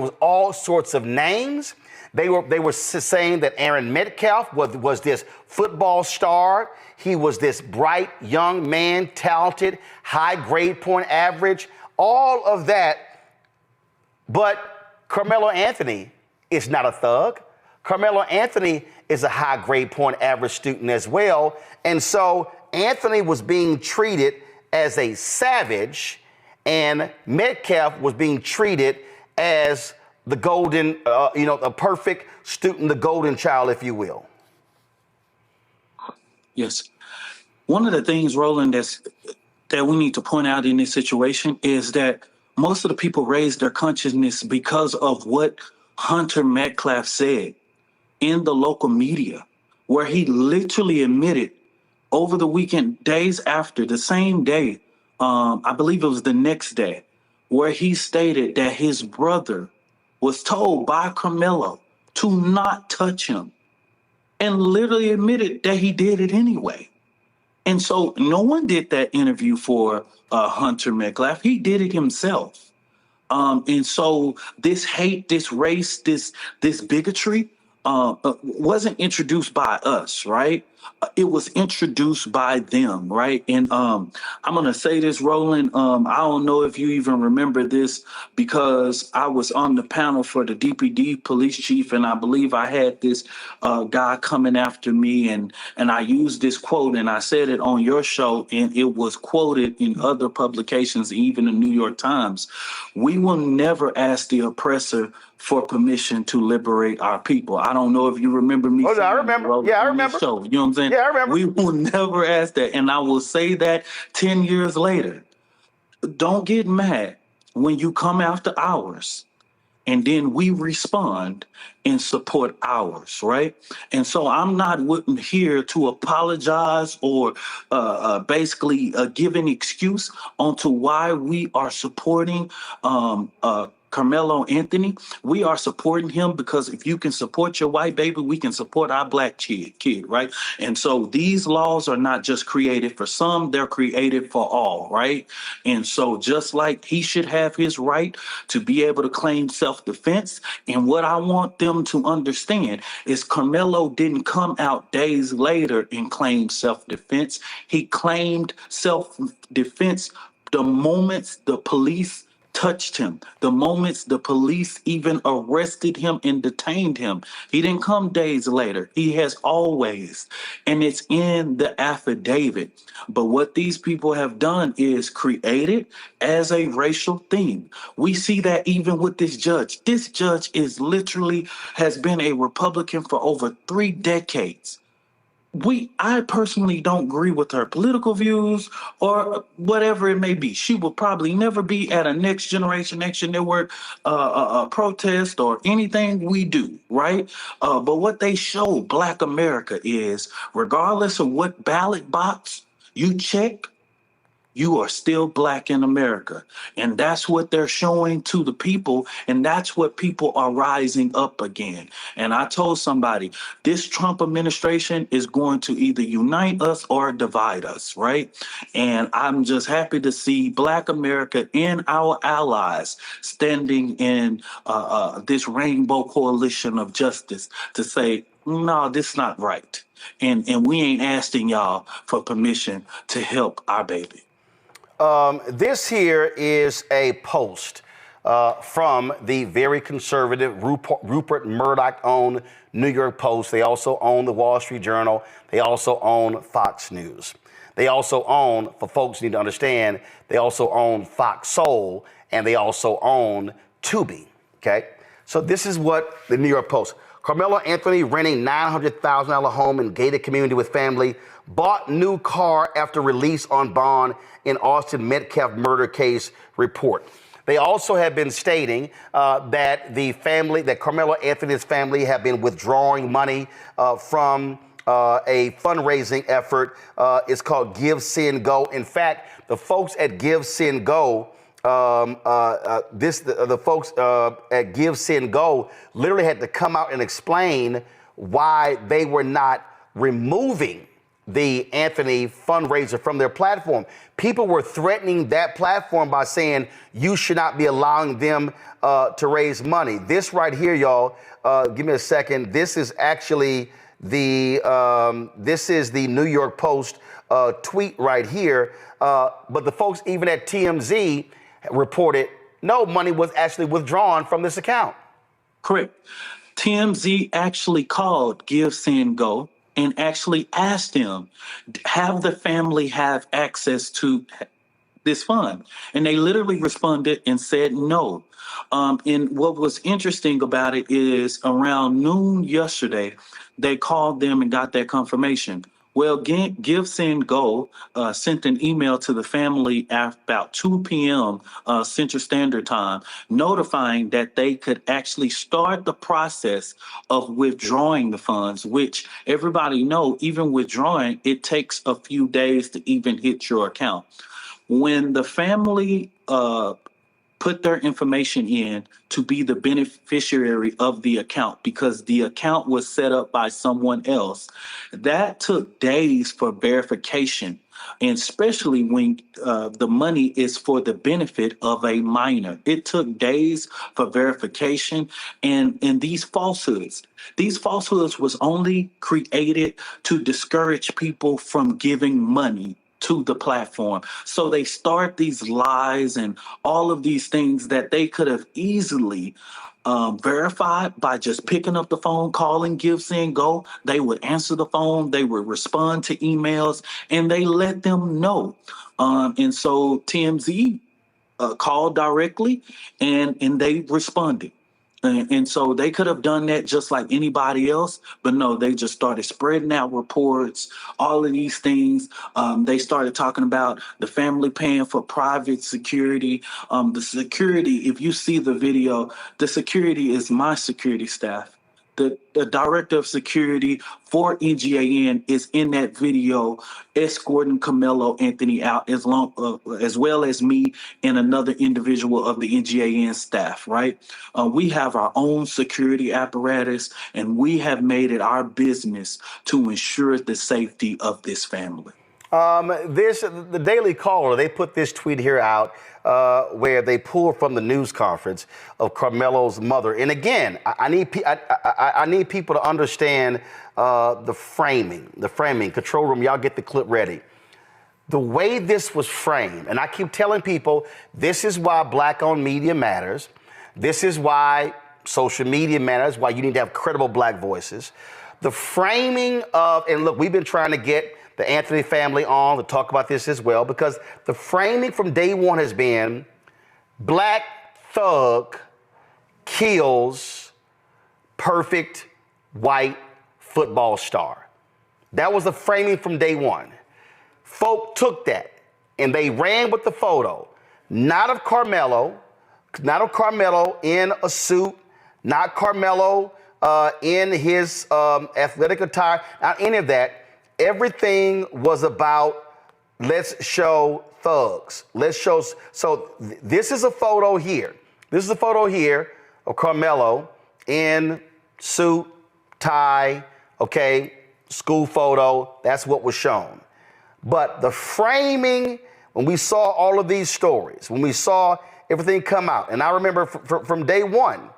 was all sorts of names. They were saying that Aaron Metcalf was this football star. He was this bright young man, talented, high grade point average, all of that. But Carmelo Anthony is not a thug. Carmelo Anthony is a high grade point average student as well. And so Anthony was being treated as a savage, and Metcalf was being treated as the golden, a perfect student, the golden child, if you will. Yes. One of the things, Roland, that we need to point out in this situation is that most of the people raised their consciousness because of what Hunter Metcalf said in the local media, where he literally admitted over the weekend, days after, the same day, I believe it was the next day, where he stated that his brother was told by Carmelo to not touch him and literally admitted that he did it anyway. And so no one did that interview for Hunter Metcalf. He did it himself. And so this hate, this race, this bigotry wasn't introduced by us, right? It was introduced by them, right? And I'm gonna say this, Roland. I don't know if you even remember this because I was on the panel for the DPD police chief, and I believe I had this guy coming after me, and I used this quote, and I said it on your show, and it was quoted in other publications, even the New York Times. We will never ask the oppressor for permission to liberate our people. I don't know if you remember me saying I remember. Yeah, I remember. show. You know what I'm saying? Yeah, I remember. We will never ask that. And I will say that 10 years later. Don't get mad when you come after ours and then we respond and support ours, right? And so I'm not here to apologize or basically give an excuse onto why we are supporting Carmelo Anthony. We are supporting him because if you can support your white baby, we can support our black kid, right? And so these laws are not just created for some, they're created for all, right? And so just like he should have his right to be able to claim self-defense, and what I want them to understand is Carmelo didn't come out days later and claim self-defense. He claimed self-defense the moments the police touched him, the moments the police even arrested him and detained him. He didn't come days later. He has always, and it's in the affidavit. But what these people have done is created as a racial thing. We see that even with this judge. This judge is literally has been a Republican for over 3 decades. I personally don't agree with her political views or whatever it may be. She will probably never be at a Next Generation Action Network protest or anything we do, right? But what they show Black America is, regardless of what ballot box you check, you are still Black in America. And that's what they're showing to the people. And that's what people are rising up again. And I told somebody, this Trump administration is going to either unite us or divide us, right? And I'm just happy to see Black America and our allies standing in this rainbow coalition of justice to say, no, this is not right. And we ain't asking y'all for permission to help our baby. This here is a post from the very conservative Rupert Murdoch-owned New York Post. They also own the Wall Street Journal. They also own Fox News. They also own, for folks who need to understand, they also own Fox Soul, and they also own Tubi, okay? So this is what the New York Post. Carmelo Anthony renting $900,000 home in gated community with family, bought new car after release on bond in Austin Metcalf murder case report. They also have been stating that Carmelo Anthony's family have been withdrawing money from a fundraising effort. It's called Give, Send, Go. In fact, the folks at Give, Send, Go, the folks at Give, Send, Go literally had to come out and explain why they were not removing the Anthony fundraiser from their platform. People were threatening that platform by saying you should not be allowing them to raise money. This right here, y'all, give me a second. This is actually the New York Post tweet right here. But the folks even at TMZ reported no money was actually withdrawn from this account. Correct. TMZ actually called Give, Send, Go and actually asked them, have the family have access to this fund? And they literally responded and said no. And what was interesting about it is around noon yesterday, they called them and got that confirmation. Well, Give, Send, Go sent an email to the family at about 2 p.m. Central Standard Time, notifying that they could actually start the process of withdrawing the funds, which everybody know, even withdrawing, it takes a few days to even hit your account. When the family put their information in to be the beneficiary of the account because the account was set up by someone else, that took days for verification and especially when the money is for the benefit of a minor. It took days for verification, and these falsehoods was only created to discourage people from giving money to the platform. So they start these lies and all of these things that they could have easily verified by just picking up the phone, calling, give, send, go. They would answer the phone, they would respond to emails, and they let them know. And so TMZ called directly, and they responded. And so they could have done that just like anybody else, but no, they just started spreading out reports, all of these things. They started talking about the family paying for private security. The security, if you see the video, the security is my security staff. The director of security for NGAN is in that video escorting Carmelo Anthony out as well as me and another individual of the NGAN staff, right? We have our own security apparatus, and we have made it our business to ensure the safety of this family. The Daily Caller, they put this tweet here out where they pulled from the news conference of Carmelo's mother. And again, I need people to understand the framing. Control room, y'all get the clip ready. The way this was framed, and I keep telling people, this is why black-owned media matters. This is why social media matters, why you need to have credible black voices. The framing of, and look, we've been trying to get the Anthony family on to talk about this as well, because the framing from day one has been black thug kills perfect white football star. That was the framing from day one. Folk took that and they ran with the photo, not of Carmelo in a suit, not Carmelo in his athletic attire, not any of that. Everything was about, let's show thugs. So this is a photo here. This is a photo here of Carmelo in suit, tie, okay, school photo. That's what was shown. But the framing, when we saw all of these stories, when we saw everything come out, and I remember from day one,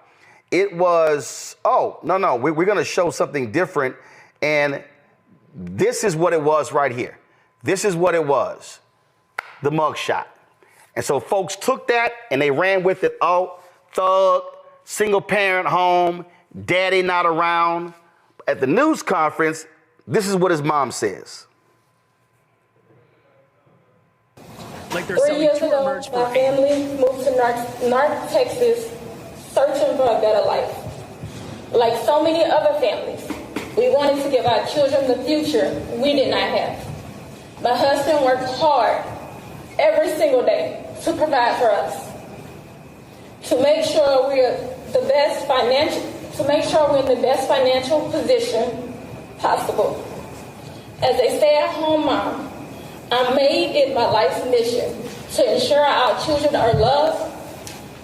it was, oh, no, we're going to show something different. And this is what it was right here. This is what it was, the mugshot. And so folks took that and they ran with it. Oh, thug, single parent home, daddy not around. At the news conference, this is what his mom says. Like 3 years ago, my family moved to North Texas searching for a better life. Like so many other families, we wanted to give our children the future we did not have. My husband worked hard every single day to provide for us, to make sure we're in the best financial position possible. As a stay-at-home mom, I made it my life's mission to ensure our children are loved,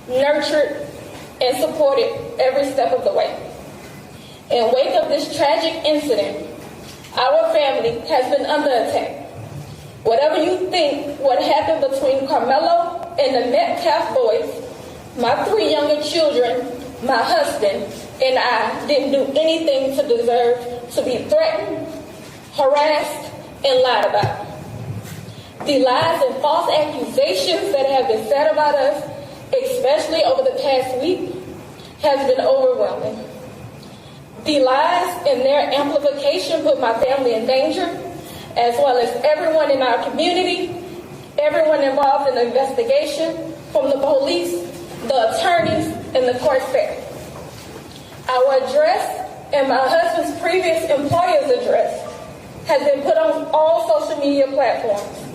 nurtured, and supported every step of the way. In wake of this tragic incident, our family has been under attack. Whatever you think what happened between Carmelo and the Metcalf boys, my 3 younger children, my husband, and I didn't do anything to deserve to be threatened, harassed, and lied about. The lies and false accusations that have been said about us, especially over the past week, has been overwhelming. The lies and their amplification put my family in danger, as well as everyone in our community, everyone involved in the investigation, from the police, the attorneys, and the court staff. Our address and my husband's previous employer's address has been put on all social media platforms.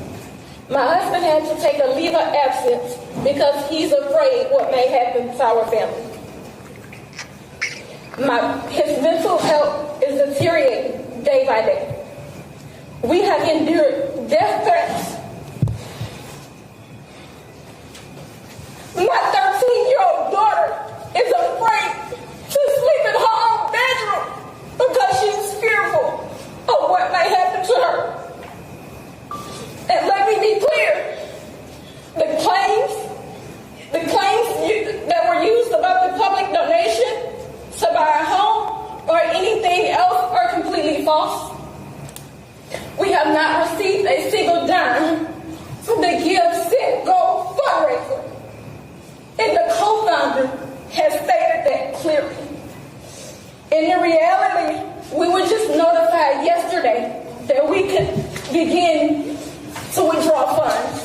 My husband had to take a leave of absence because he's afraid what may happen to our family. His mental health is deteriorating day by day. We have endured death threats. My 13-year-old daughter is afraid to sleep in her own bedroom because she's fearful of what may happen to her. have not received a single dime from the Give, Send, Go fundraiser. And the co-founder has stated that clearly. And in reality, we were just notified yesterday that we could begin to withdraw funds.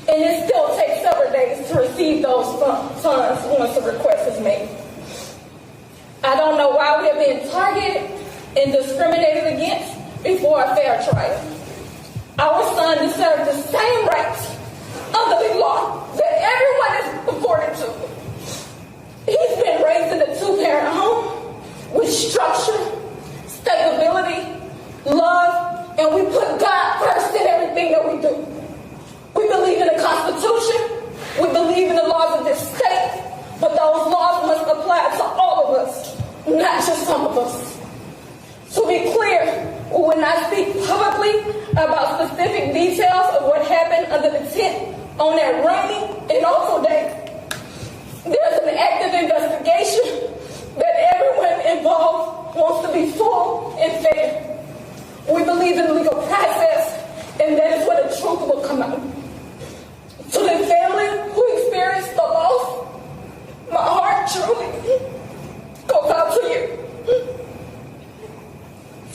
And it still takes several days to receive those funds once the request is made. I don't know why we are being targeted and discriminated against before a fair trial. Our son deserves the same rights under the law that everyone is afforded to. He's been raised in a two-parent home with structure, stability, love, and we put God first in everything that we do. We believe in the Constitution, we believe in the laws of this state, but those laws must apply to all of us, not just some of us. To be clear, when I speak publicly about specific details of what happened under the tent on that rainy and awful day, there's an active investigation that everyone involved wants to be full and fair. We believe in the legal process, and that is where the truth will come out. To the family who experienced the loss, my heart truly goes out to you.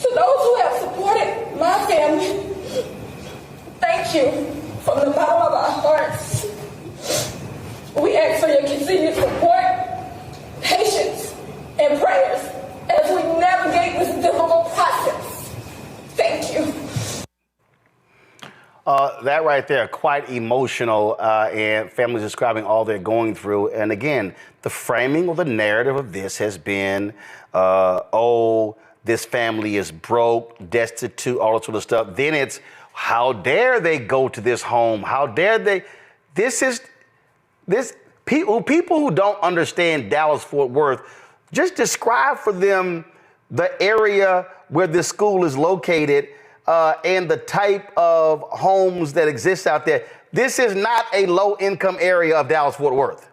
To those who have supported my family, thank you from the bottom of our hearts. We ask for your continued support, patience, and prayers as we navigate this difficult process. Thank you. That right there, quite emotional, and families describing all they're going through. And again, the framing or the narrative of this has been, this family is broke, destitute, all that sort of stuff. Then it's, how dare they go to this home? How dare they? People who don't understand Dallas-Fort Worth, just describe for them the area where this school is located and the type of homes that exist out there. This is not a low-income area of Dallas-Fort Worth.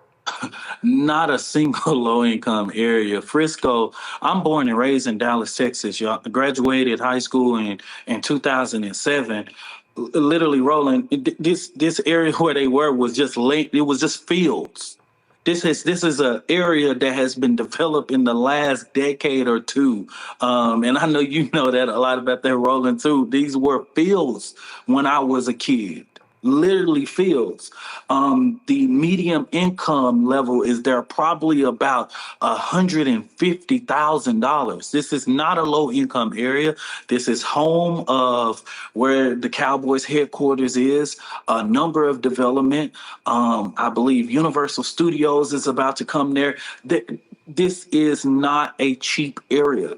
Not a single low-income area. Frisco, I'm born and raised in Dallas, Texas. Y'all graduated high school in 2007. Literally, Roland, this area where they were was just it was just fields. This is an area that has been developed in the last decade or two. And I know you know that a lot about that, Roland, too. These were fields when I was a kid. Literally fields. The median income level is there probably about $150,000. This is not a low income area. This is home of where the Cowboys headquarters is, a number of development. I believe Universal Studios is about to come there. This is not a cheap area.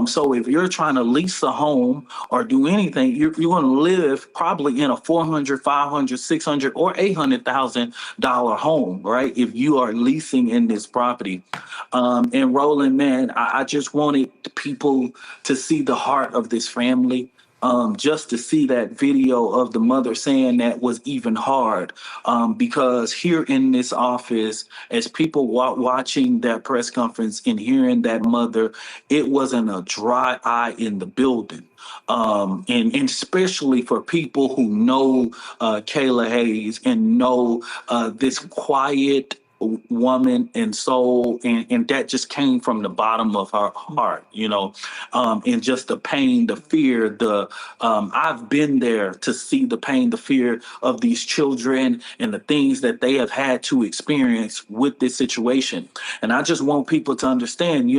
So if you're trying to lease a home or do anything, you're going to live probably in a $400,000, $500,000, $600,000, or $800,000 home, right? If you are leasing in this property. And Roland, man, I just wanted people to see the heart of this family. Just to see that video of the mother saying that was even hard, because here in this office, as people watching that press conference and hearing that mother, it wasn't a dry eye in the building. And especially for people who know Kayla Hayes and know this quiet woman and soul, and that just came from the bottom of her heart, and just the pain, the fear, I've been there to see the pain, the fear of these children and the things that they have had to experience with this situation. And I just want people to understand,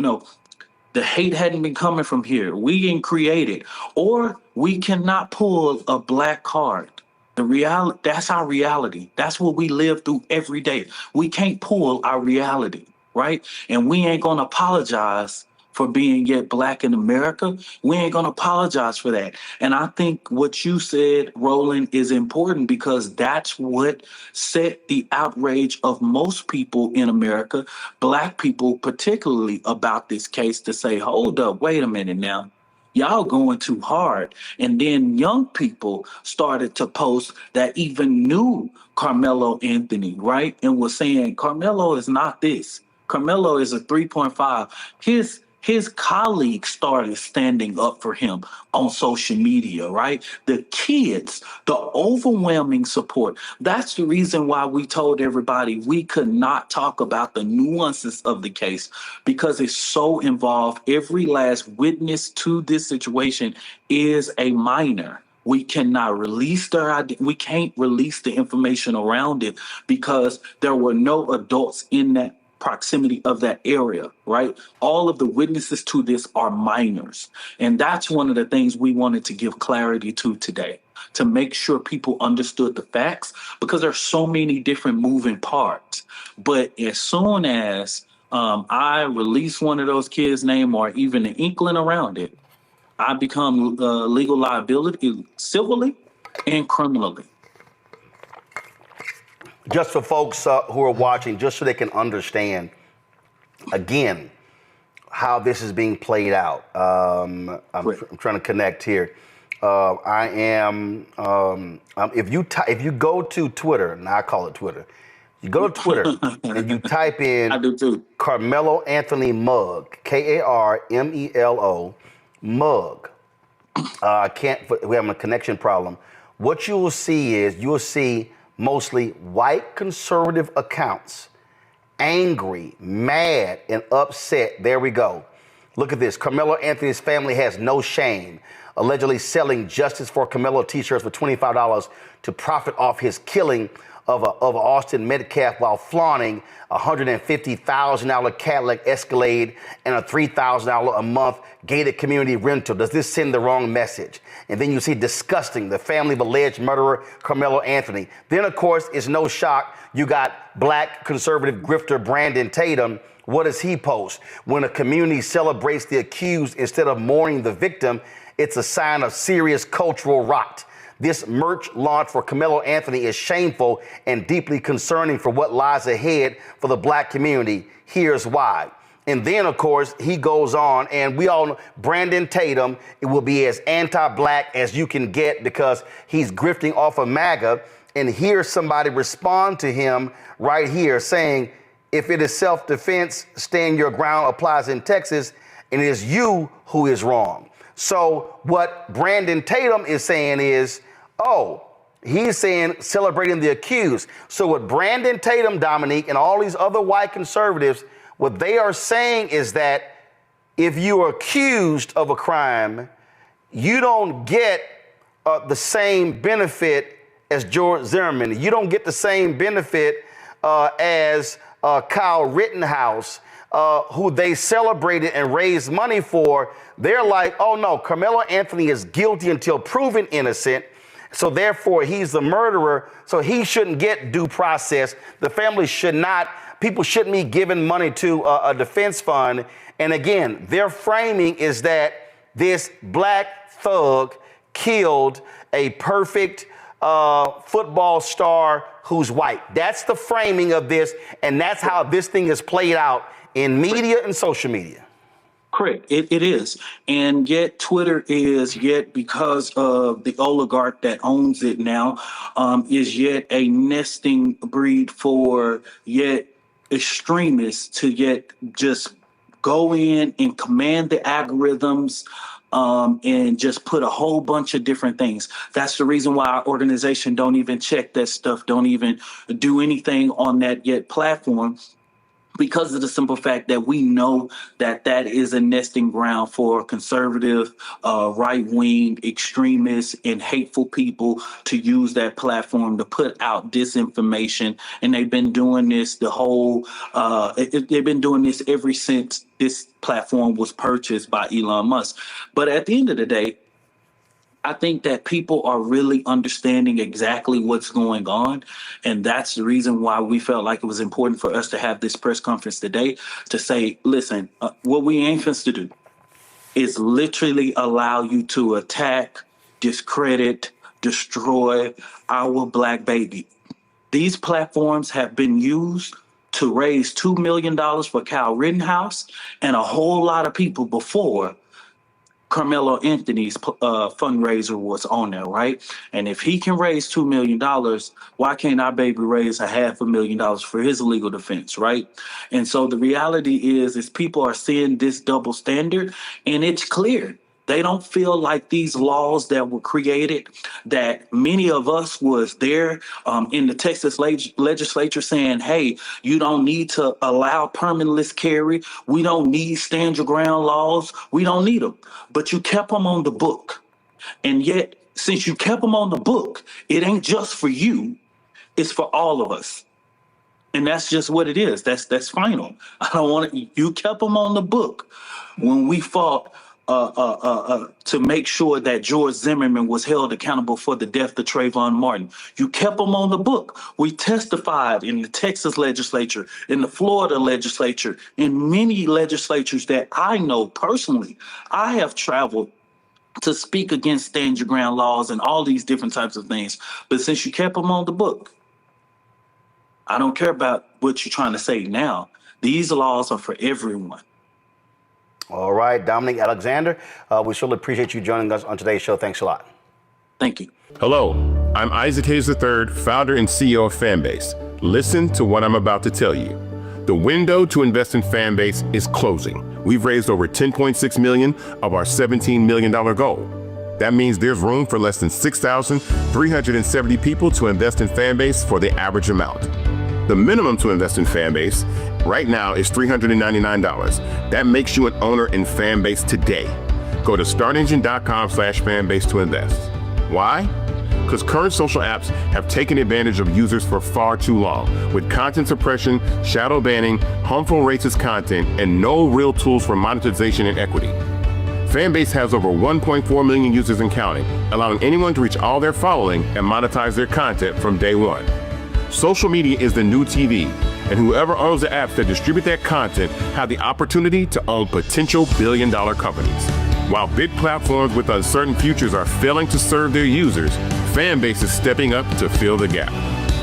the hate hadn't been coming from here. We didn't create it, or we cannot pull a black card. The reality, that's our reality. That's what we live through every day. We can't pull our reality, right? And we ain't going to apologize for being yet black in America. We ain't going to apologize for that. And I think what you said, Roland, is important because that's what set the outrage of most people in America, black people particularly, about this case to say, hold up, wait a minute now. Y'all going too hard. And then young people started to post that even knew Carmelo Anthony, right? And was saying, Carmelo is not this. Carmelo is a 3.5. His colleagues started standing up for him on social media, right? The kids, the overwhelming support. That's the reason why we told everybody we could not talk about the nuances of the case because it's so involved. Every last witness to this situation is a minor. We cannot release we can't release the information around it because there were no adults in that proximity of that area, right? All of the witnesses to this are minors. And that's one of the things we wanted to give clarity to today, to make sure people understood the facts, because there's so many different moving parts. But as soon as I release one of those kids' name or even an inkling around it, I become legal liability civilly and criminally. Just for folks who are watching, just so they can understand, again, how this is being played out. I'm trying to connect here. If you go to Twitter, and I call it Twitter, you go to Twitter and you type in Carmelo Anthony Mug, Karmelo Mug. We're having a connection problem. What you will see is mostly white conservative accounts, angry, mad, and upset. There we go. Look at this. Carmelo Anthony's family has no shame, allegedly selling Justice for Carmelo t-shirts for $25 to profit off his killing of Austin Metcalf while flaunting a $150,000 Cadillac Escalade and a $3,000 a month gated community rental. Does this send the wrong message? And then you see disgusting, the family of alleged murderer Carmelo Anthony. Then, of course, it's no shock you got black conservative grifter Brandon Tatum. What does he post? When a community celebrates the accused instead of mourning the victim, it's a sign of serious cultural rot. This merch launch for Carmelo Anthony is shameful and deeply concerning for what lies ahead for the black community. Here's why. And then, of course, he goes on, and we all know Brandon Tatum, it will be as anti-black as you can get because he's grifting off of MAGA. And here's somebody respond to him right here saying, if it is self-defense, stand your ground applies in Texas, and it is you who is wrong. So what Brandon Tatum is saying is, he's saying celebrating the accused. So what Brandon Tatum, Dominique, and all these other white conservatives, what they are saying is that if you are accused of a crime, you don't get the same benefit as George Zimmerman. You don't get the same benefit as Kyle Rittenhouse, who they celebrated and raised money for. They're like, oh no, Carmelo Anthony is guilty until proven innocent. So therefore, he's the murderer. So he shouldn't get due process. The family should not. People shouldn't be giving money to a defense fund. And again, their framing is that this black thug killed a perfect football star who's white. That's the framing of this. And that's how this thing is played out in media and social media. Correct. It is. And yet Twitter is yet, because of the oligarch that owns it now, is yet a nesting breed for yet extremists to yet just go in and command the algorithms and just put a whole bunch of different things. That's the reason why our organization don't even check that stuff, don't even do anything on that yet platform, because of the simple fact that we know that that is a nesting ground for conservative, right-wing extremists and hateful people to use that platform to put out disinformation. And they've been doing this they've been doing this ever since this platform was purchased by Elon Musk. But at the end of the day, I think that people are really understanding exactly what's going on. And that's the reason why we felt like it was important for us to have this press conference today to say, listen, what we aim to do is literally allow you to attack, discredit, destroy our black baby. These platforms have been used to raise $2 million for Kyle Rittenhouse and a whole lot of people before Carmelo Anthony's fundraiser was on there, right? And if he can raise $2 million, why can't our baby raise $500,000 for his legal defense, right? And so the reality is people are seeing this double standard, and it's clear. They don't feel like these laws that were created, that many of us was there in the Texas legislature saying, hey, you don't need to allow permitless carry. We don't need stand your ground laws. We don't need them. But you kept them on the book. And yet, since you kept them on the book, it ain't just for you. It's for all of us. And that's just what it is. That's final. I don't want to. You kept them on the book when we fought to make sure that George Zimmerman was held accountable for the death of Trayvon Martin. You kept them on the book. We testified in the Texas legislature, in the Florida legislature, in many legislatures that I know personally. I have traveled to speak against stand your ground laws and all these different types of things. But since you kept them on the book, I don't care about what you're trying to say now. These laws are for everyone. All right, Dominic Alexander, we surely appreciate you joining us on today's show. Thanks a lot. Thank you. Hello, I'm Isaac Hayes III, founder and CEO of Fanbase. Listen to what I'm about to tell you. The window to invest in Fanbase is closing. We've raised over $10.6 million of our $17 million goal. That means there's room for less than 6,370 people to invest in Fanbase for the average amount. The minimum to invest in Fanbase right now is $399. That makes you an owner in Fanbase today. Go to startengine.com/fanbase to invest. Why? Because current social apps have taken advantage of users for far too long, with content suppression, shadow banning, harmful racist content, and no real tools for monetization and equity. Fanbase has over 1.4 million users and counting, allowing anyone to reach all their following and monetize their content from day one. Social media is the new TV, and whoever owns the apps that distribute that content have the opportunity to own potential billion-dollar companies. While big platforms with uncertain futures are failing to serve their users, Fanbase is stepping up to fill the gap.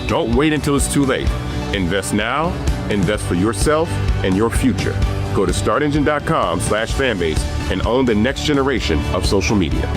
Don't wait until it's too late. Invest now, invest for yourself and your future. Go to startengine.com/fanbase and own the next generation of social media.